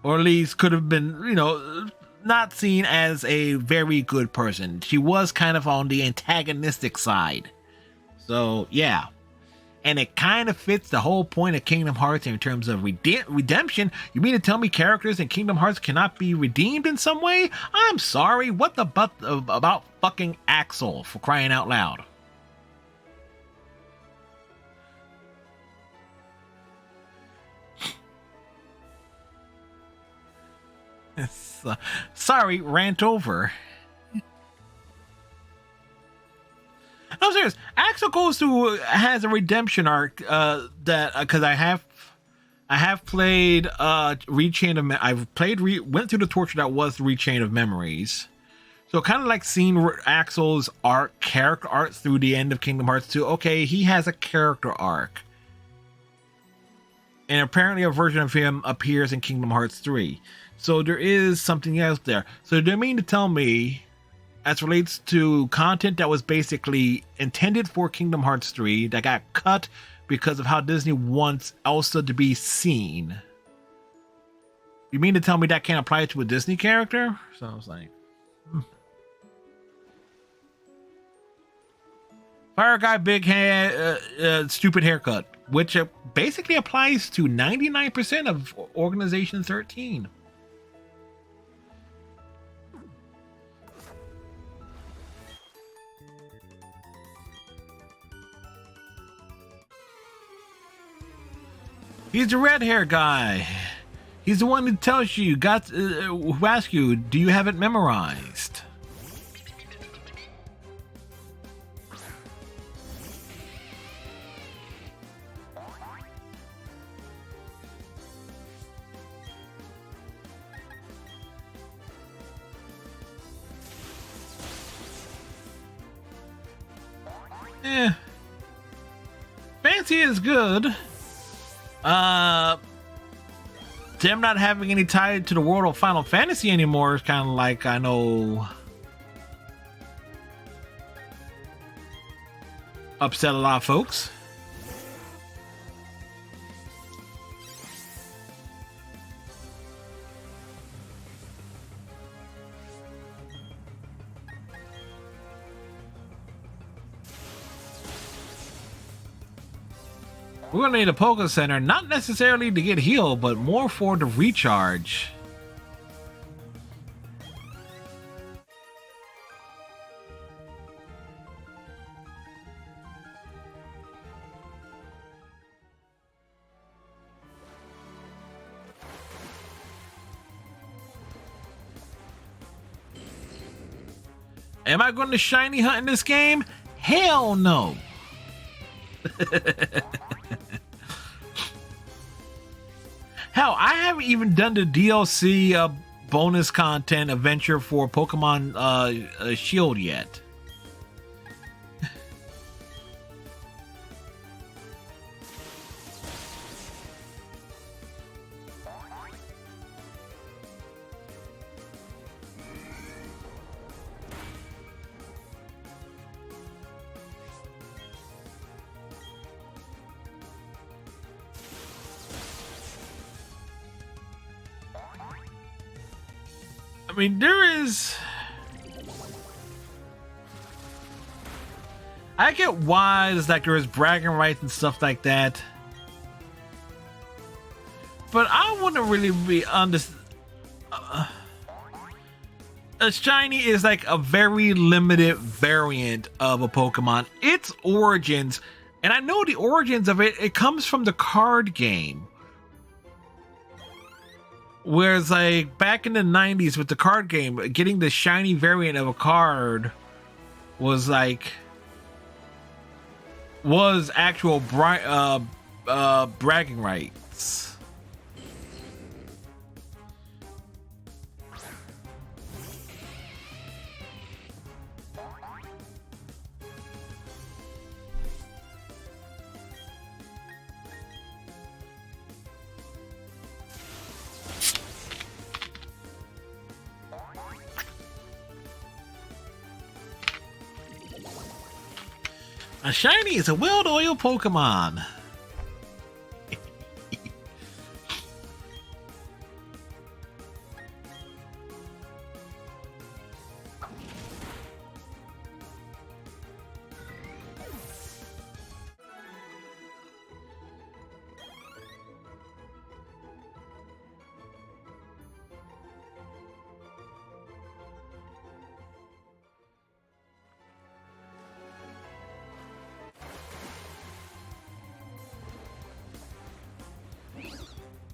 Or at least could have been, not seen as a very good person. She was kind of on the antagonistic side. So, yeah. And it kind of fits the whole point of Kingdom Hearts in terms of redemption. You mean to tell me characters in Kingdom Hearts cannot be redeemed in some way? I'm sorry. What the butt about fucking Axel, for crying out loud? Sorry, rant over. No, serious. Axel has a redemption arc that because I have played went through the torture that was Rechain of Memories. So kind of like seeing Axel's character arc through the end of Kingdom Hearts 2. Okay, he has a character arc. And apparently a version of him appears in Kingdom Hearts 3. So there is something else there. So do you mean to tell me, as relates to content that was basically intended for Kingdom Hearts 3 that got cut because of how Disney wants Elsa to be seen, you mean to tell me that can't apply to a Disney character? So I was like, Fire Guy, big head, stupid haircut, which basically applies to 99% of Organization 13. He's the red hair guy. He's the one who tells you, who asks you, do you have it memorized? Fancy is good. Them not having any tie to the world of Final Fantasy anymore is kind of like, I know, upset a lot of folks. We're gonna need a Poké Center, not necessarily to get healed, but more for the recharge. Am I going to shiny hunt in this game? Hell no. Hell, I haven't even done the DLC bonus content adventure for Pokemon Shield yet. I mean, there is... I get why there's like there is bragging rights and stuff like that, but I wouldn't really be on this. A shiny is like a very limited variant of a Pokemon. Its origins, and I know the origins of it, it comes from the card game. Whereas like back in the 90s with the card game, getting the shiny variant of a card was like actual bragging rights. A shiny is a well-oiled Pokemon.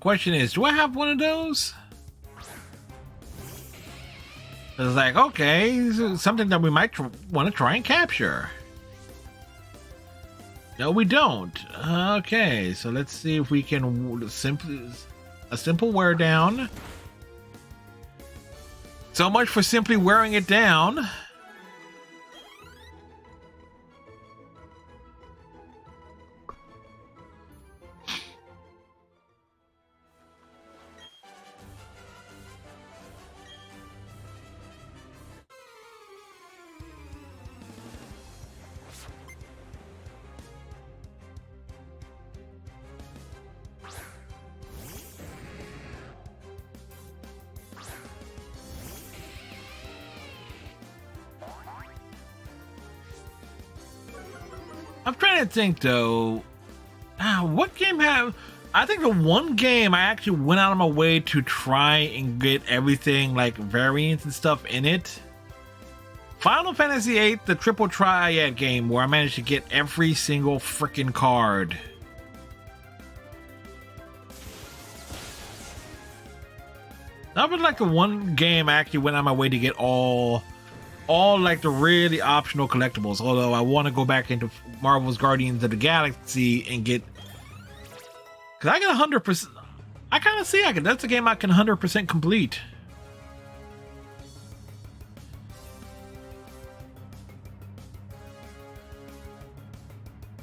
Question is, do I have one of those? It's like, okay, something that we might want to try and capture. No, we don't. Okay, so let's see if we can a simple wear down. So much for simply wearing it down. I'm trying to think though, what game have... I think the one game I actually went out of my way to try and get everything like variants and stuff in it. Final Fantasy VIII, the Triple Triad game where I managed to get every single freaking card. That was like the one game I actually went out of my way to get all like the really optional collectibles, although I want to go back into Marvel's Guardians of the Galaxy and get, because I got 100%. I kind of see that's a game I can 100% complete.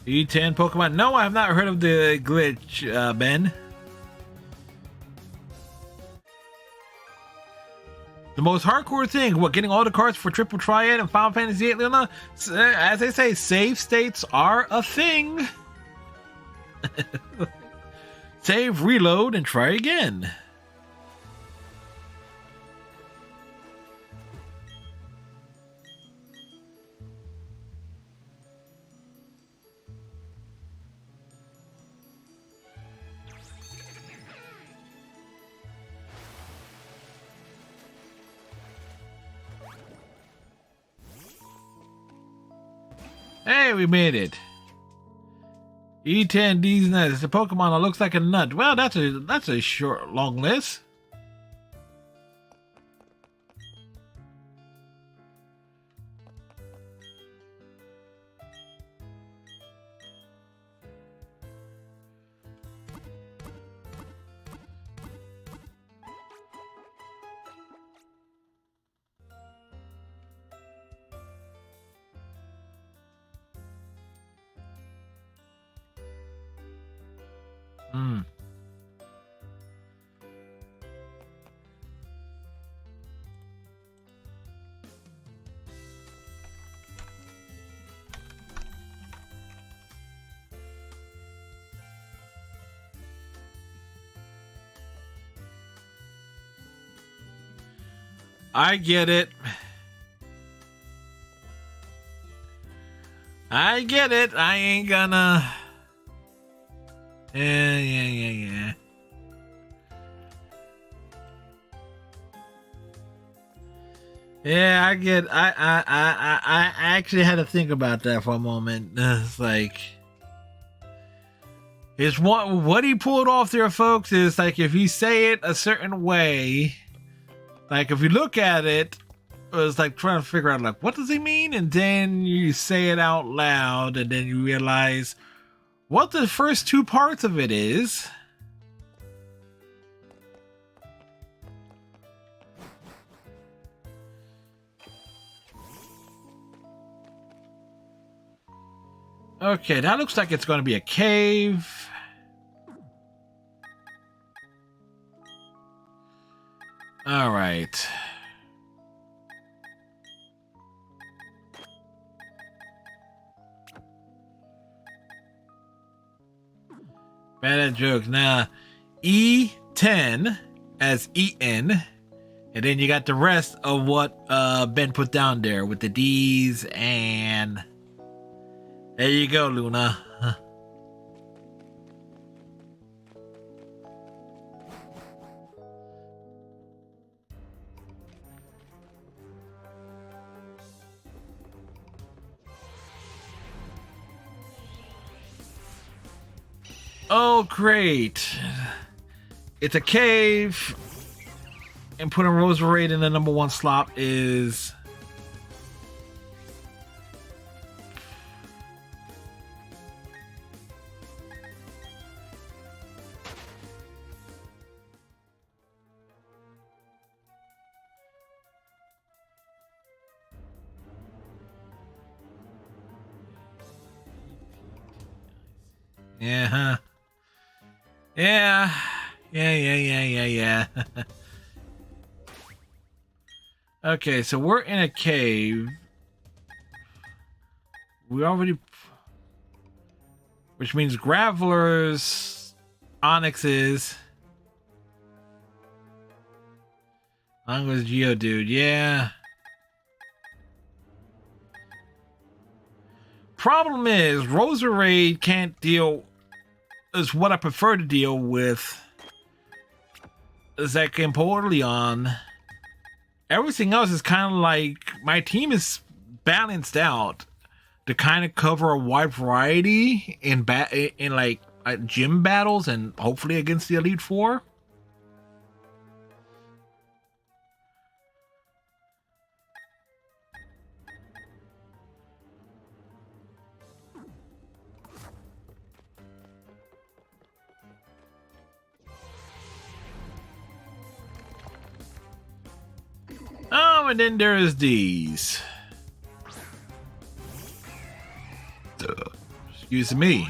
E10 Pokemon. No, I have not heard of the glitch, Ben. The most hardcore thing, what, getting all the cards for Triple Triad and Final Fantasy VIII, Luna? As they say, save states are a thing. Save, reload, and try again. Hey, we made it. E10D's nut. It's a Pokemon that looks like a nut. Well, that's a short, long list. Hmm. I get it. I get it. I ain't gonna. Yeah. Yeah, I get. I actually had to think about that for a moment. It's like, it's what he pulled off there, folks. Is like if you say it a certain way, like if you look at it, it's like trying to figure out like what does he mean, and then you say it out loud, and then you realize what the first two parts of it is. Okay, that looks like it's going to be a cave. All right. Bad jokes. Now, E10 as EN. And then you got the rest of what Ben put down there with the D's and... There you go, Luna. Oh, great. It's a cave. And putting Roserade in the #1 slot is... Yeah, huh? Yeah. Okay, so we're in a cave. We already... Which means Gravelers, Onyxes... Angus Geodude, yeah. Problem is, Roserade can't deal... Is what I prefer to deal with. Zac and Leon. Everything else is kind of like... My team is balanced out to kind of cover a wide variety in like gym battles and hopefully against the Elite Four. Oh, and then there's these. Excuse me.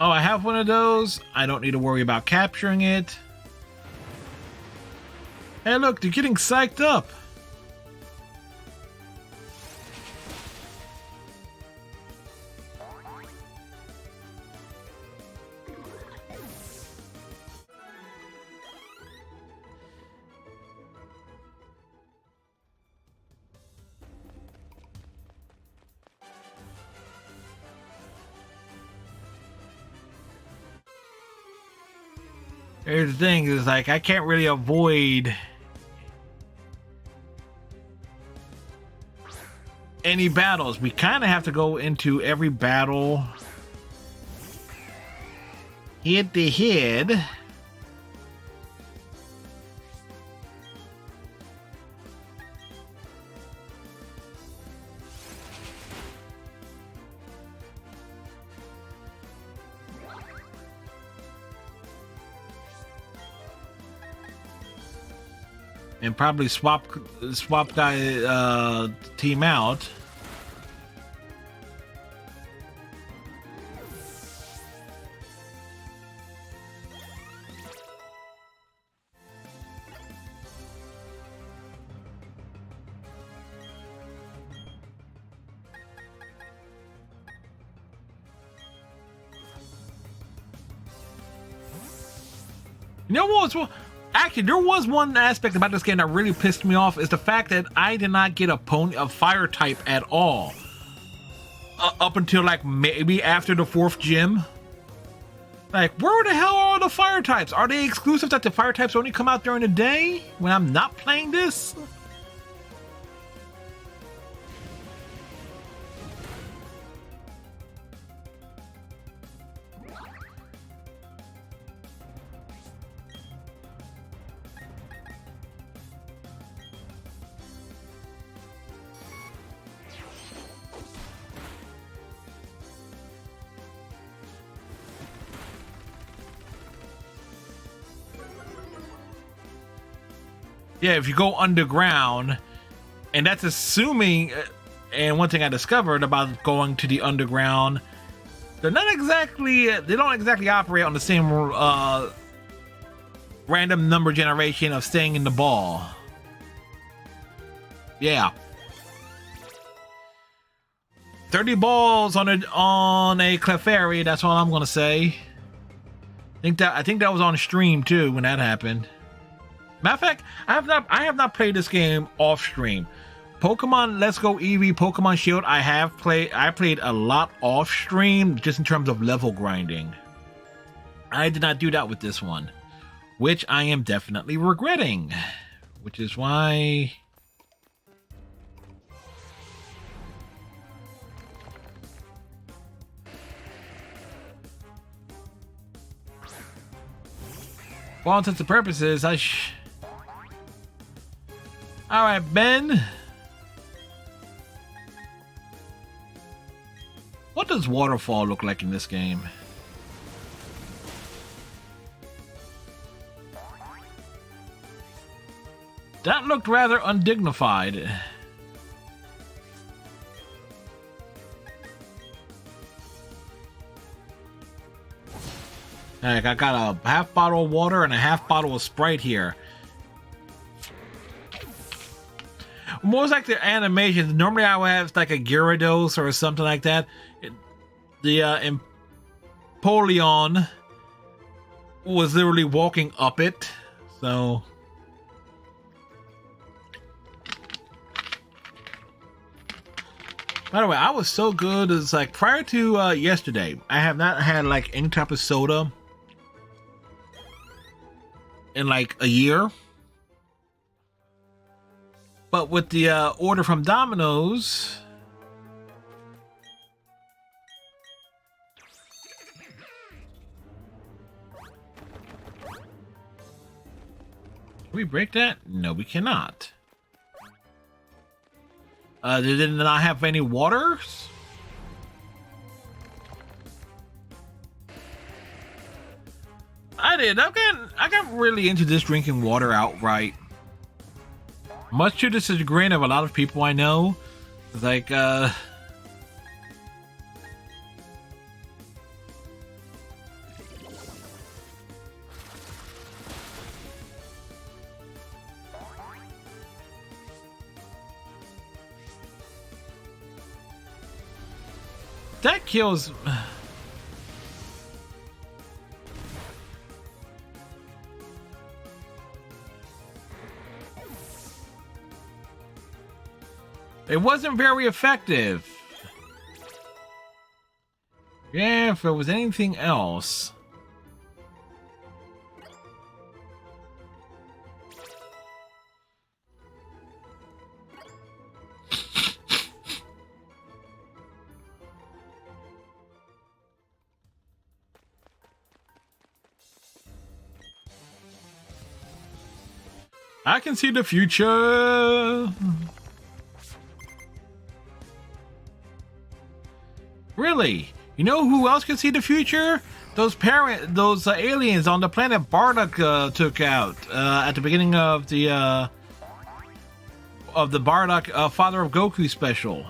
Oh, I have one of those. I don't need to worry about capturing it. Hey, look, they're getting psyched up. Here's the thing, is like I can't really avoid any battles. We kind of have to go into every battle head to head. And probably swap guy team out. You know what? Actually, there was one aspect about this game that really pissed me off, is the fact that I did not get a fire type at all. Up until like maybe after the 4th gym. Like, where the hell are all the fire types? Are they exclusive that the fire types only come out during the day when I'm not playing this? Yeah, if you go underground, and that's assuming, and one thing I discovered about going to the underground, they don't exactly operate on the same random number generation of staying in the ball. Yeah. 30 balls on a Clefairy, that's all I'm gonna say. I think that was on stream too when that happened. Matter of fact, I have not played this game off stream. Pokemon Let's Go Eevee, Pokemon Shield, I played a lot off stream just in terms of level grinding. I did not do that with this one, which I am definitely regretting, which is why for all intents and purposes, Alright, Ben. What does Waterfall look like in this game? That looked rather undignified. Like, I got a half bottle of water and a half bottle of Sprite here. Most like the animations, normally I would have like a Gyarados or something like that. The Empoleon was literally walking up it, so. By the way, I was so good. It's like prior to yesterday, I have not had like any type of soda in like a year. But with the order from Domino's, can we break that? No, we cannot. They did not have any waters? I did. I got really into this drinking water outright. Much to the chagrin of a lot of people I know. It's like, that kills. It wasn't very effective. Yeah, if it was anything else. I can see the future. Really? You know who else can see the future? Those aliens on the planet Bardock took out at the beginning of the Bardock Father of Goku special.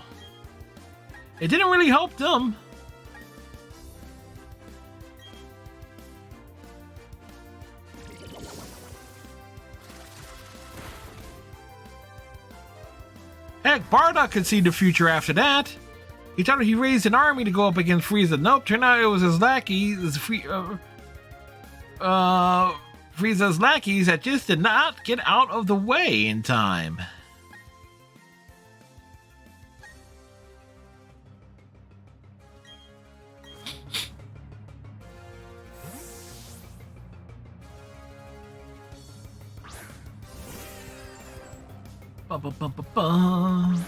It didn't really help them. Heck, Bardock could see the future after that. He thought he raised an army to go up against Frieza. Nope, turned out it was his lackeys, Frieza's lackeys that just did not get out of the way in time. Ba, ba, ba, ba, ba.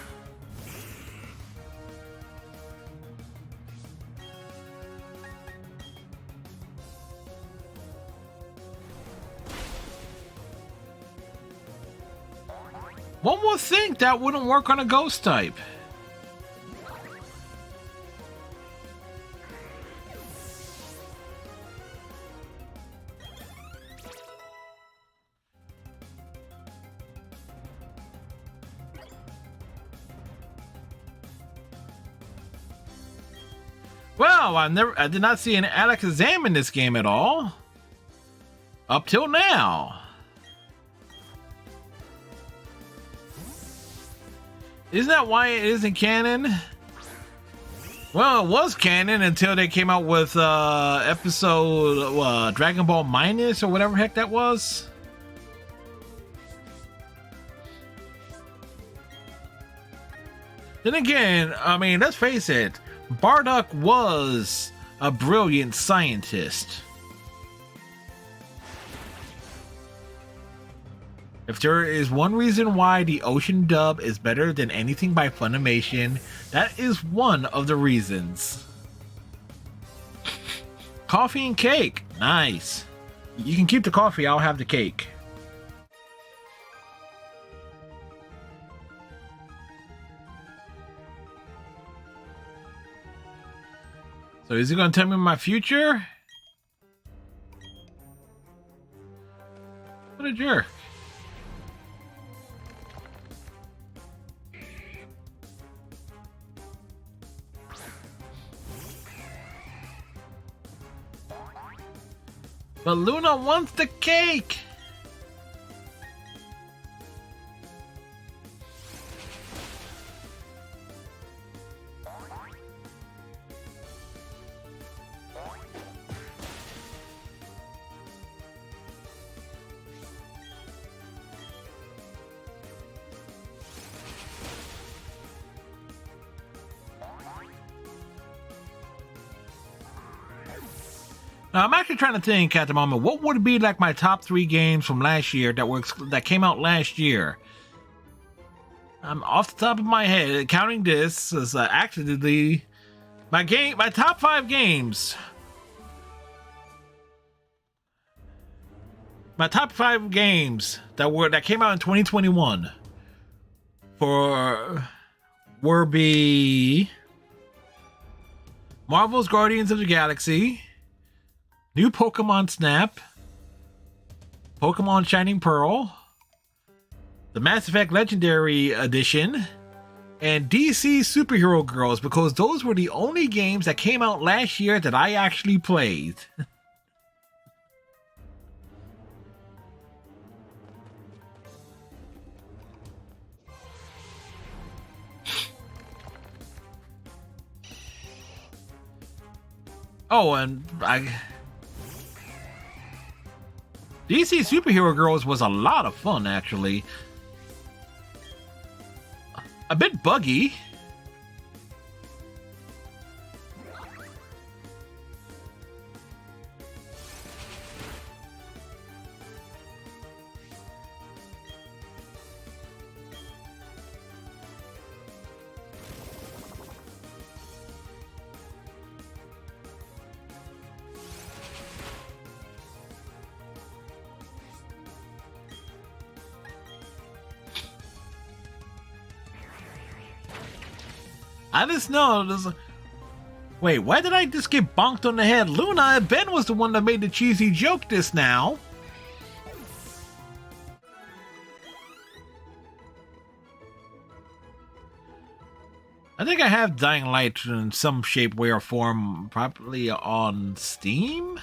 One would think that wouldn't work on a ghost type. Well, I did not see an Alakazam in this game at all. Up till now. Isn't that why it isn't canon? Well, it was canon until they came out with episode Dragon Ball Minus or whatever heck that was. Then again, I mean, let's face it, Bardock was a brilliant scientist. If there is one reason why the Ocean dub is better than anything by Funimation, that is one of the reasons. Coffee and cake. Nice. You can keep the coffee, I'll have the cake. So is he going to tell me my future? What a jerk. But Luna wants the cake! Now, I'm actually trying to think at the moment, what would be like my top 3 games from last year that came out last year? I'm off the top of my head, counting this as actually my top 5 games. My top 5 games that came out in 2021 were Marvel's Guardians of the Galaxy, New Pokemon Snap, Pokemon Shining Pearl, the Mass Effect Legendary Edition, and DC Superhero Girls, because those were the only games that came out last year that I actually played. Oh, and DC Superhero Girls was a lot of fun, actually. A bit buggy. I just know this. Wait, why did I just get bonked on the head? Luna, Ben was the one that made the cheesy joke just now. I think I have Dying Light in some shape, way, or form, probably on Steam.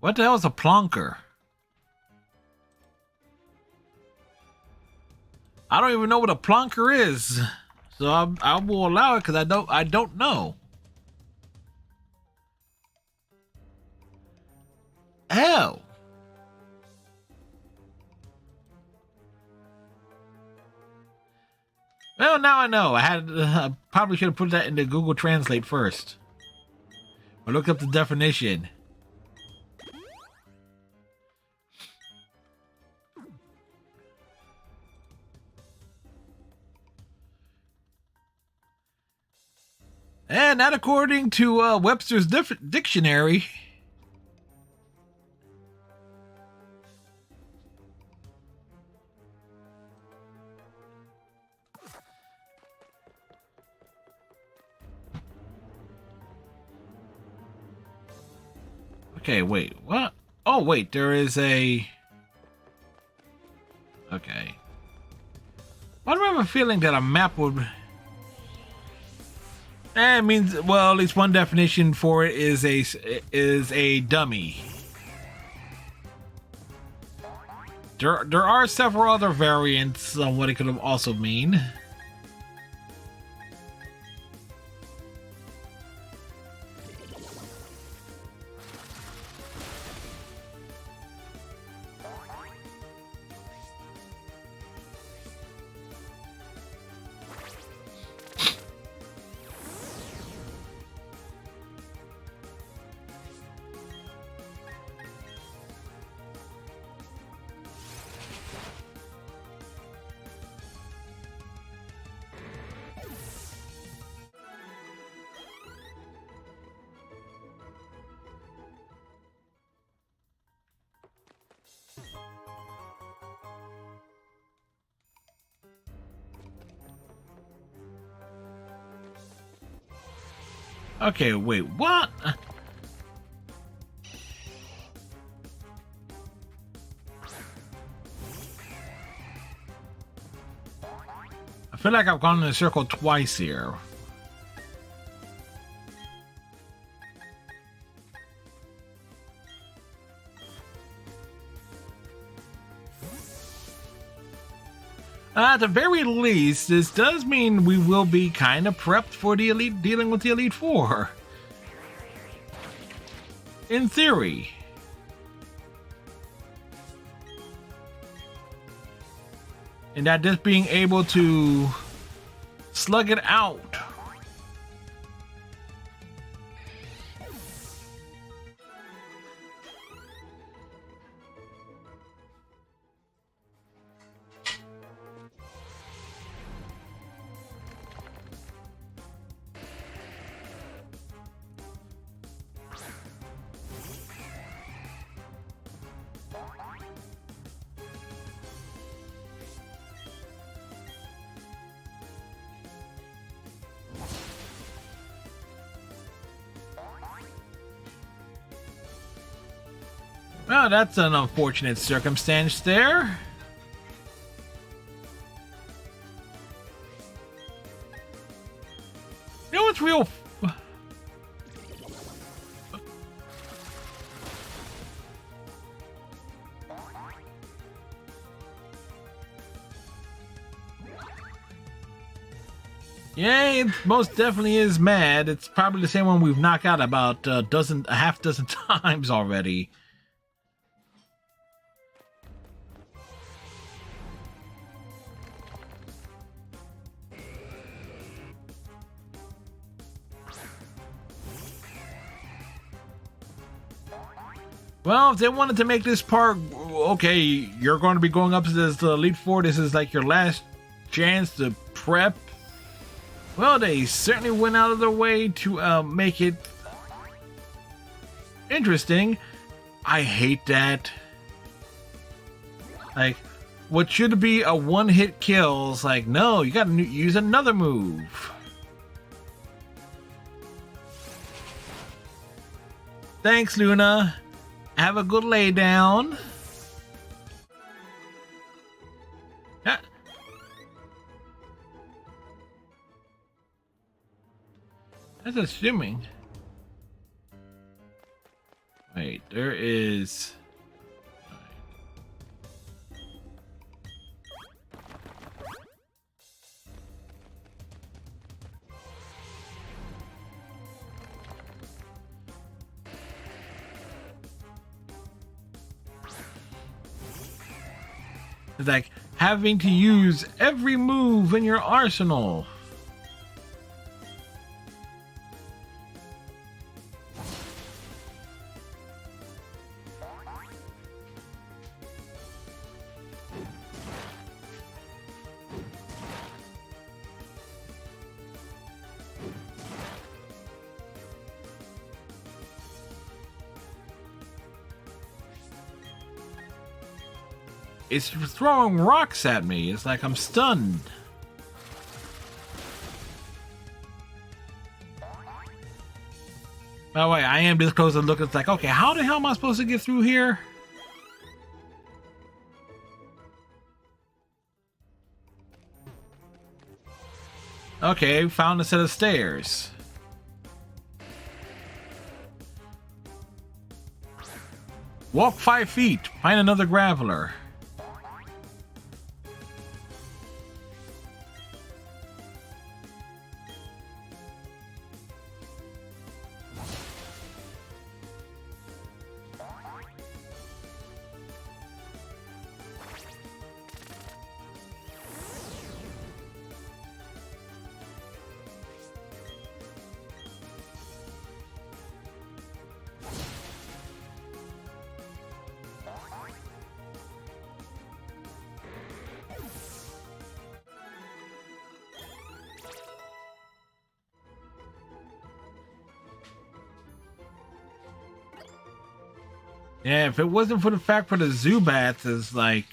What the hell is a plonker? I don't even know what a plonker is, so I will allow it because I don't know. Oh. Well, now I know. I probably should have put that into Google Translate first, or looked up the definition. And that according to Webster's dictionary. Okay, wait, what? Oh, wait, there is a... Okay. Why do I have a feeling that a map would... It means, well, at least one definition for it is a dummy. There are several other variants on what it could also mean. Okay, wait, what? I feel like I've gone in a circle twice here. At the very least, this does mean we will be kind of prepped for the Elite, dealing with the Elite Four. In theory. And that just being able to slug it out. Well, that's an unfortunate circumstance there. You know what's real? Yeah, it most definitely is mad. It's probably the same one we've knocked out about a half dozen times already. Well, if they wanted to make this part, okay, you're going to be going up to this Elite Four. This is like your last chance to prep. Well, they certainly went out of their way to make it interesting. I hate that. Like, what should be a one-hit kill is like, no, you gotta use another move. Thanks, Luna. Have a good lay down. Ah. That's assuming. Wait, there is. It's like having to use every move in your arsenal. It's throwing rocks at me. It's like I'm stunned. By the way, I am this close to look. It's like, okay, how the hell am I supposed to get through here? Okay, found a set of stairs. Walk 5 feet. Find another graveler. Yeah, if it wasn't for the fact for the Zubats, it's like...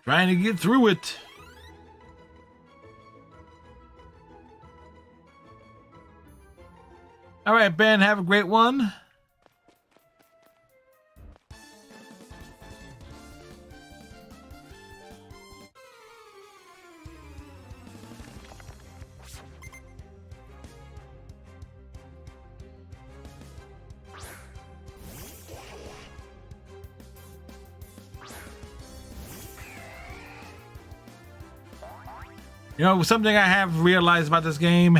Trying to get through it. All right, Ben, have a great one. You know, something I have realized about this game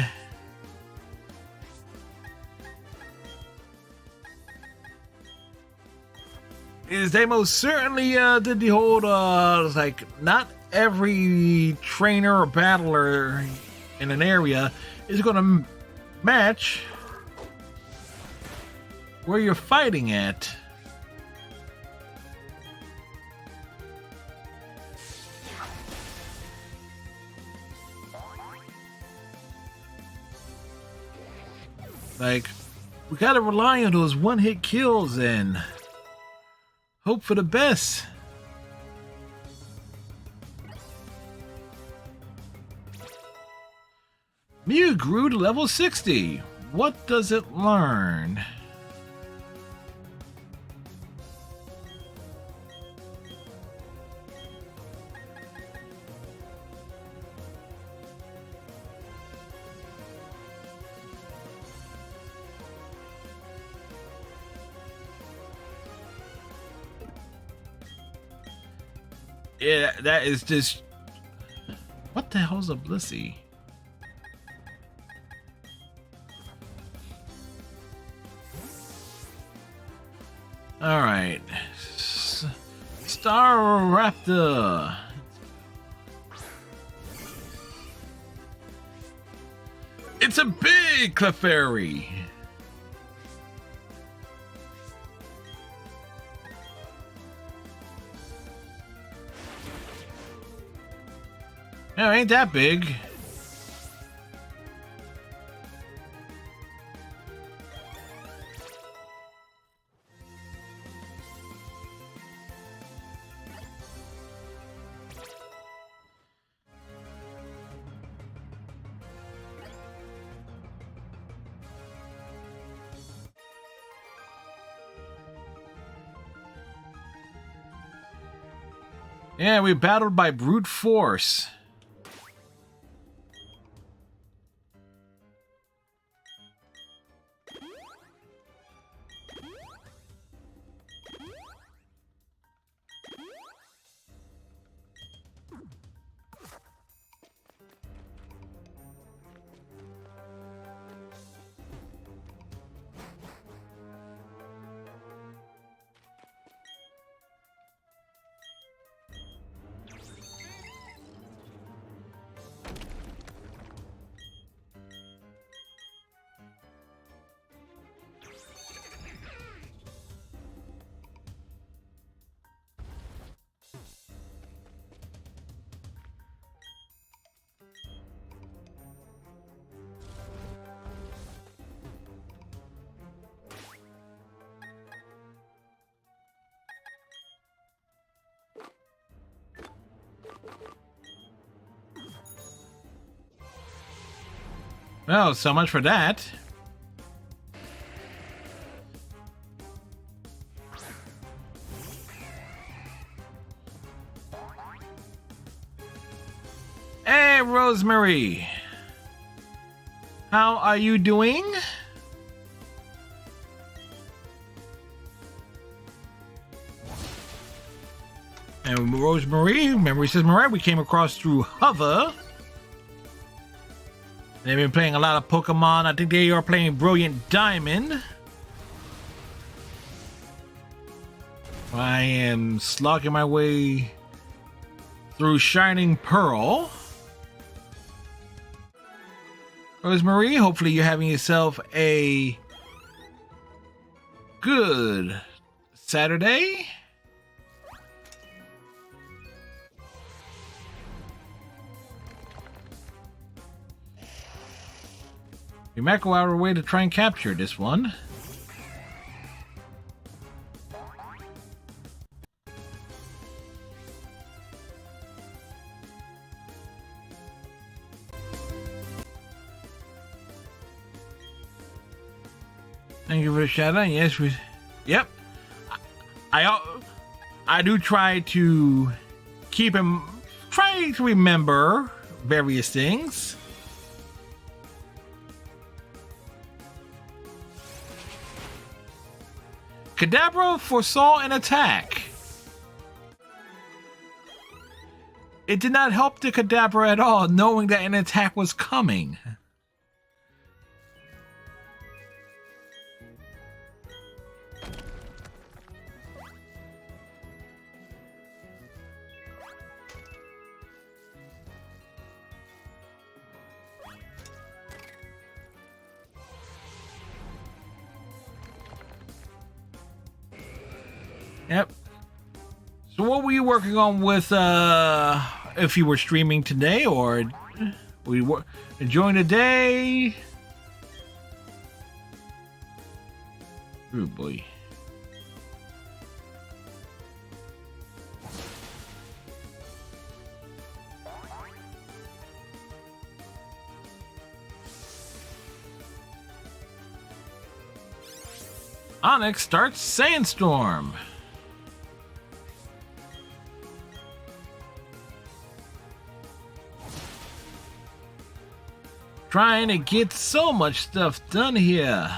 is they most certainly did the whole, like, not every trainer or battler in an area is going to match where you're fighting at. Like, we gotta rely on those one-hit kills and hope for the best. Mew grew to level 60. What does it learn? Yeah, that is just... What the hell's a Blissey? Alright. Star Raptor. It's a big Clefairy. No, ain't that big. Yeah, we battled by brute force. Well, so much for that. Hey, Rosemary. How are you doing? And Rosemary, Memory says, Mariah, we came across through Hover. They've been playing a lot of Pokemon. I think they are playing Brilliant Diamond. I am slogging my way through Shining Pearl. Rosemary, hopefully you're having yourself a good Saturday. We might go out of our way to try and capture this one. Thank you for the shout out. Yes, we. Yep. I do try to try to remember various things. Kadabra foresaw an attack. It did not help the Kadabra at all, knowing that an attack was coming. Yep. So what were you working on with, if you were streaming today, or we were enjoying the day? Oh boy. Onyx starts Sandstorm. Trying to get so much stuff done here.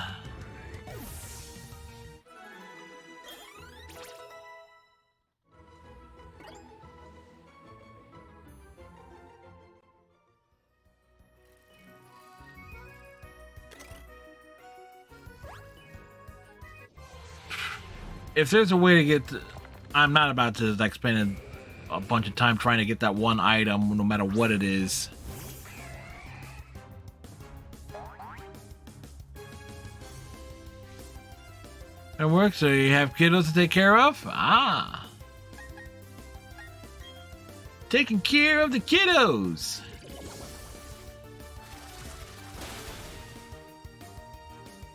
if there's a way to get to, I'm not about to like spend a bunch of time trying to get that one item, no matter what it is. It works, so you have kiddos to take care of? Ah. Taking care of the kiddos.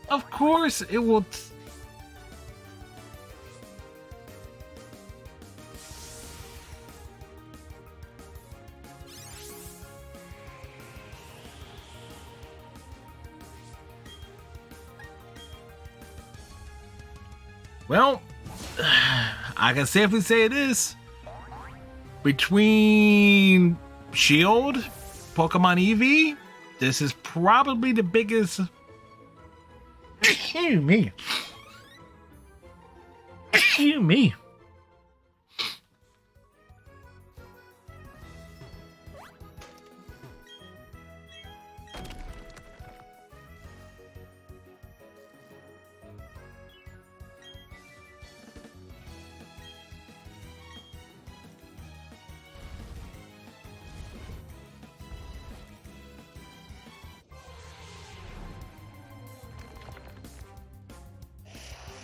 Of course it will. Well, I can safely say this. Between Shield, Pokemon Eevee, this is probably the biggest. Excuse me. Excuse me.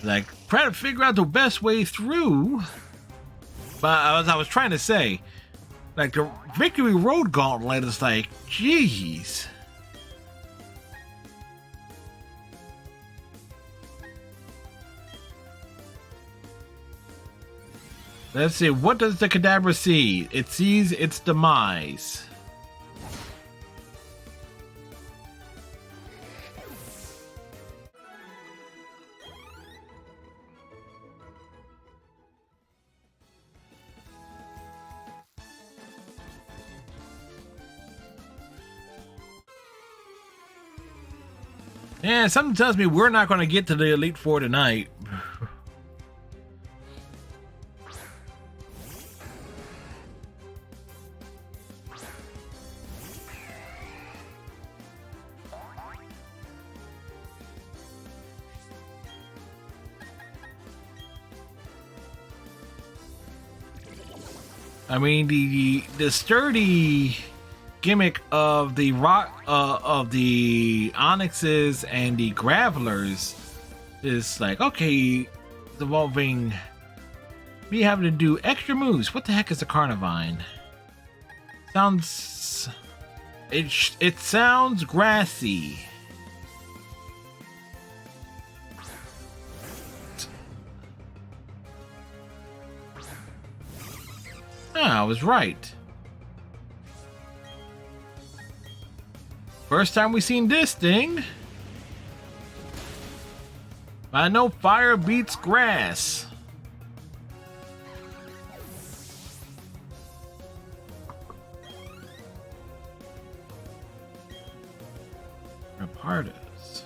Like, trying to figure out the best way through. But as I was trying to say, like, the Victory Road Gauntlet is like, jeez. Let's see, what does the Kadabra see? It sees its demise. Yeah, something tells me we're not going to get to the Elite Four tonight. I mean, the sturdy gimmick of the rock of the Onyxes and the Gravelers is like, okay, involving me having to do extra moves. What the heck is a Carnivine? Sounds it sounds grassy. Ah, I was right. First time we seen this thing. I know fire beats grass. Rapardas.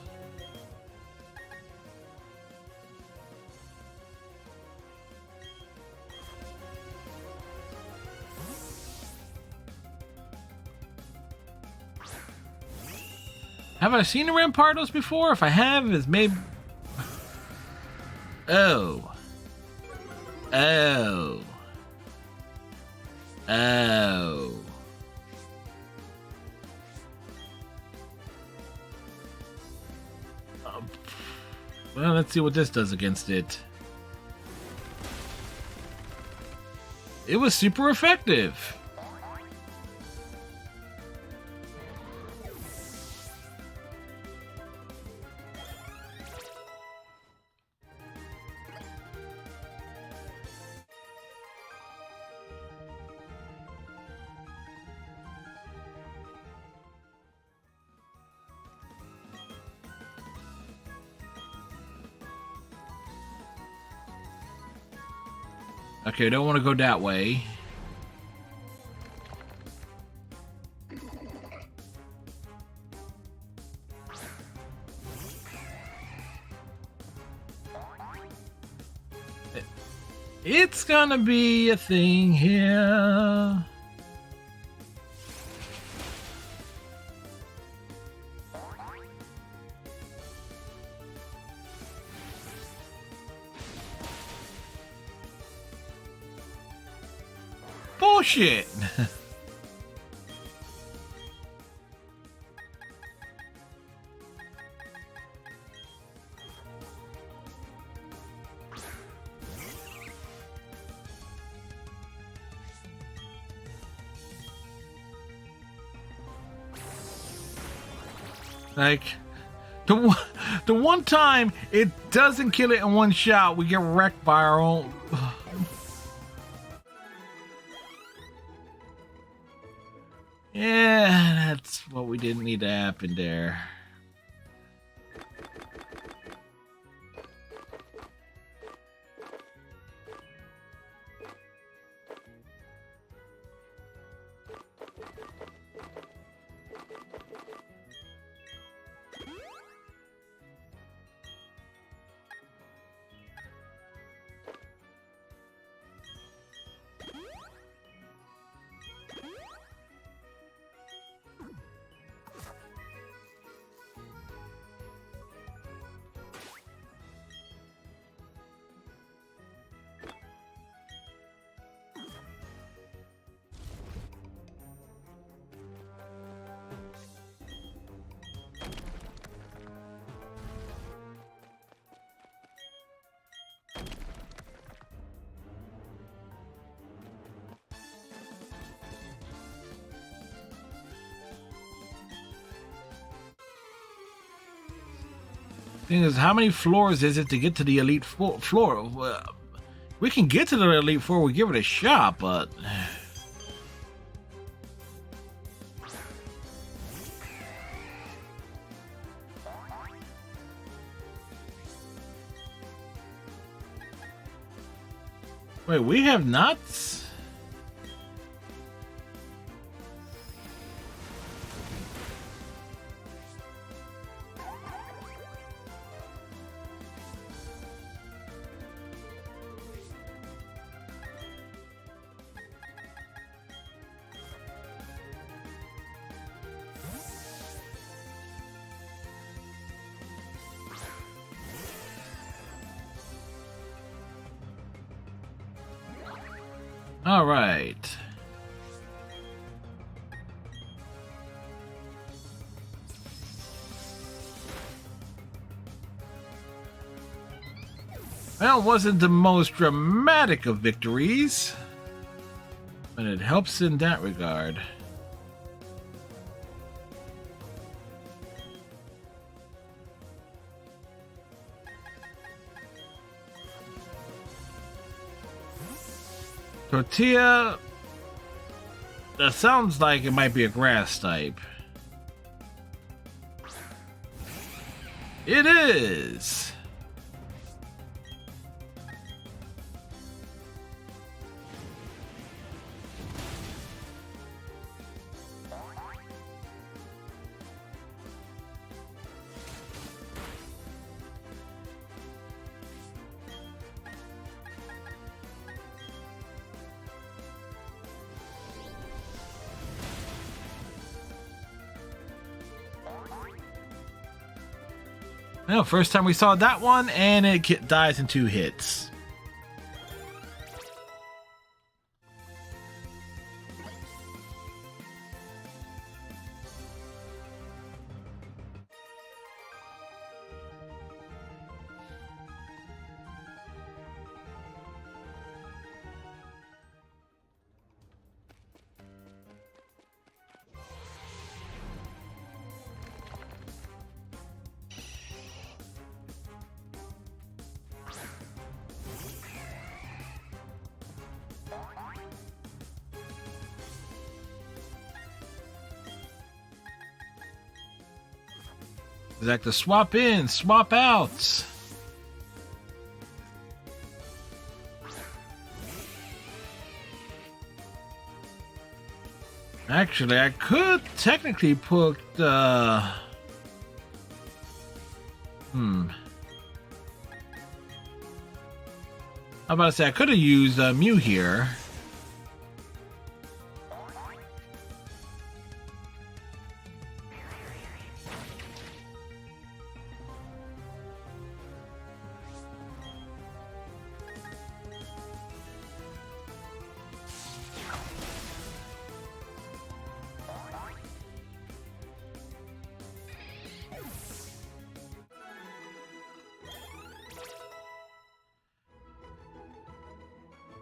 Have I seen the Rampardos before? If I have, it's maybe... Oh. Oh. Oh. Well, let's see what this does against it. It was super effective. Okay, I don't want to go that way. It's gonna be a thing here. bullshit. Like, the one time it doesn't kill it in one shot, we get wrecked by our own. Yeah, that's what we didn't need to happen there. Thing is, how many floors is it to get to the elite floor? Well, we can get to the elite floor. We give it a shot, but wait, we have nuts. All right. Well, it wasn't the most dramatic of victories, but it helps in that regard. Tortilla, that sounds like it might be a grass type. It is. Well, first time we saw that one, and it dies in 2 hits. It's like the swap in, swap out. Actually, I could technically put I'm about to say I could have used Mew here.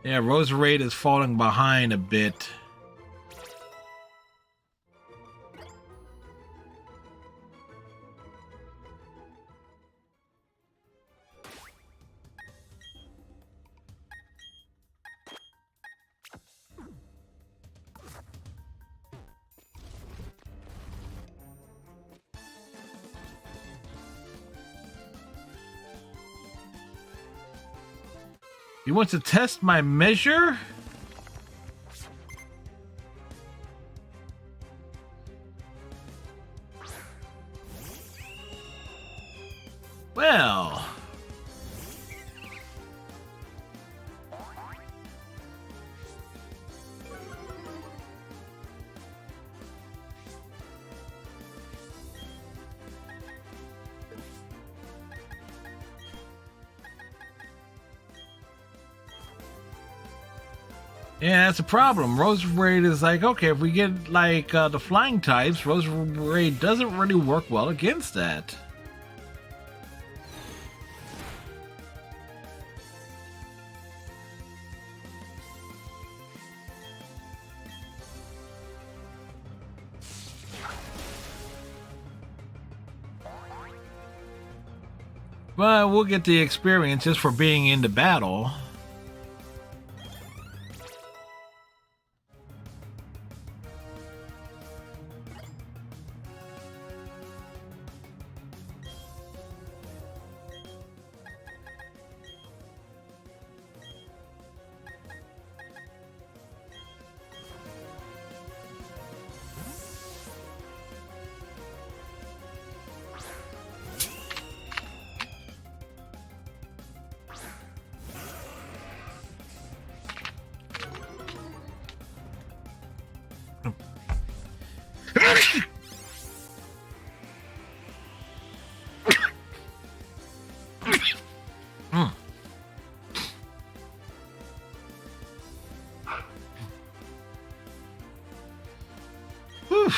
Yeah, Roserade is falling behind a bit. You want to test my measure? Well, yeah, that's a problem. Roserade is like, okay, if we get like the flying types, Roserade doesn't really work well against that. But we'll get the experience just for being in the battle. Whew.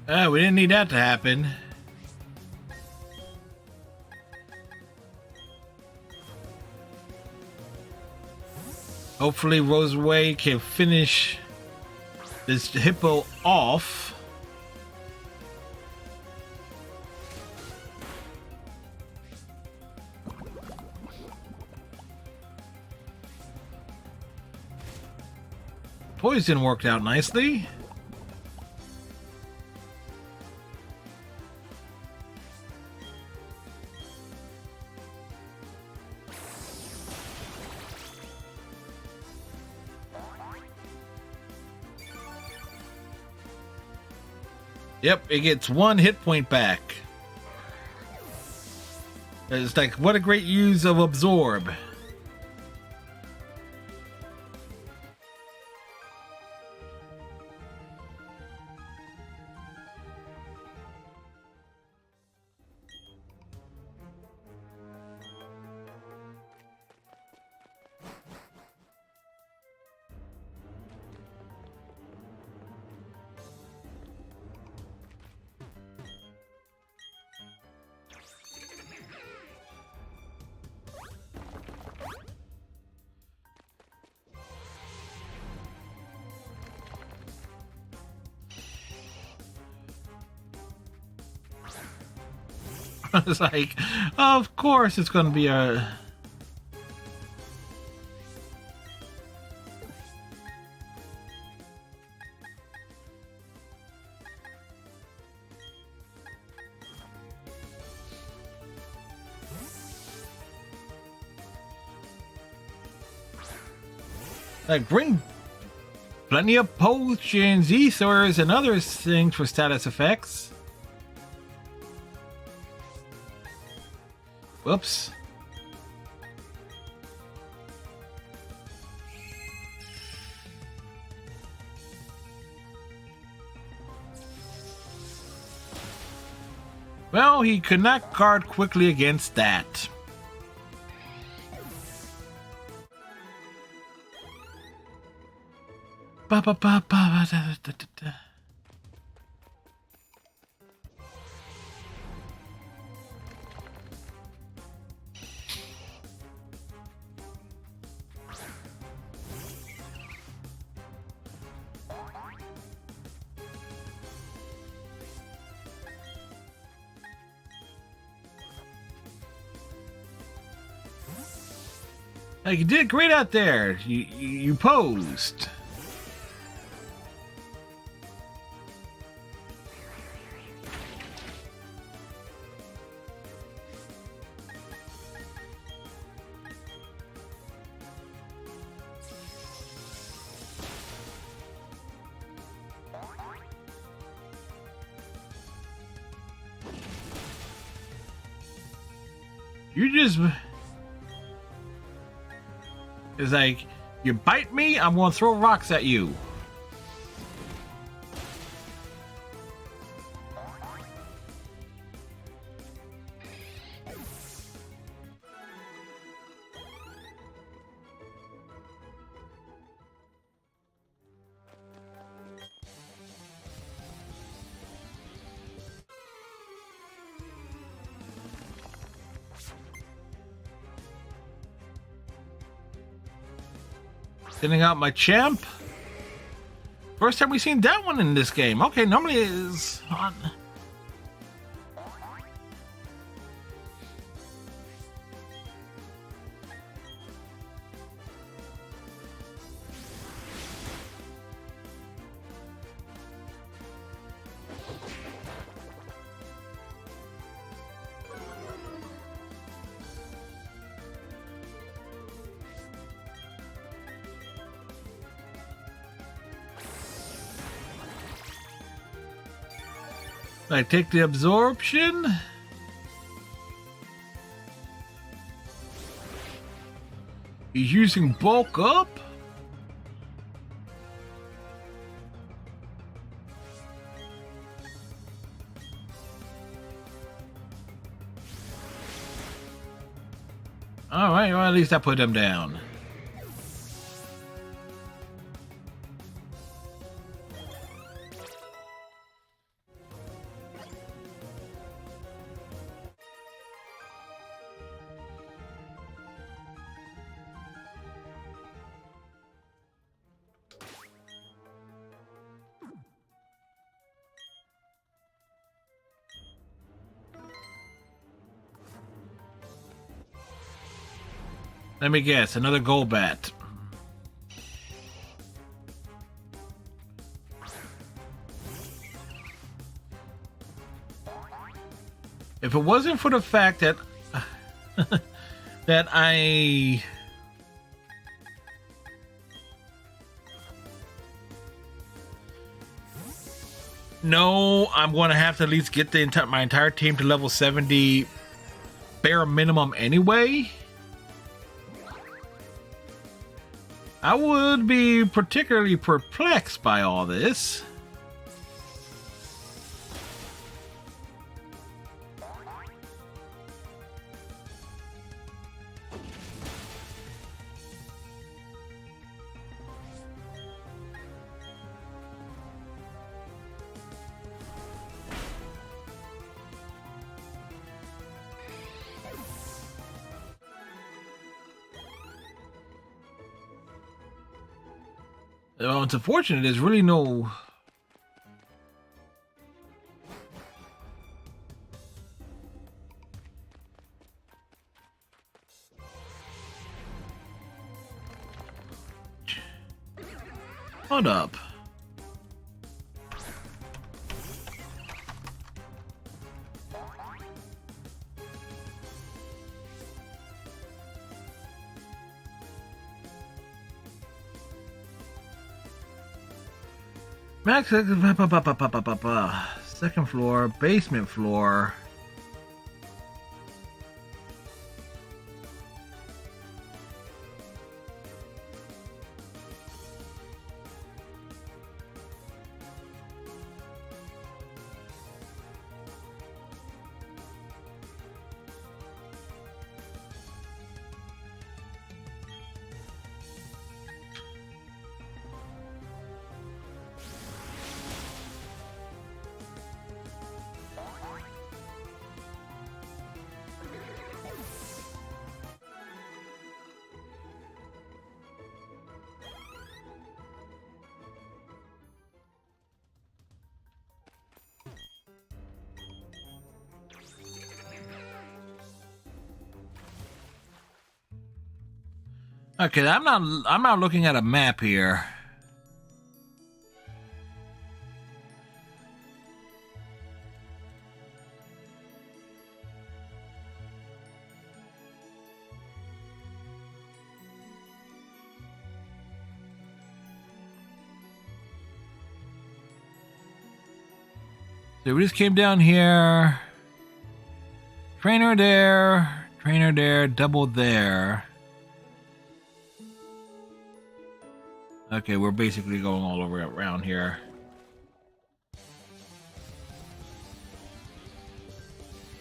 We didn't need that to happen. Hopefully Roserade can finish this hippo off. Poison worked out nicely. Yep, it gets 1 hit point back. It's like, what a great use of Absorb. It's like, of course it's going to be a... Like, bring plenty of potions, ethers, and other things for status effects. Whoops. Well, he could not guard quickly against that. Ba, ba, ba, ba, da, da, da, da. Like, you did great out there. You posed. You just... It's like, you bite me, I'm gonna throw rocks at you. Sending out my champ. First time we've seen that one in this game. Okay, normally it is on. I take the absorption. He's using bulk up. All right, well, at least I put him down. Let me guess, another Golbat. If it wasn't for the fact that that I know I'm going to have to at least get the my entire team to level 70 bare minimum anyway, I would be particularly perplexed by all this. Well, it's unfortunate. There's really no. Hold up. Max, second floor, basement floor. Okay, I'm not looking at a map here. So we just came down here. Trainer there, double there. Okay, we're basically going all over around here.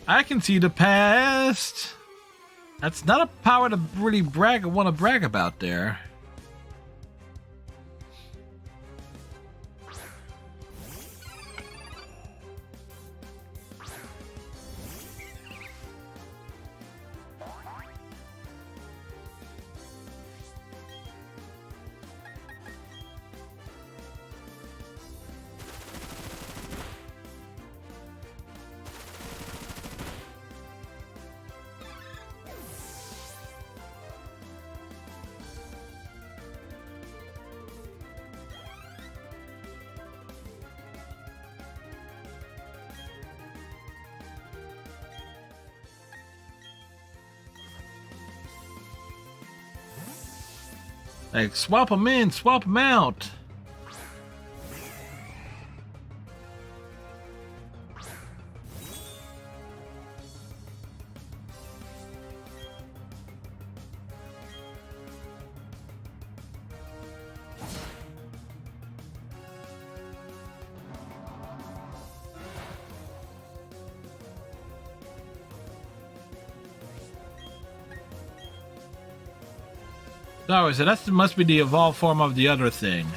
I can see the past. That's not a power to really want to brag about there. Like, swap them in, swap them out. No, so that must be the evolved form of the other thing.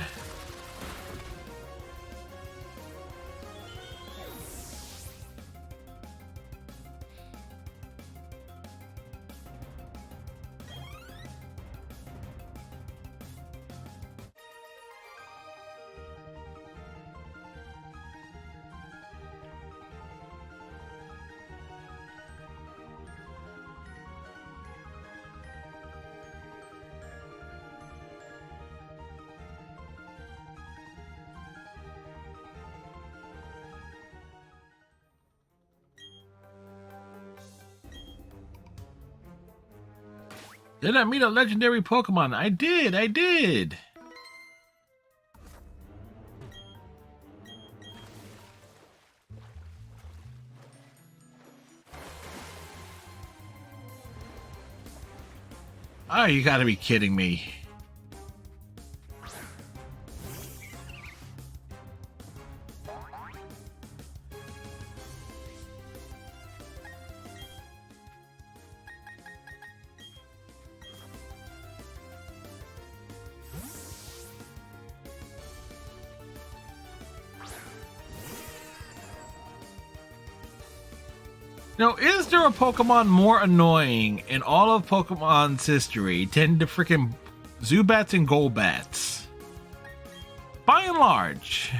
Did I meet a legendary Pokemon? I did. Oh, you gotta be kidding me. Now, is there a Pokemon more annoying in all of Pokemon's history than the freaking Zubats and Golbats? By and large.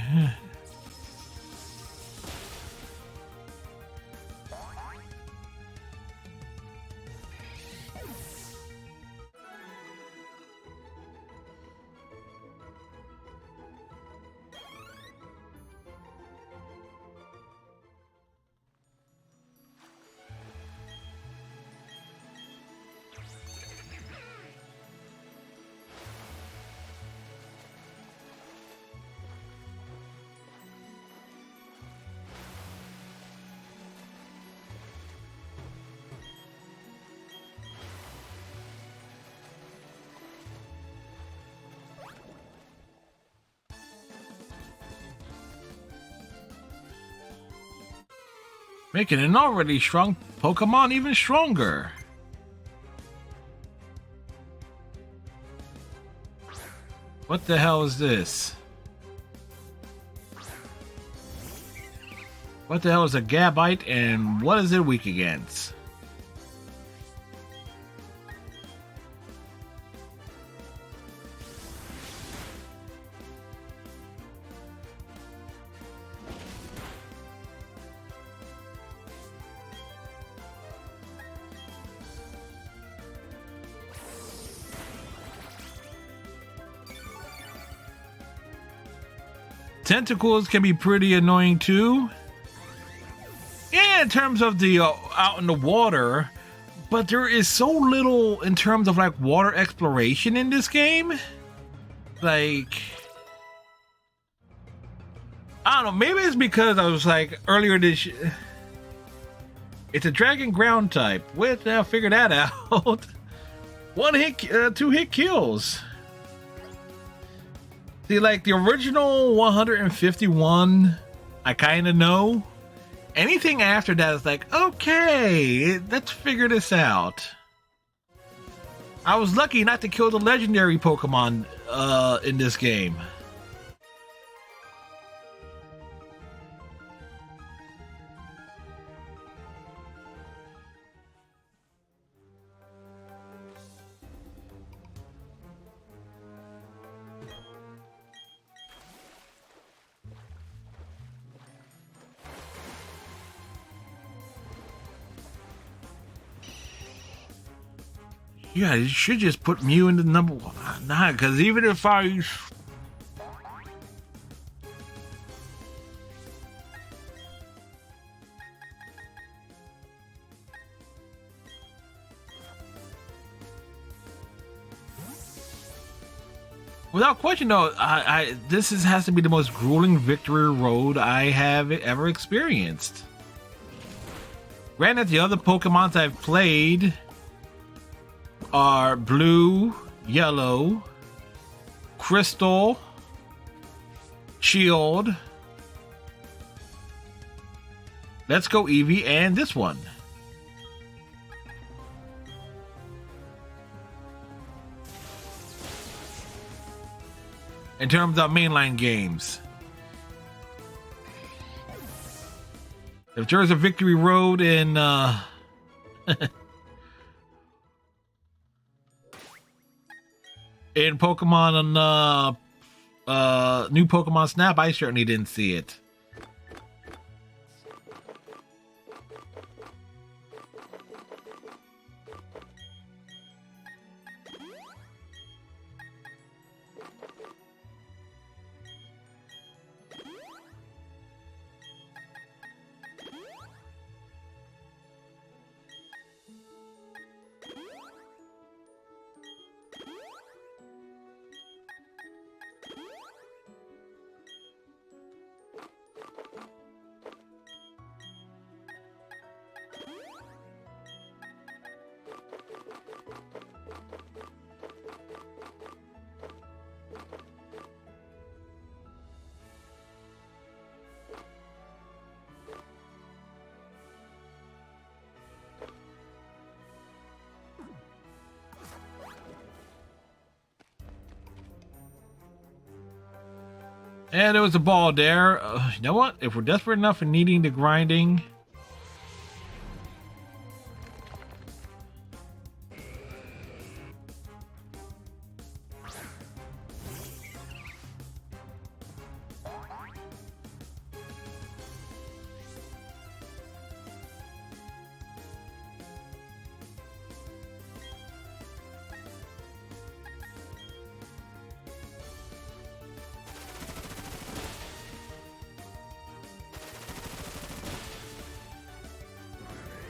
Making an already strong Pokemon even stronger. What the hell is this? What the hell is a Gabite and what is it weak against? Tentacles can be pretty annoying too. Yeah, in terms of the out in the water, but there is so little in terms of like water exploration in this game. Like, I don't know, maybe it's because I was like earlier this it's a dragon ground type. Wait, I'll figure that out. One hit, 2 hit kills. See, like the original 151, I kind of know. Anything after that is like, okay, let's figure this out. I was lucky not to kill the legendary Pokemon in this game. Yeah, you should just put Mew into number 1. Nah, because even if I... Without question, though, this has to be the most grueling victory road I have ever experienced. Granted, the other Pokemons I've played are Blue, Yellow, Crystal, Shield, Let's Go Eevee, and this one. In terms of mainline games. If there's a victory road in in Pokemon on new Pokemon Snap, I certainly didn't see it. And there was a ball there. You know what? If we're desperate enough and needing the grinding...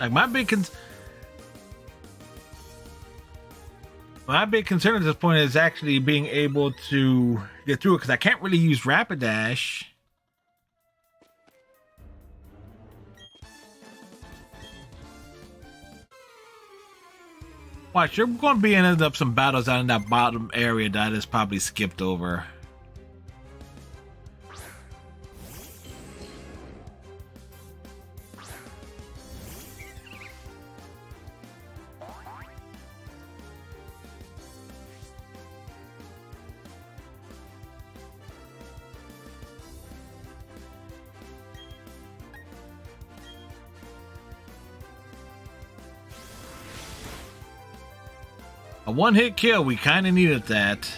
Like my big concern at this point is actually being able to get through it, because I can't really use Rapidash. Watch, you're going to be ending up some battles out in that bottom area that I just probably skipped over. one-hit kill. We kind of needed that.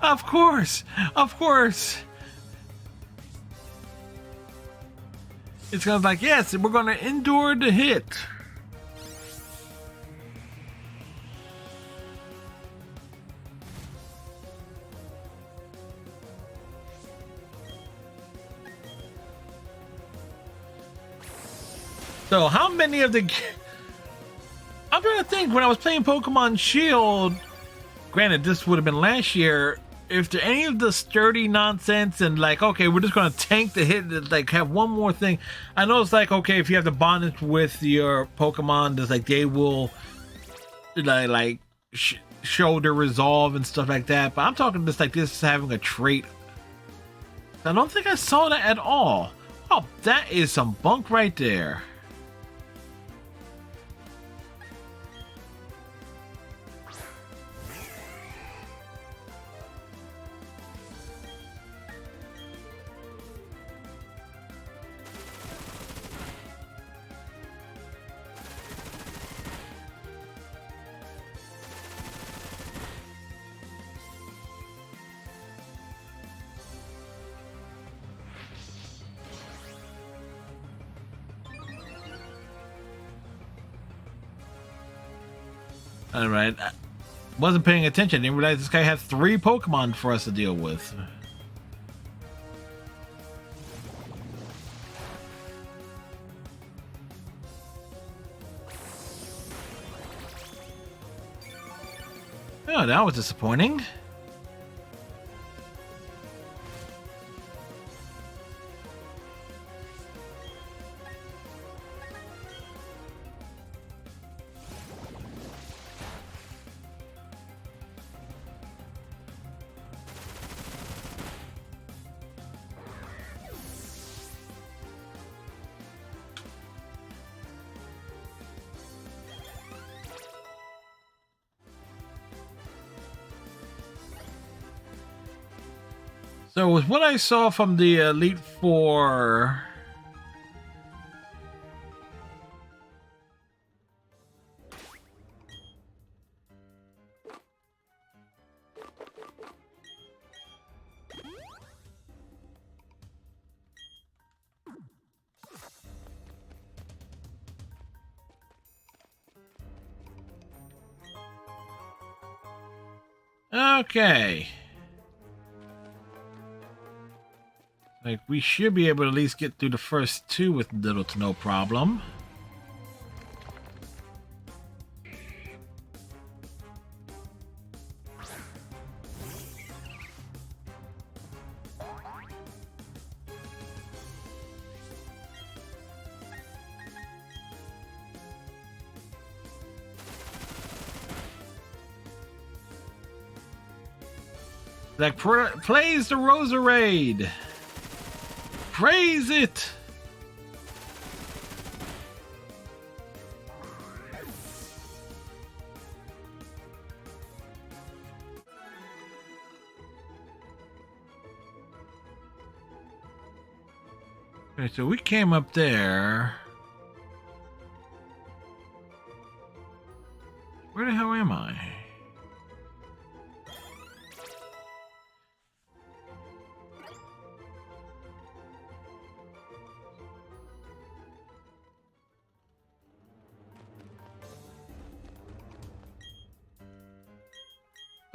Of course, of course. It's gonna be like, yes, we're gonna endure the hit. So how many of the... I'm trying to think, when I was playing Pokemon Shield, granted this would have been last year, if there any of the sturdy nonsense and like, okay, we're just gonna tank the hit, like have one more thing. I know it's like, okay, if you have the bondage with your Pokemon, there's like they will show their resolve and stuff like that. But I'm talking just like this having a trait. I don't think I saw that at all. Oh, that is some bunk right there. All right, wasn't paying attention. Didn't realize this guy had 3 Pokemon for us to deal with. Oh, that was disappointing. So with what I saw from the Elite Four, okay. Like, we should be able to at least get through the first 2 with little to no problem. Like, plays the Roserade. Praise it! Okay, so we came up there. Where the hell am I?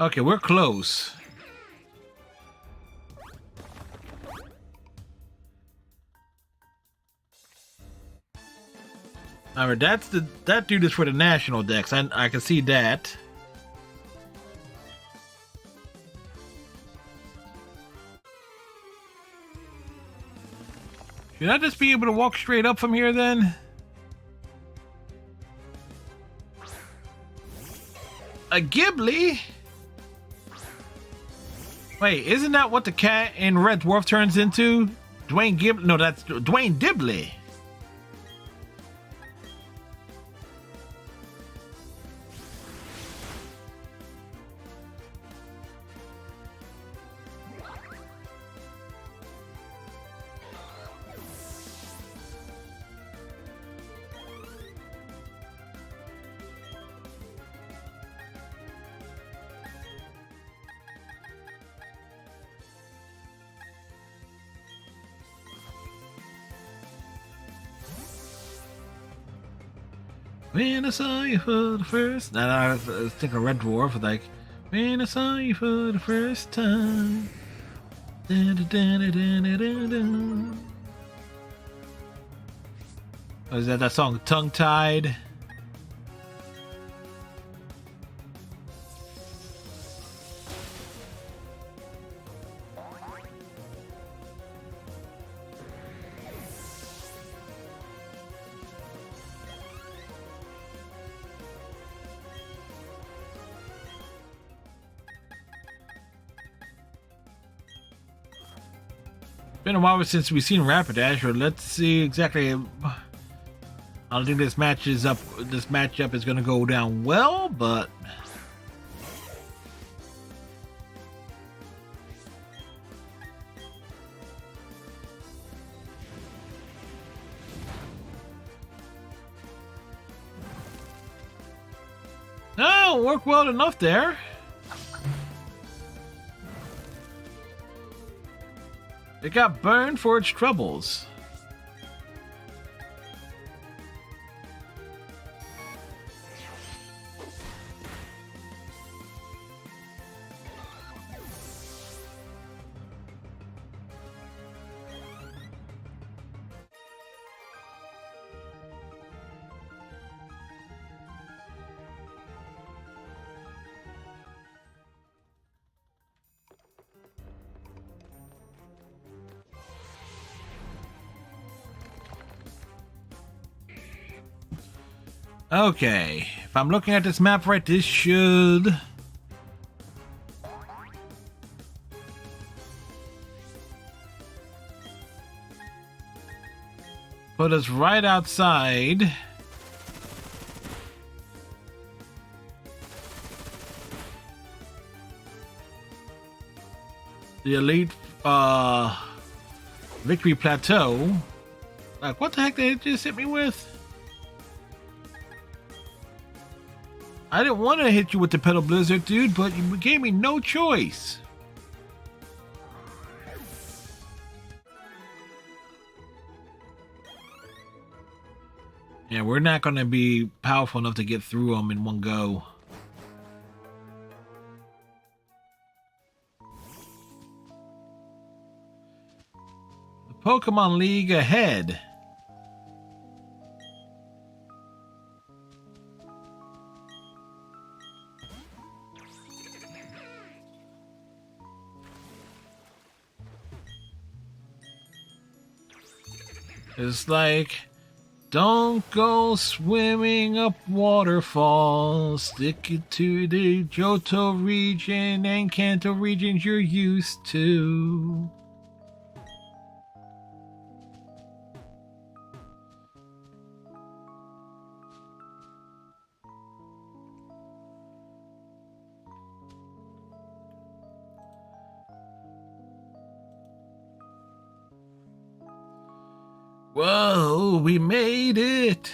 Okay, we're close. Alright, that dude is for the national decks. I can see that. Should I just be able to walk straight up from here then? A Ghibli? Wait, isn't that what the cat in Red Dwarf turns into? Dwayne Ghibli? No, that's Dwayne Dibley. When I saw you for the first. And I was thinking Red Dwarf, like, when I saw you for the first time. Dun, dun, dun, dun, dun, dun, dun. Oh, is that song, Tongue Tied? Been a while since we've seen Rapidash, or let's see exactly. I don't think this matchup is gonna go down well, but no, worked well enough there. It got burned for its troubles. Okay, if I'm looking at this map right, this should put us right outside the elite victory plateau. Like, what the heck did it just hit me with? I didn't want to hit you with the Pedal Blizzard, dude, but you gave me no choice. Yeah, we're not going to be powerful enough to get through them in one go. The Pokemon League ahead. It's like, don't go swimming up waterfalls. Stick it to the Johto region and Kanto regions you're used to. Whoa, we made it!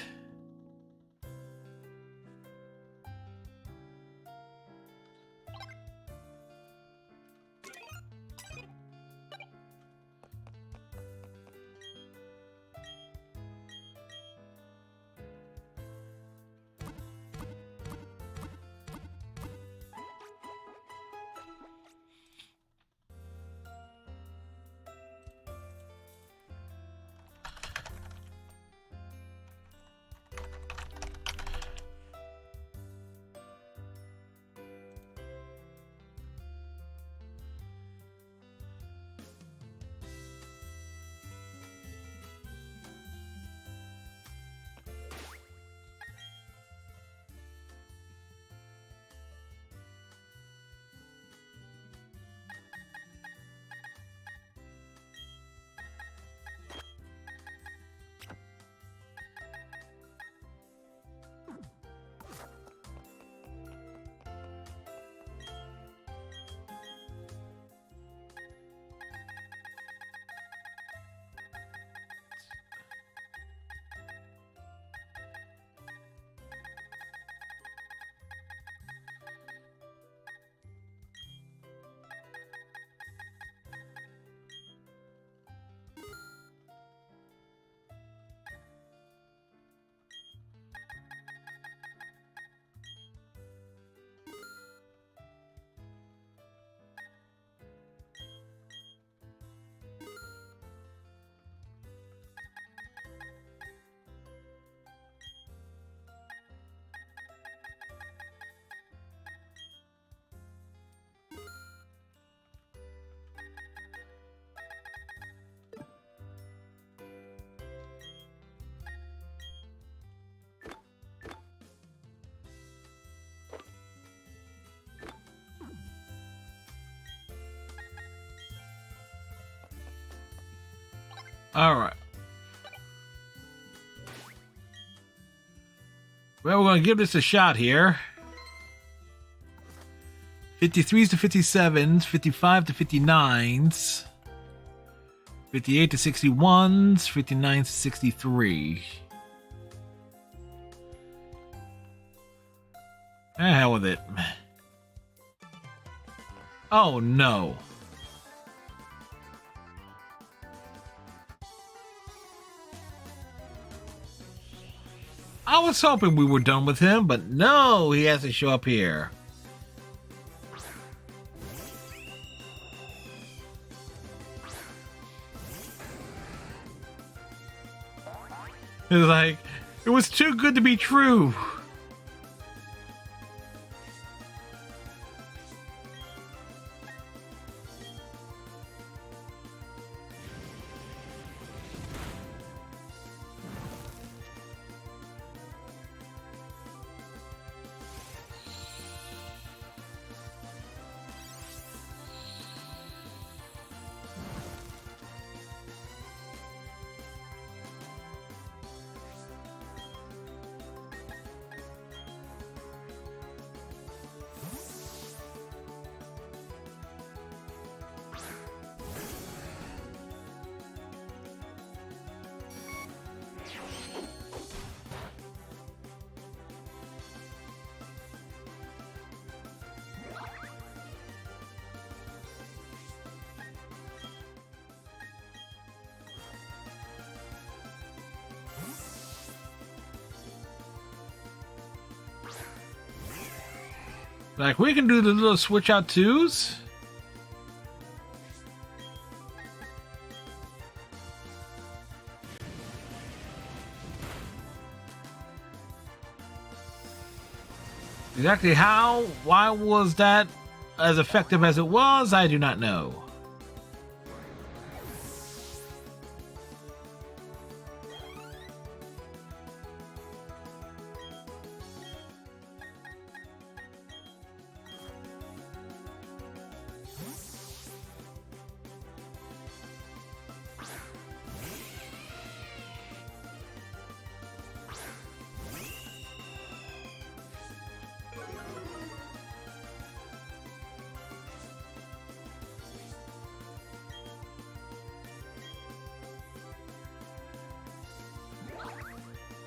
Alright. Well, we're going to give this a shot here. 53s to 57s, 55 to 59s, 58 to 61s, 59 to 63. Hell with it. Oh no. I was hoping we were done with him, but no, he has to show up here. It was like, it was too good to be true. Like, we can do the little switch out twos. Exactly why was that as effective as it was, I do not know.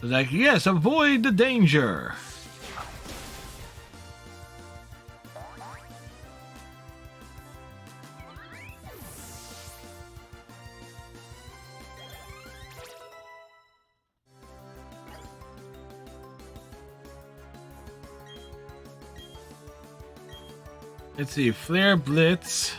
Like, yes, avoid the danger. Let's see, Flare Blitz.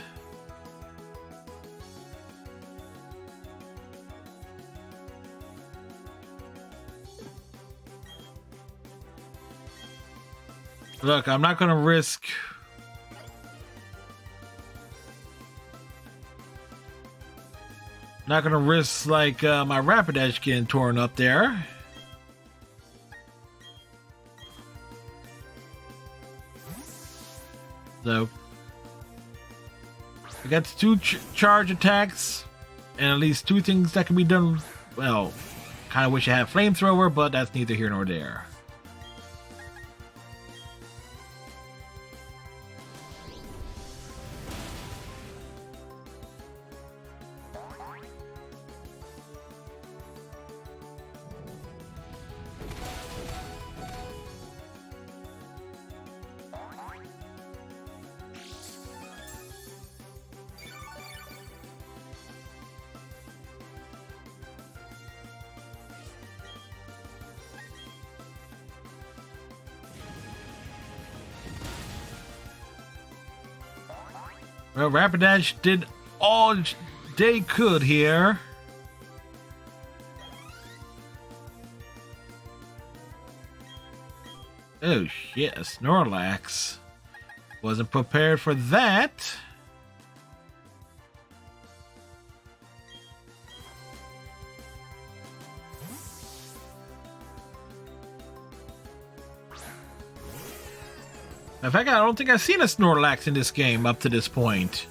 Look, I'm not gonna risk. Not gonna risk like my Rapidash getting torn up there. So we got two charge attacks, and at least two things that can be done. Well, kind of wish I had flamethrower, but that's neither here nor there. Well, Rapidash did all they could here. Oh shit, a Snorlax. Wasn't prepared for that. In fact, I don't think I've seen a Snorlax in this game up to this point.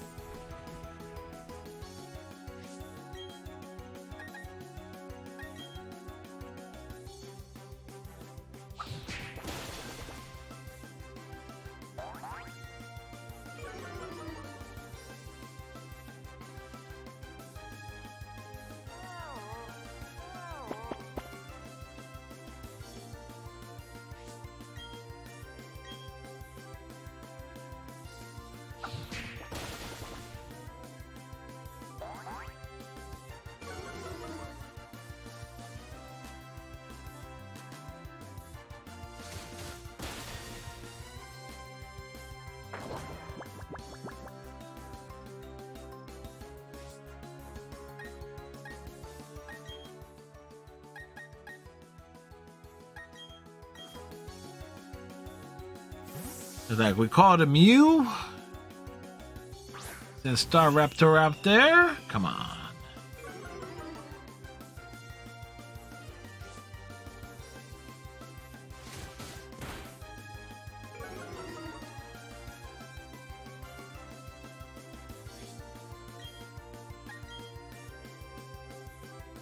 It's like we called a Mew. Then Star Raptor out there. Come on.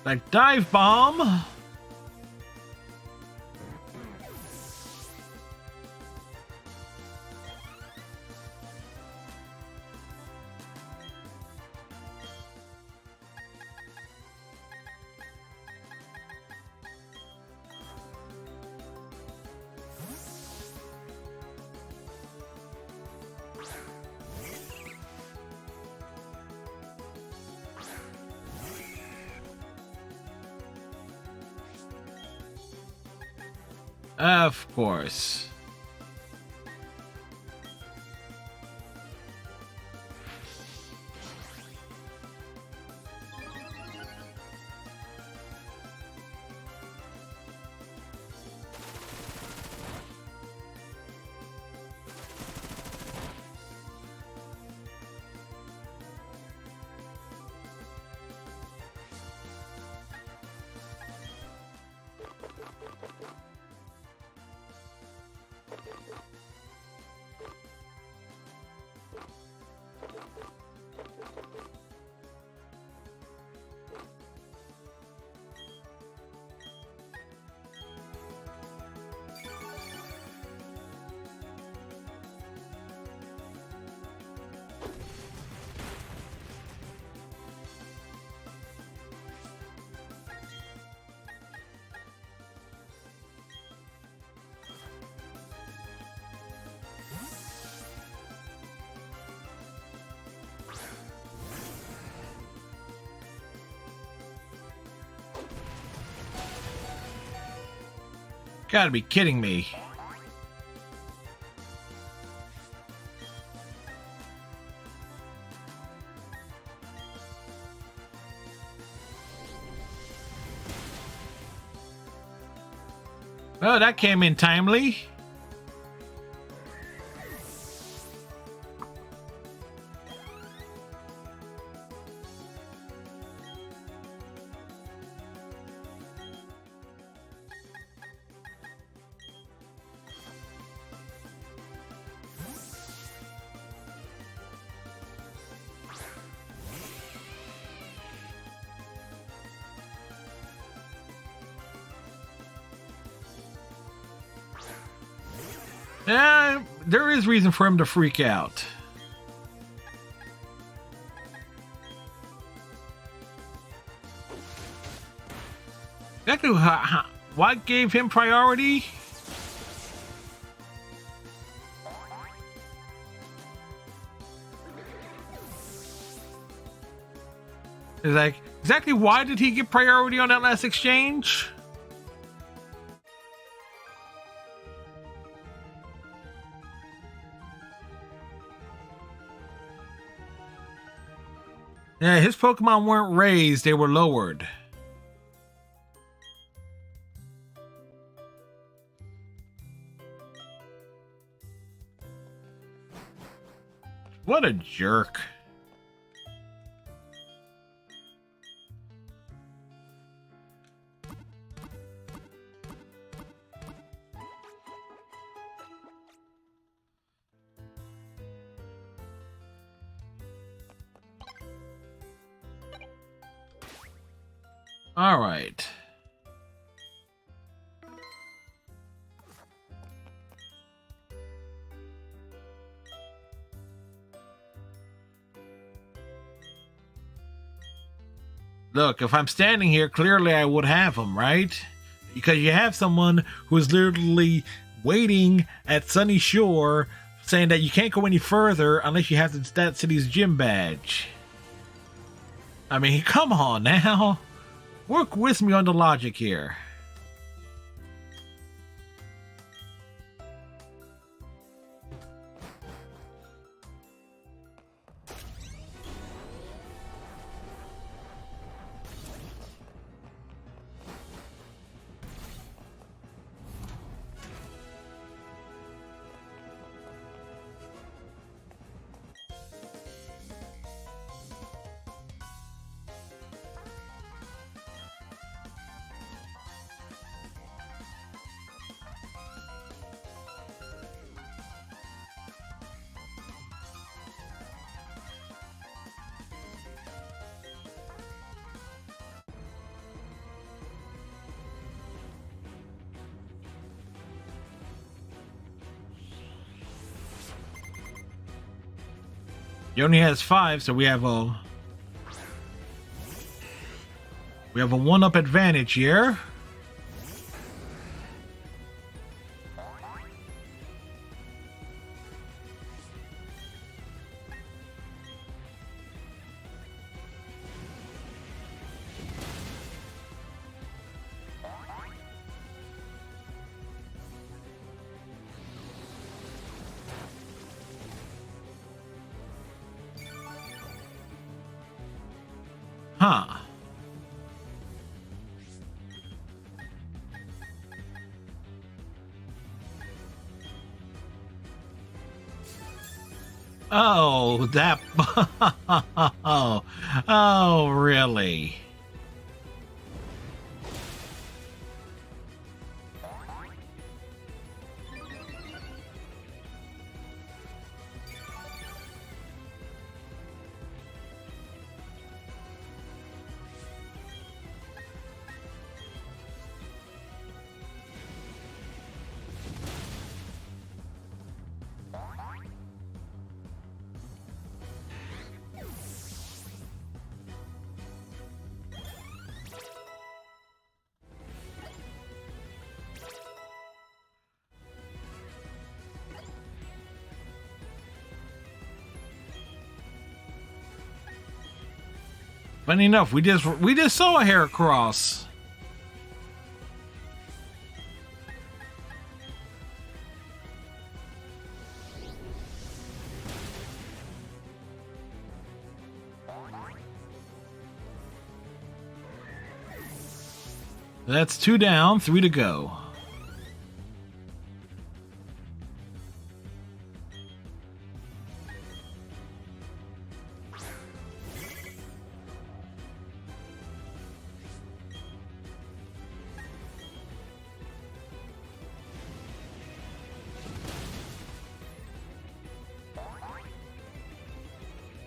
Like dive bomb. Of course. Gotta be kidding me. Oh, that came in timely. Yeah, there is reason for him to freak out. Exactly what gave him priority? It's like, exactly why did he get priority on that last exchange? Yeah, his Pokemon weren't raised, they were lowered. What a jerk. All right. Look, if I'm standing here, clearly I would have him, right? Because you have someone who is literally waiting at Sunny Shore saying that you can't go any further unless you have that city's gym badge. I mean, come on now. Work with me on the logic here. He only has 5, so we have a 1-up advantage here. Huh. Oh, that. Oh, really? Funny enough, we just saw a Heracross. That's 2 down, 3 to go.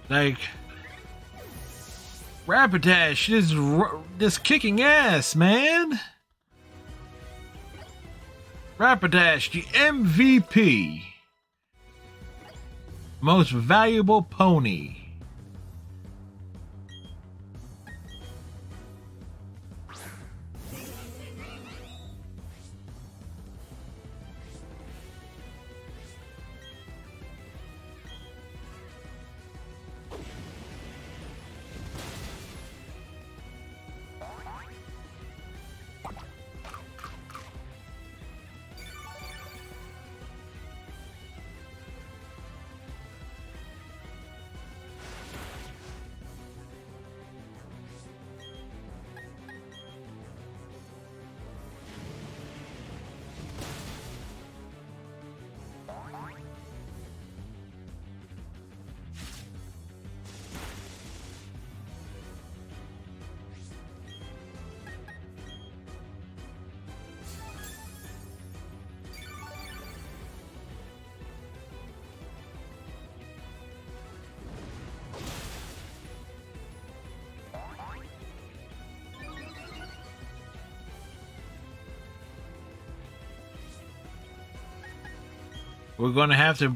Like, Rapidash is just kicking ass, man. Rapidash, the MVP. Most valuable pony. We're gonna have to.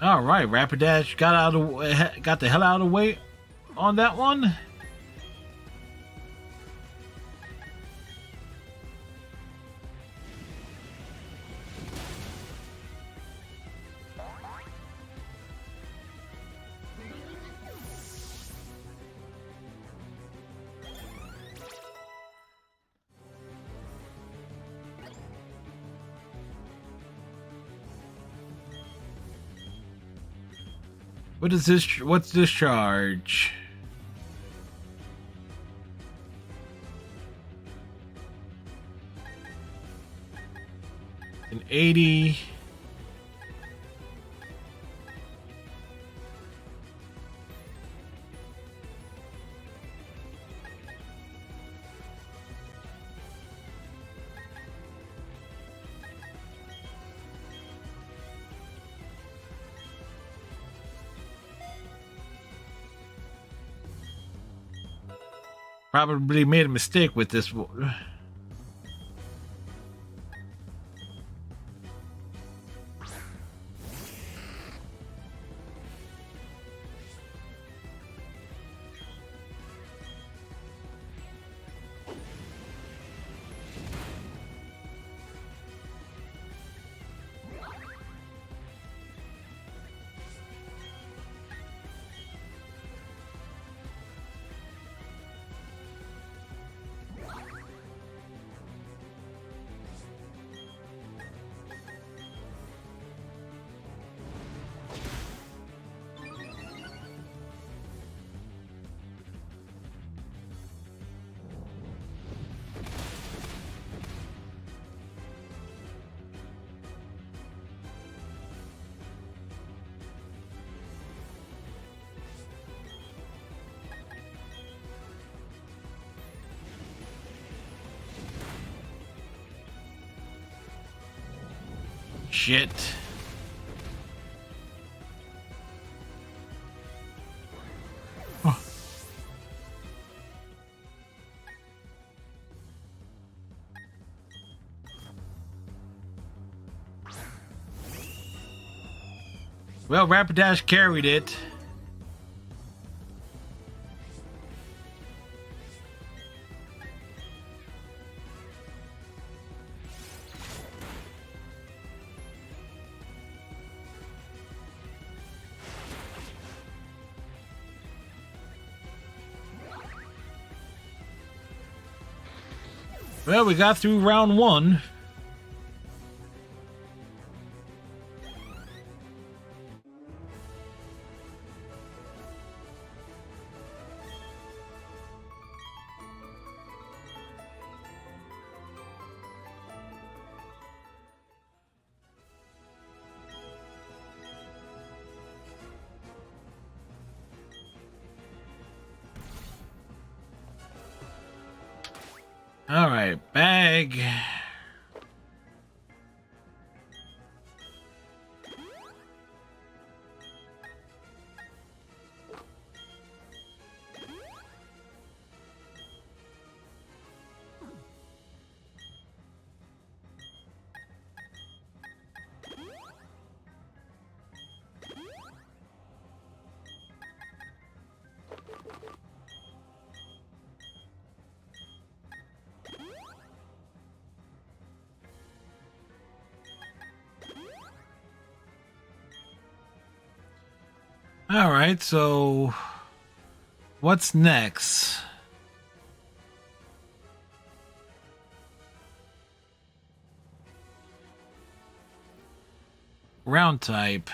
All right, Rapidash got the hell out of the way on that one. What is this? What's this charge? An 80. Probably made a mistake with this. Shit. Oh. Well, Rapidash carried it. Well, we got through round one. All right, bag. All right, so what's next? Round type.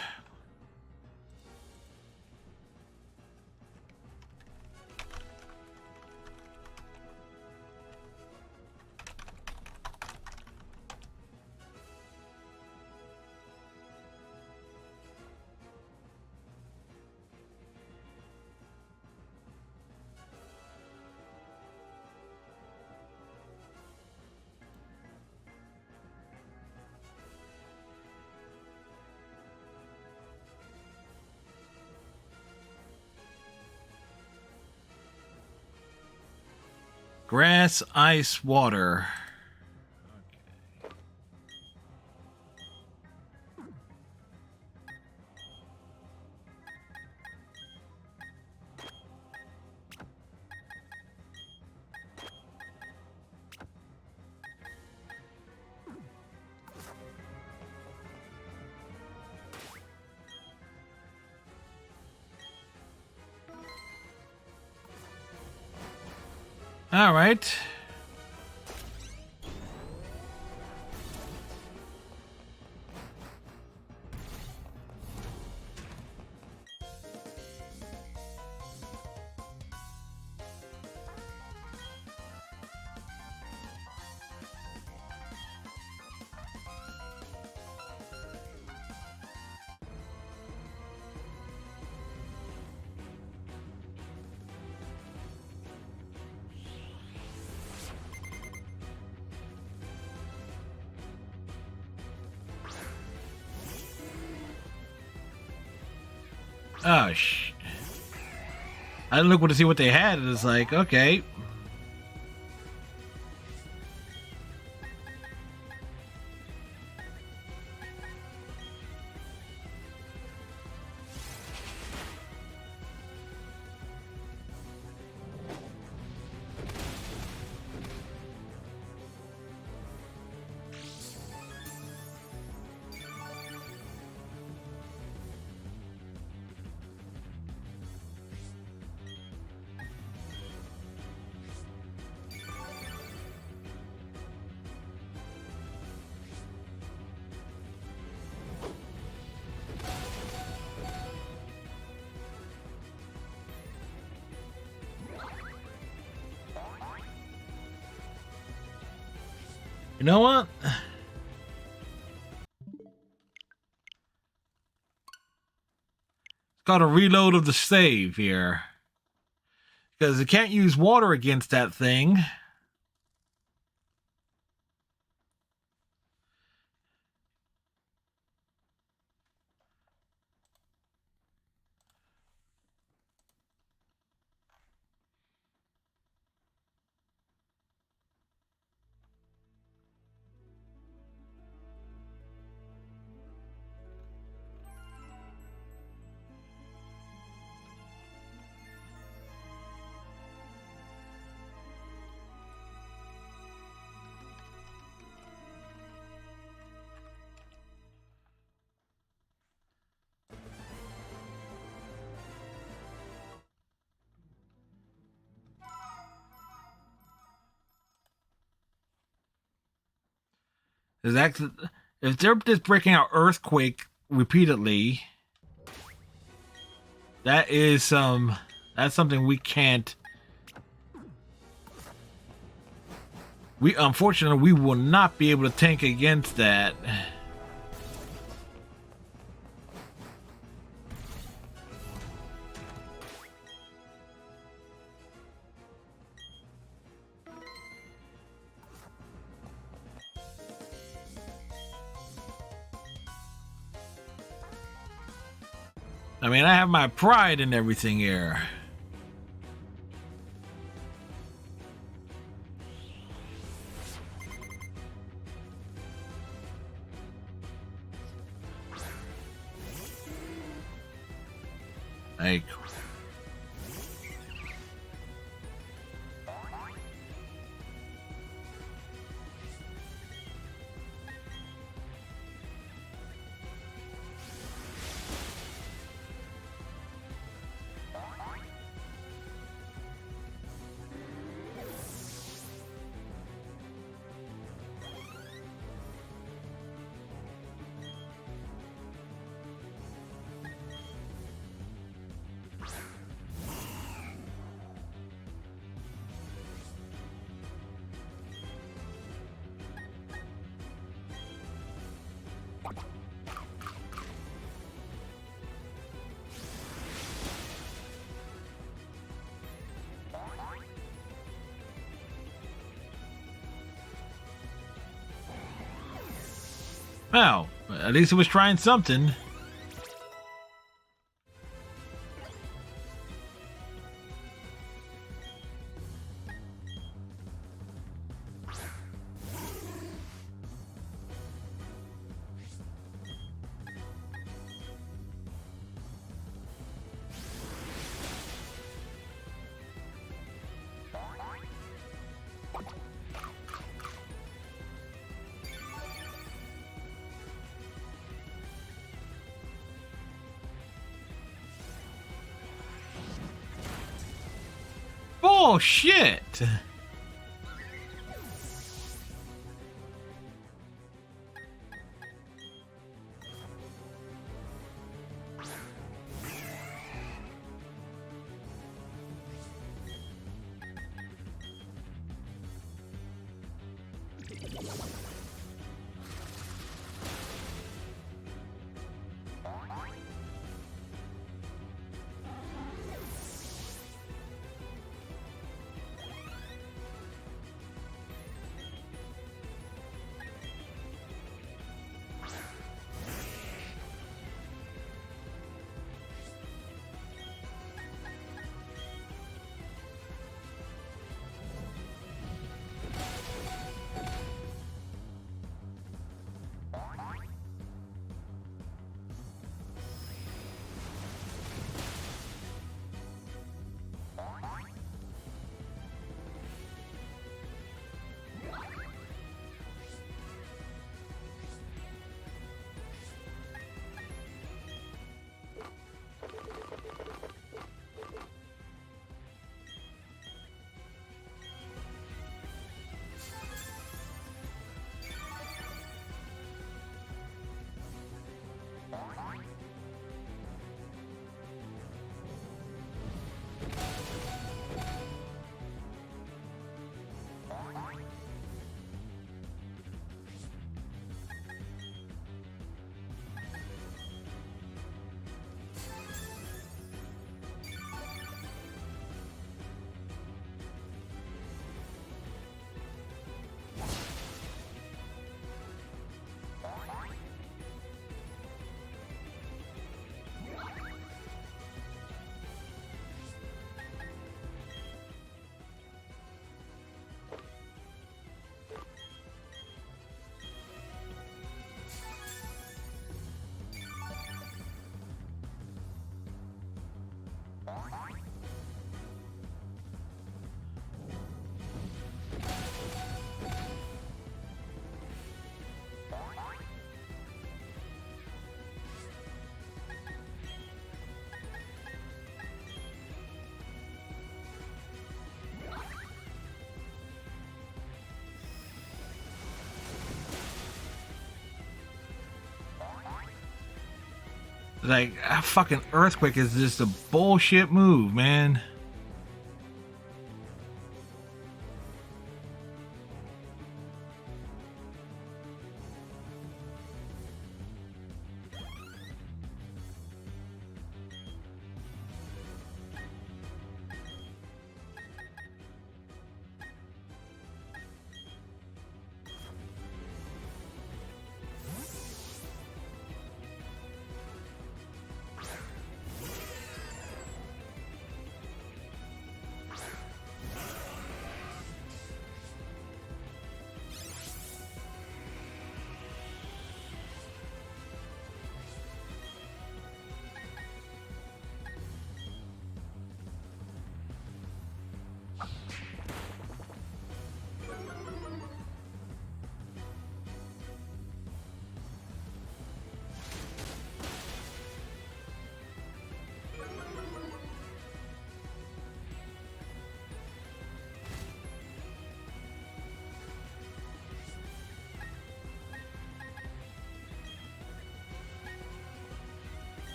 Grass, ice, water. All right. Oh, I didn't look to see what they had, and it's like, okay. know what? Got a reload of the save here. Because it can't use water against that thing. Is that, if they're just breaking out earthquake repeatedly, that is that's something we can't. We unfortunately we will not be able to tank against that. I mean, I have my pride and everything here. Like, well, at least it was trying something. Bullshit! Like, a fucking earthquake is just a bullshit move, man.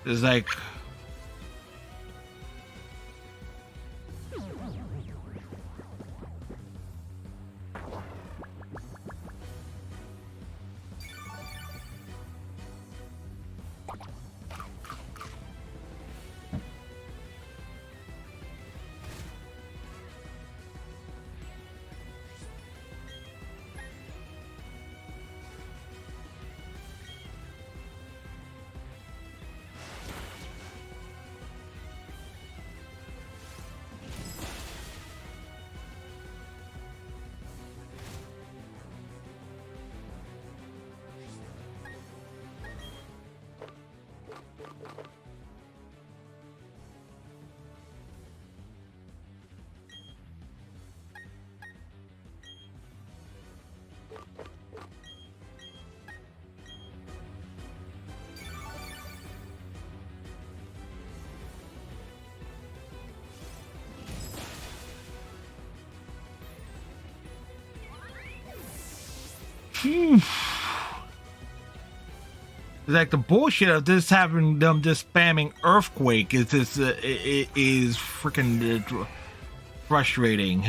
It's like, like the bullshit of this having them just spamming earthquake is just it is freaking frustrating.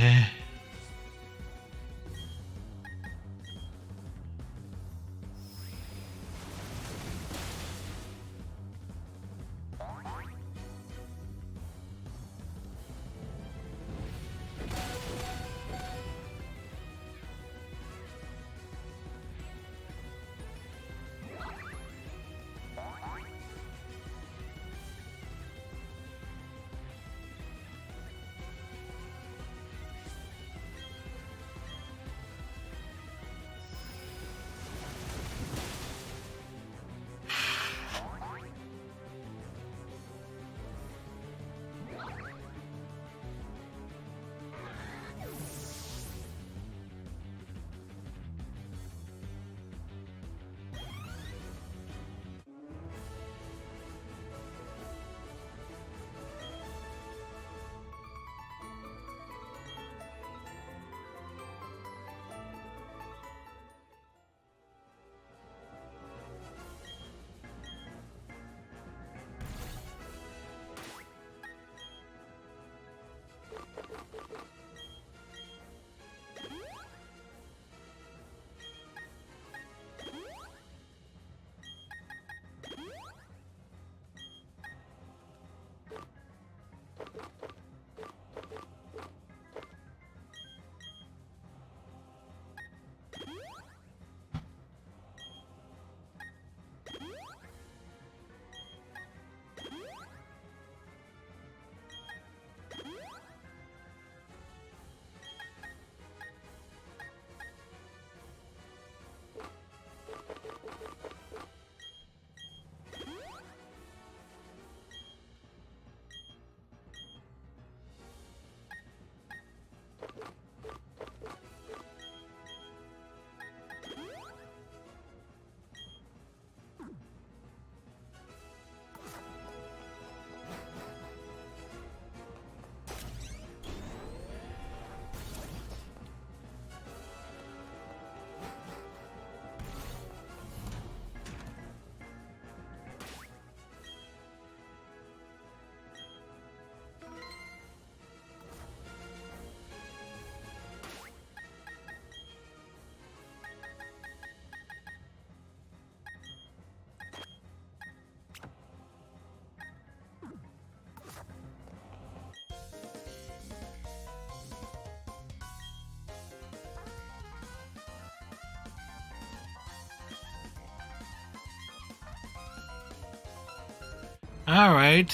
All right.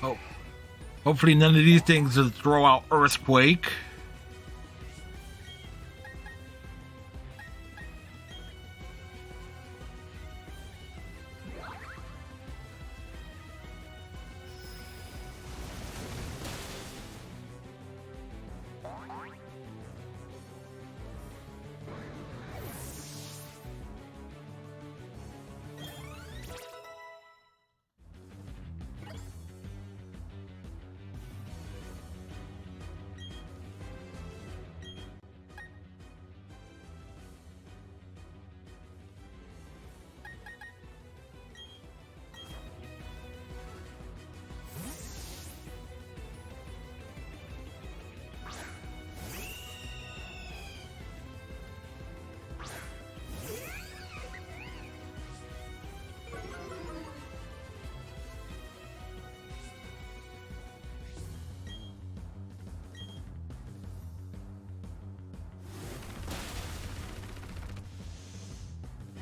Oh, hopefully none of these things will throw out Earthquake.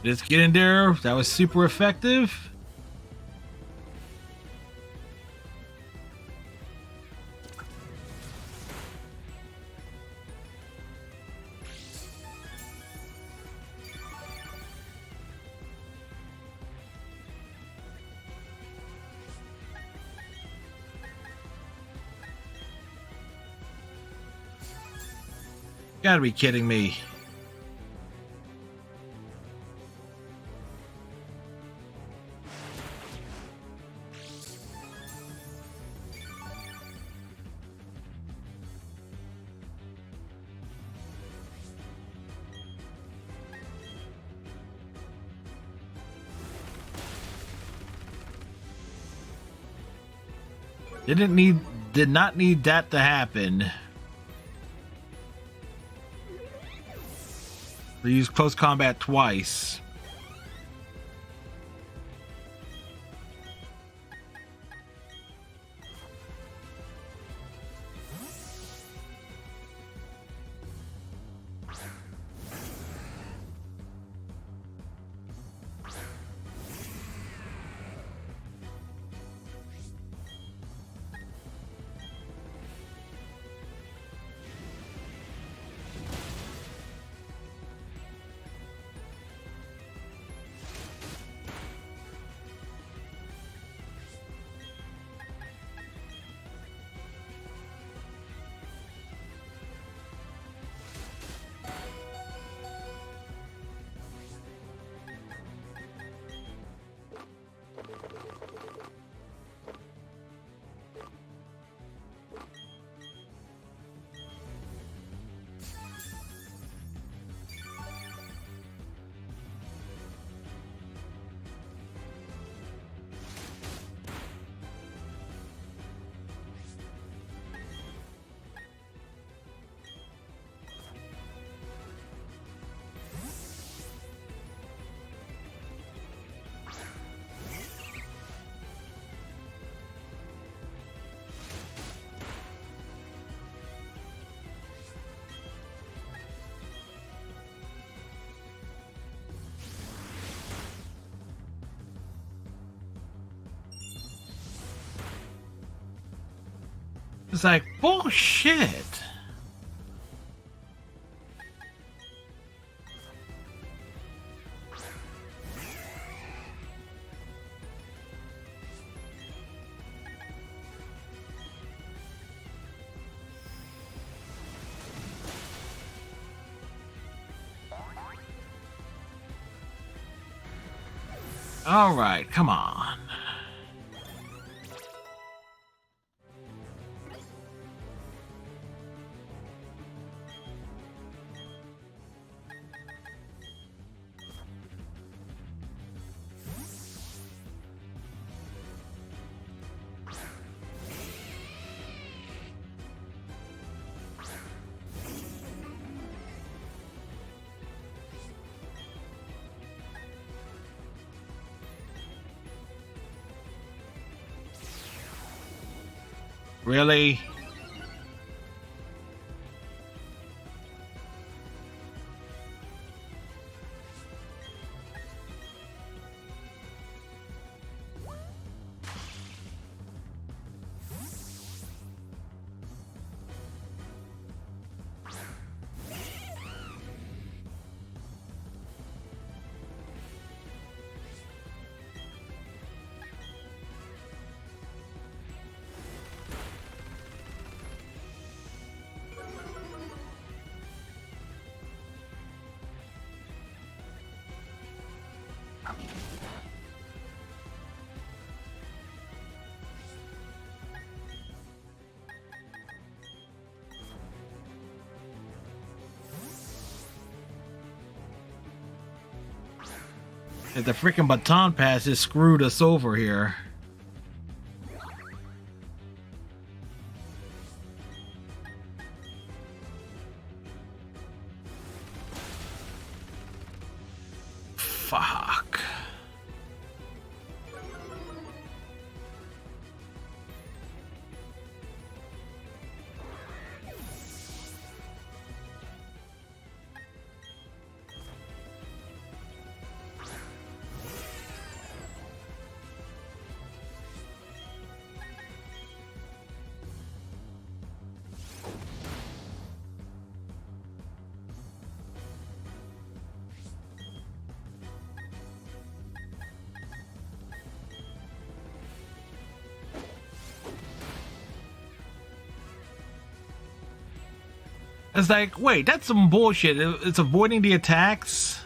Just get in there. That was super effective. Gotta be kidding me. Did not need that to happen. They used close combat twice. It's like, bullshit. All right, come on. Really? If the freaking baton pass just screwed us over here. Fuck. It's like, wait, that's some bullshit. It's avoiding the attacks.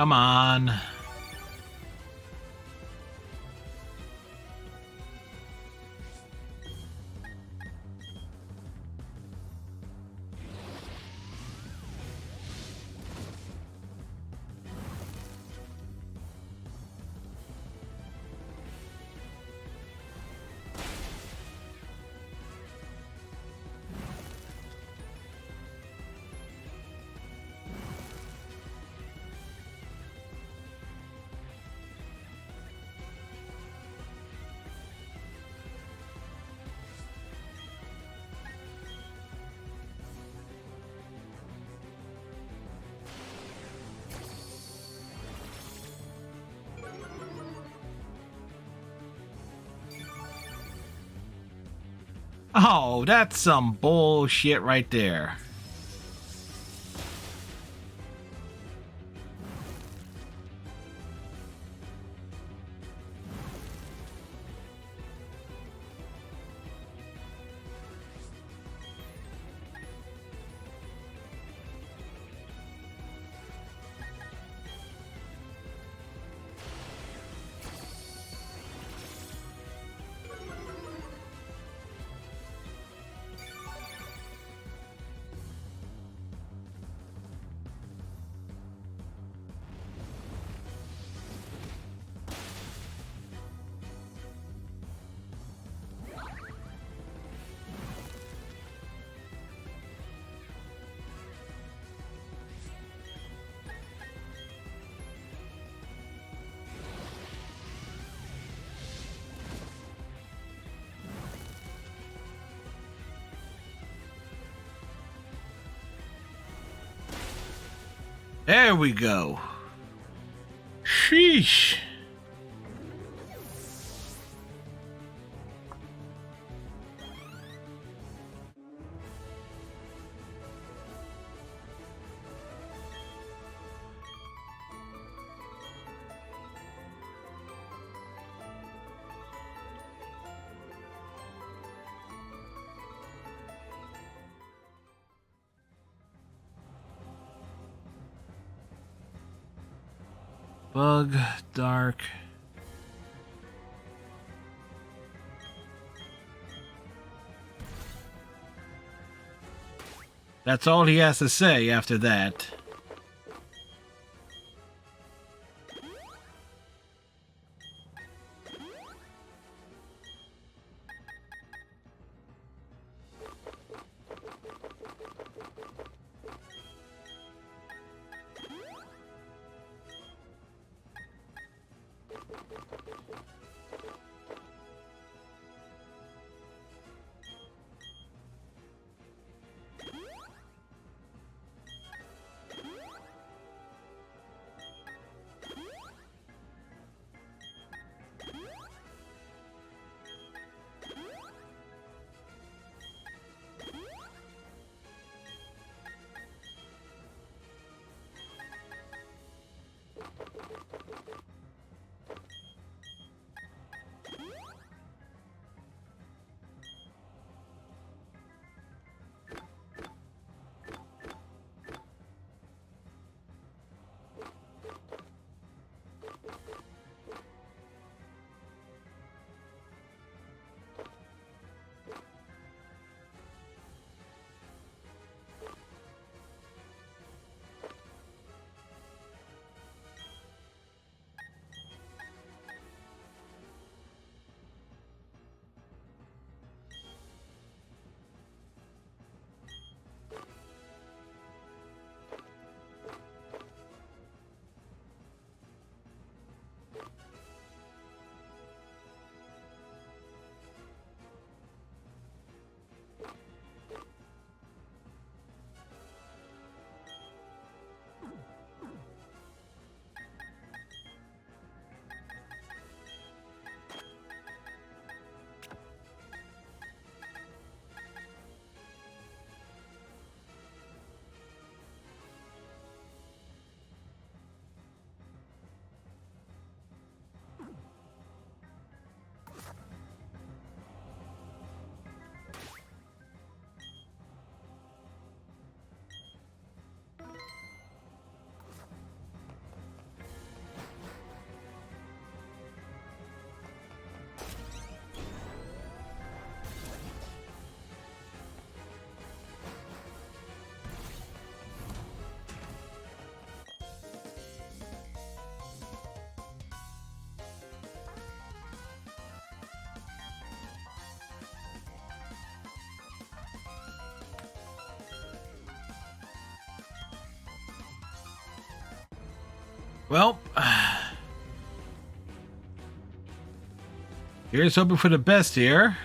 Come on. Oh, that's some bullshit right there. There we go. Sheesh. Bug, dark. That's all he has to say after that. Well, here's hoping for the best here.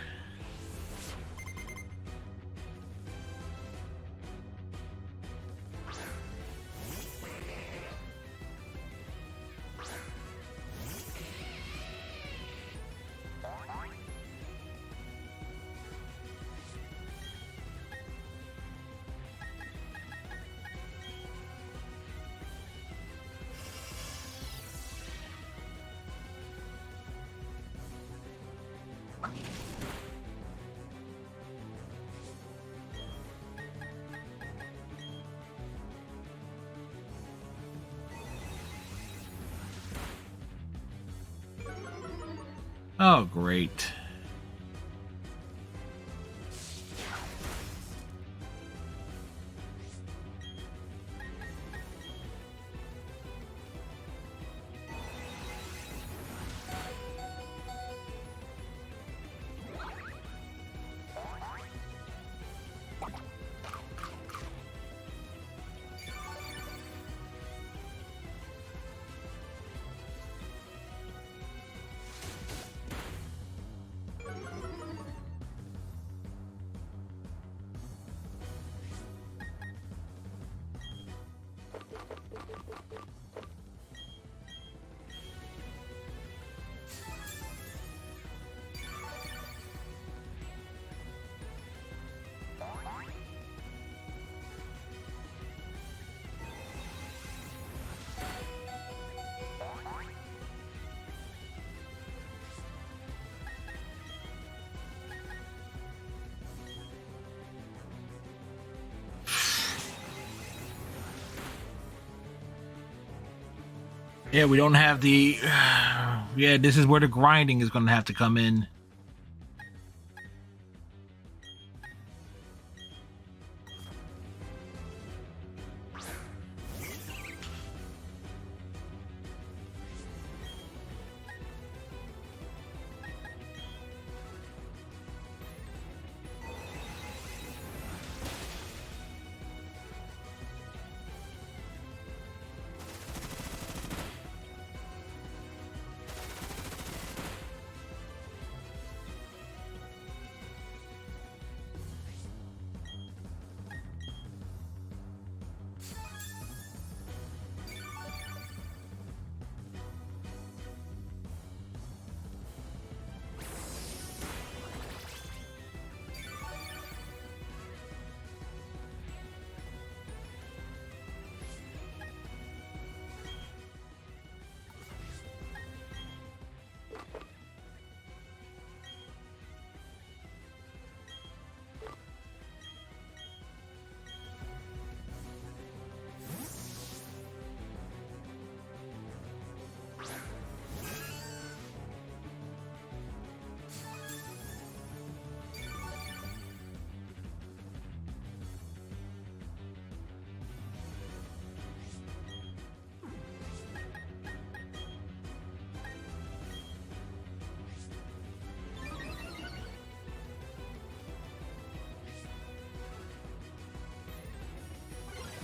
Oh, great. Yeah, we don't have the... yeah, this is where the grinding is going to have to come in.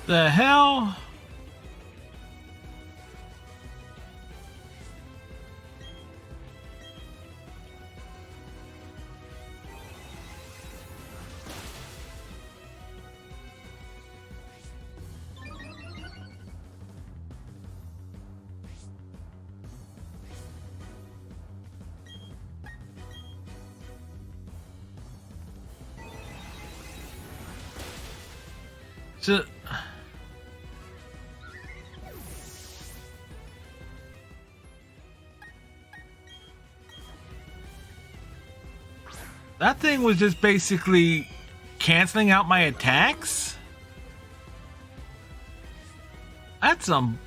The hell? So... that thing was just basically canceling out my attacks? That's some...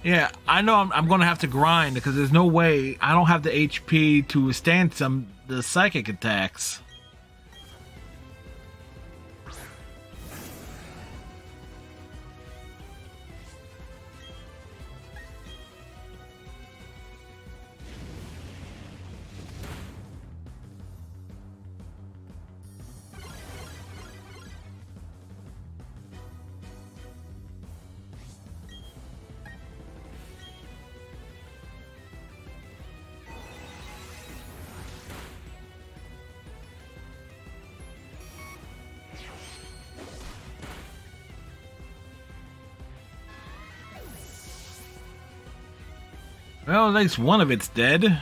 yeah, I know I'm gonna have to grind because there's no way I don't have the HP to withstand the psychic attacks. Well, at least one of it's dead.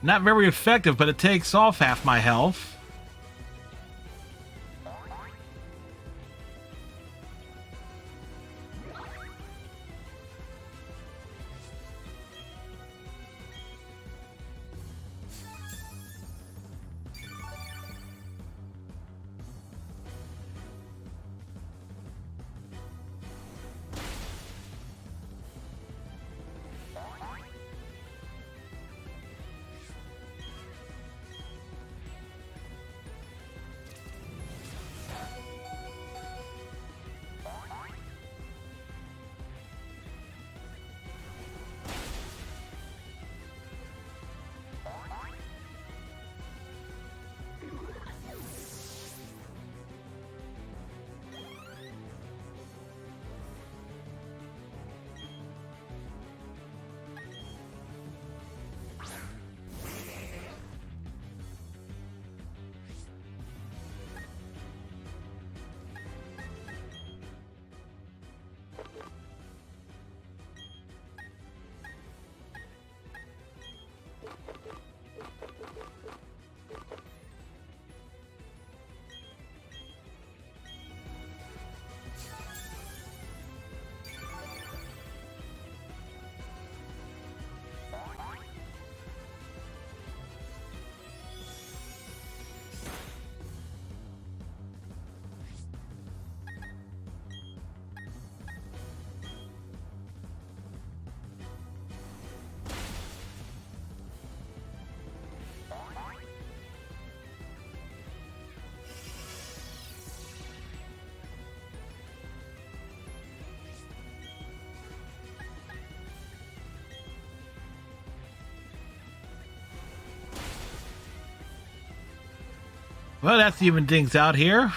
Not very effective, but it takes off half my health. Well, that's even things out here.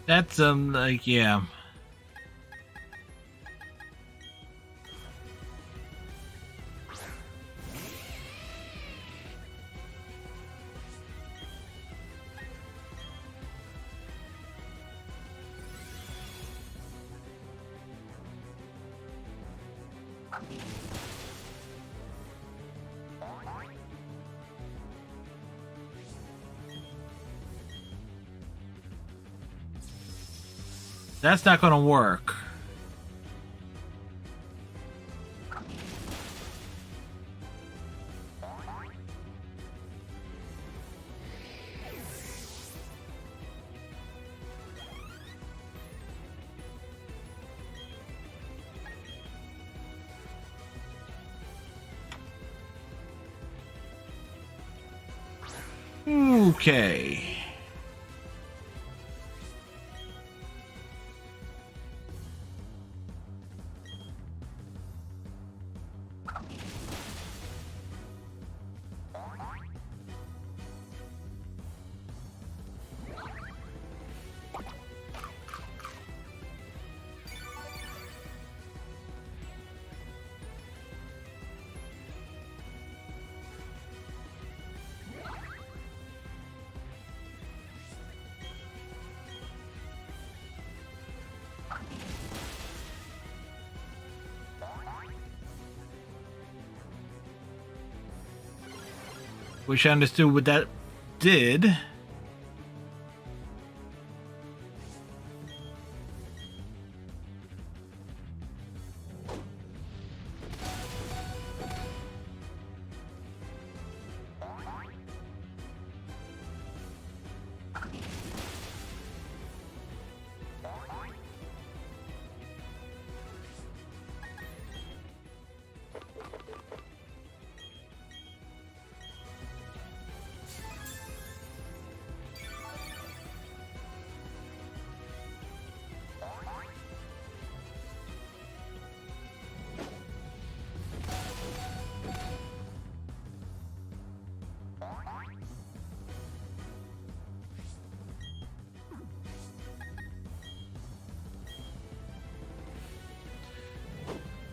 That's like, yeah. That's not gonna work. Okay. Wish I understood what that did.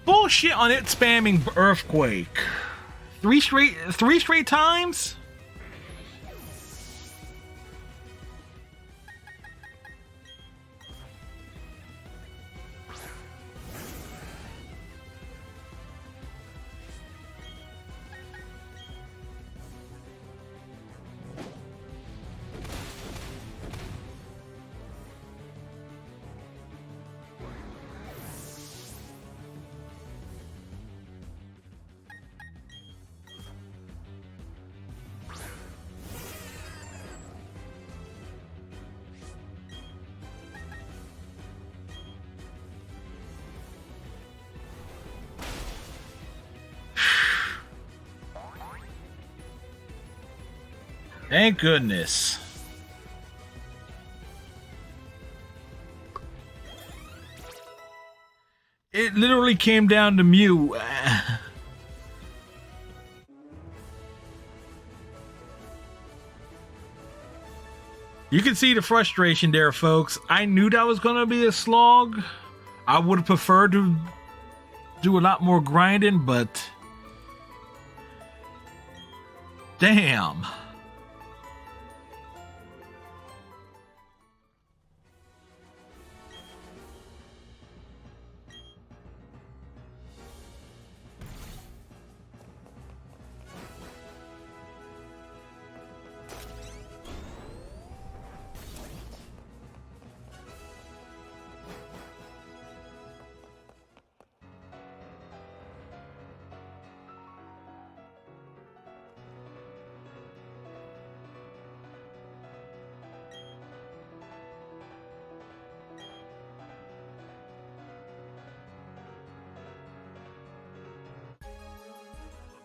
Bullshit on it spamming earthquake. Three straight times? Thank goodness. It literally came down to Mew. You can see the frustration there, folks. I knew that was going to be a slog. I would have preferred to do a lot more grinding, but Damn.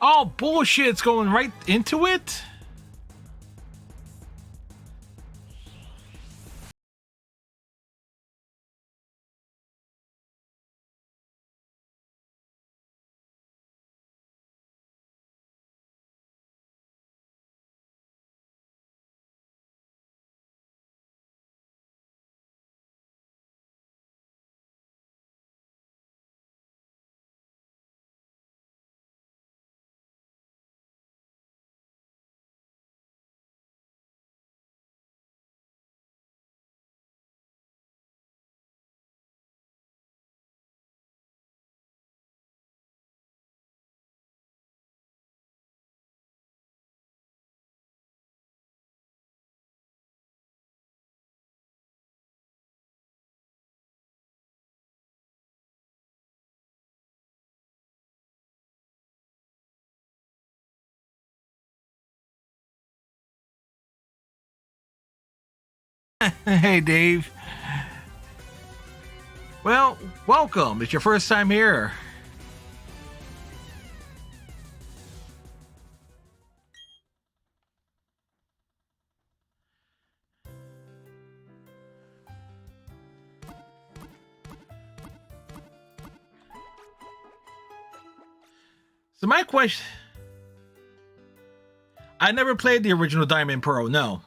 Oh, bullshit. It's going right into it? Hey, Dave. Well, welcome. It's your first time here. So my question... I never played the original Diamond Pearl, no.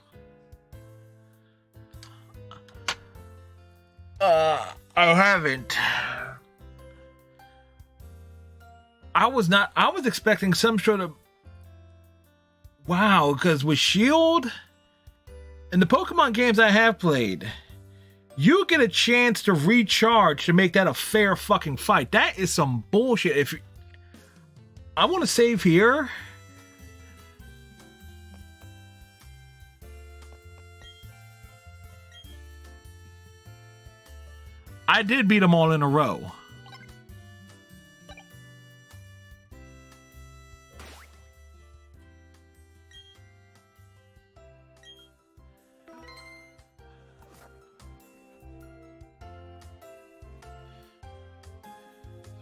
I haven't. I was expecting some sort of... Wow, because with Shield, in the Pokemon games I have played, you get a chance to recharge to make that a fair fucking fight. That is some bullshit. If I want to save here... I did beat them all in a row.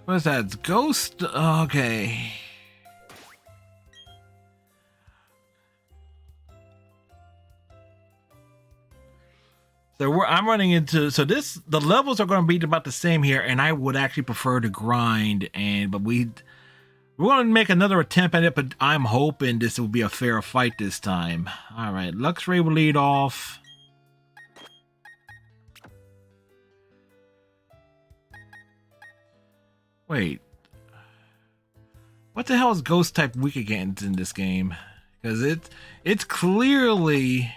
What is that? It's Ghost? Okay. So I'm running into... So the levels are going to be about the same here, and I would actually prefer to grind, but we're going to make another attempt at it, but I'm hoping this will be a fair fight this time. All right, Luxray will lead off. Wait. What the hell is Ghost type weak against in this game? Because it's clearly...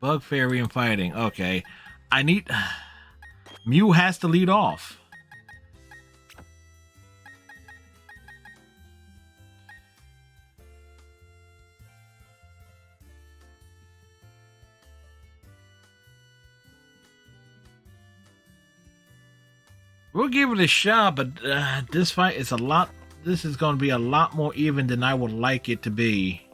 Bug Fairy and Fighting. Okay. I need... Mew has to lead off. We'll give it a shot, but this fight is a lot... This is going to be a lot more even than I would like it to be.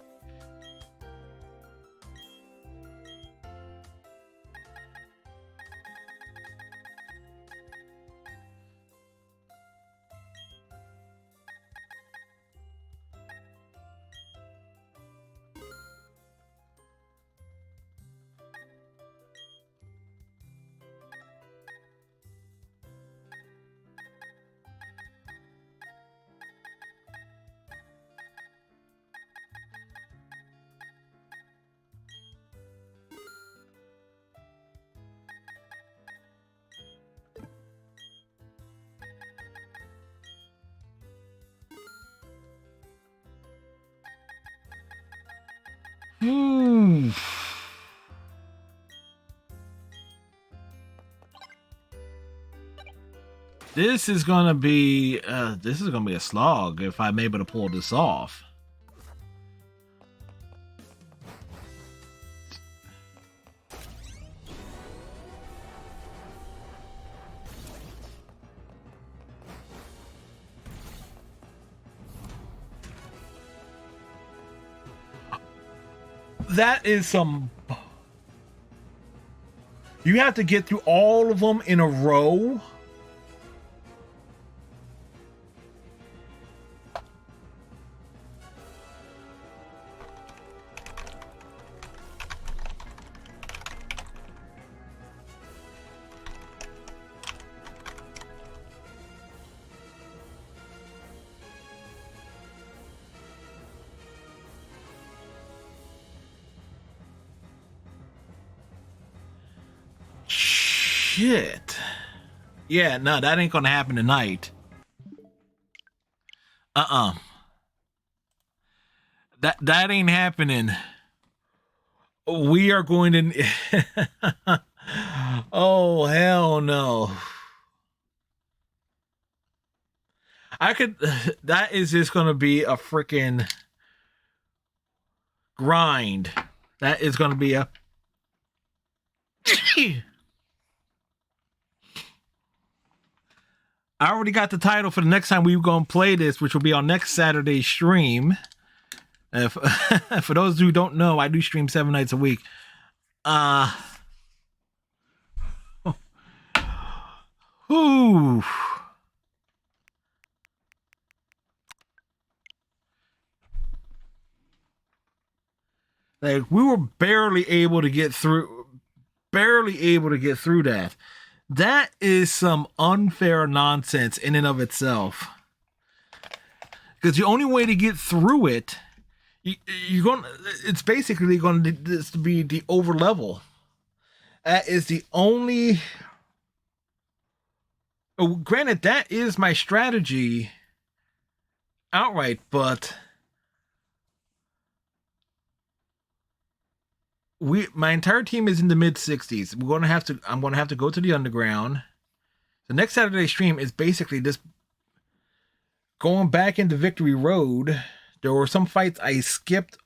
Hmm. This is gonna be a slog if I'm able to pull this off. That is some. You have to get through all of them in a row. Shit. Yeah, no, that ain't gonna happen tonight. That ain't happening. We are going to. Oh, hell no. I could. That is just gonna be a freaking grind. That is gonna be a. I already got the title for the next time we're going to play this, which will be on next Saturday's stream. If, for those who don't know, I do stream 7 nights a week. Ooh. Like, we were barely able to get through that. That is some unfair nonsense in and of itself. Because the only way to get through it, it's basically going to be the over level. That is the only. Oh, granted, that is my strategy outright, but my entire team is in the mid 60s. I'm going to have to go to the underground. The next Saturday stream is basically just going back into Victory Road. There were some fights I skipped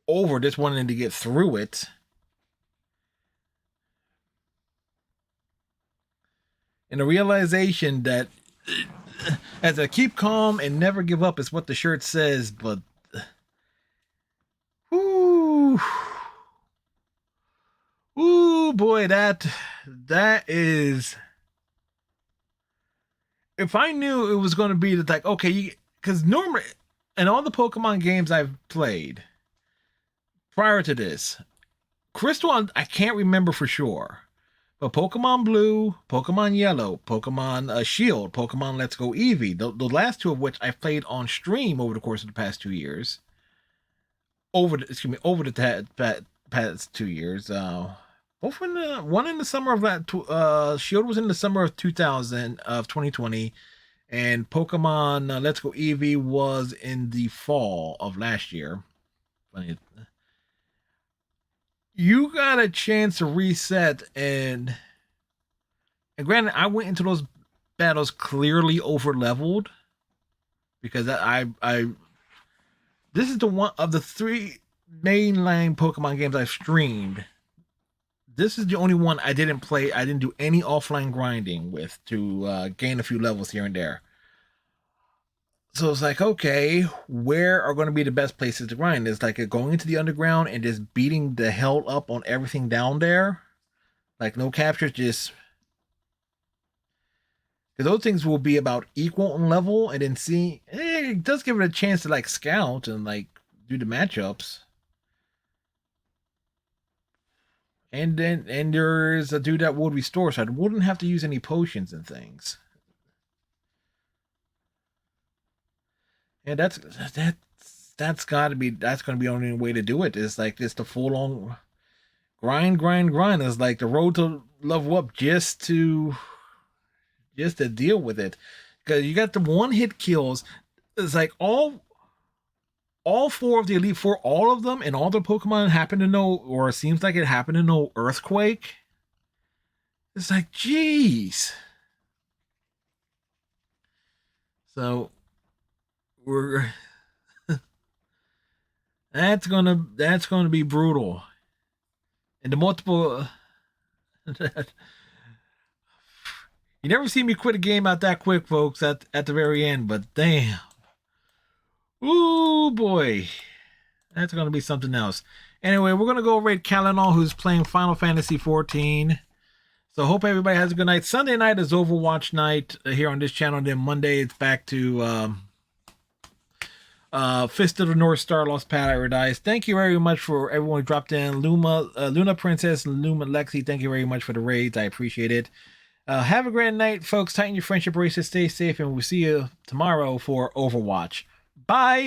over, just wanting to get through it. And the realization that as I keep calm and never give up is what the shirt says, but ooh boy, that is. If I knew it was going to be like, okay, because normally in all the Pokemon games I've played prior to this, Crystal, I can't remember for sure, but Pokemon Blue, Pokemon Yellow, Pokemon Shield, Pokemon Let's Go Eevee, the last two of which I've played on stream over the course of the past 2 years. Over the past 2 years. Both one in the summer of that. Shield was in the summer of 2020, and Pokemon Let's Go Eevee was in the fall of last year. You got a chance to reset, and granted, I went into those battles clearly over leveled because this is the one of the 3 mainline Pokemon games I've streamed. This is the only one I didn't play. I didn't do any offline grinding with to gain a few levels here and there. So it's like, okay, where are going to be the best places to grind? It's like going into the underground and just beating the hell up on everything down there. Like no captures, just. Because those things will be about equal in level, and then see, it does give it a chance to like scout and like do the matchups. And there's a dude that would restore, so I wouldn't have to use any potions and things. And that's going to be the only way to do it. Is like just the full on grind. It's like the road to level up just to deal with it, because you got the one hit kills. It's like all all 4 of the Elite Four, all of them and all the Pokemon happen to know, or it seems like it happened to know Earthquake. It's like, geez. So we're that's gonna be brutal. And the multiple you never see me quit a game out that quick, folks, at the very end, but damn. Ooh boy. That's gonna be something else. Anyway, we're gonna go rate Kalinol, who's playing Final Fantasy 14. So hope everybody has a good night. Sunday night is Overwatch night here on this channel. Then Monday it's back to Fist of the North Star, Lost Paradise. Thank you very much for everyone who dropped in. Luna Princess, Luma Lexi, thank you very much for the raids. I appreciate it. Have a grand night, folks. Tighten your friendship bracelets, stay safe, and we'll see you tomorrow for Overwatch. Bye!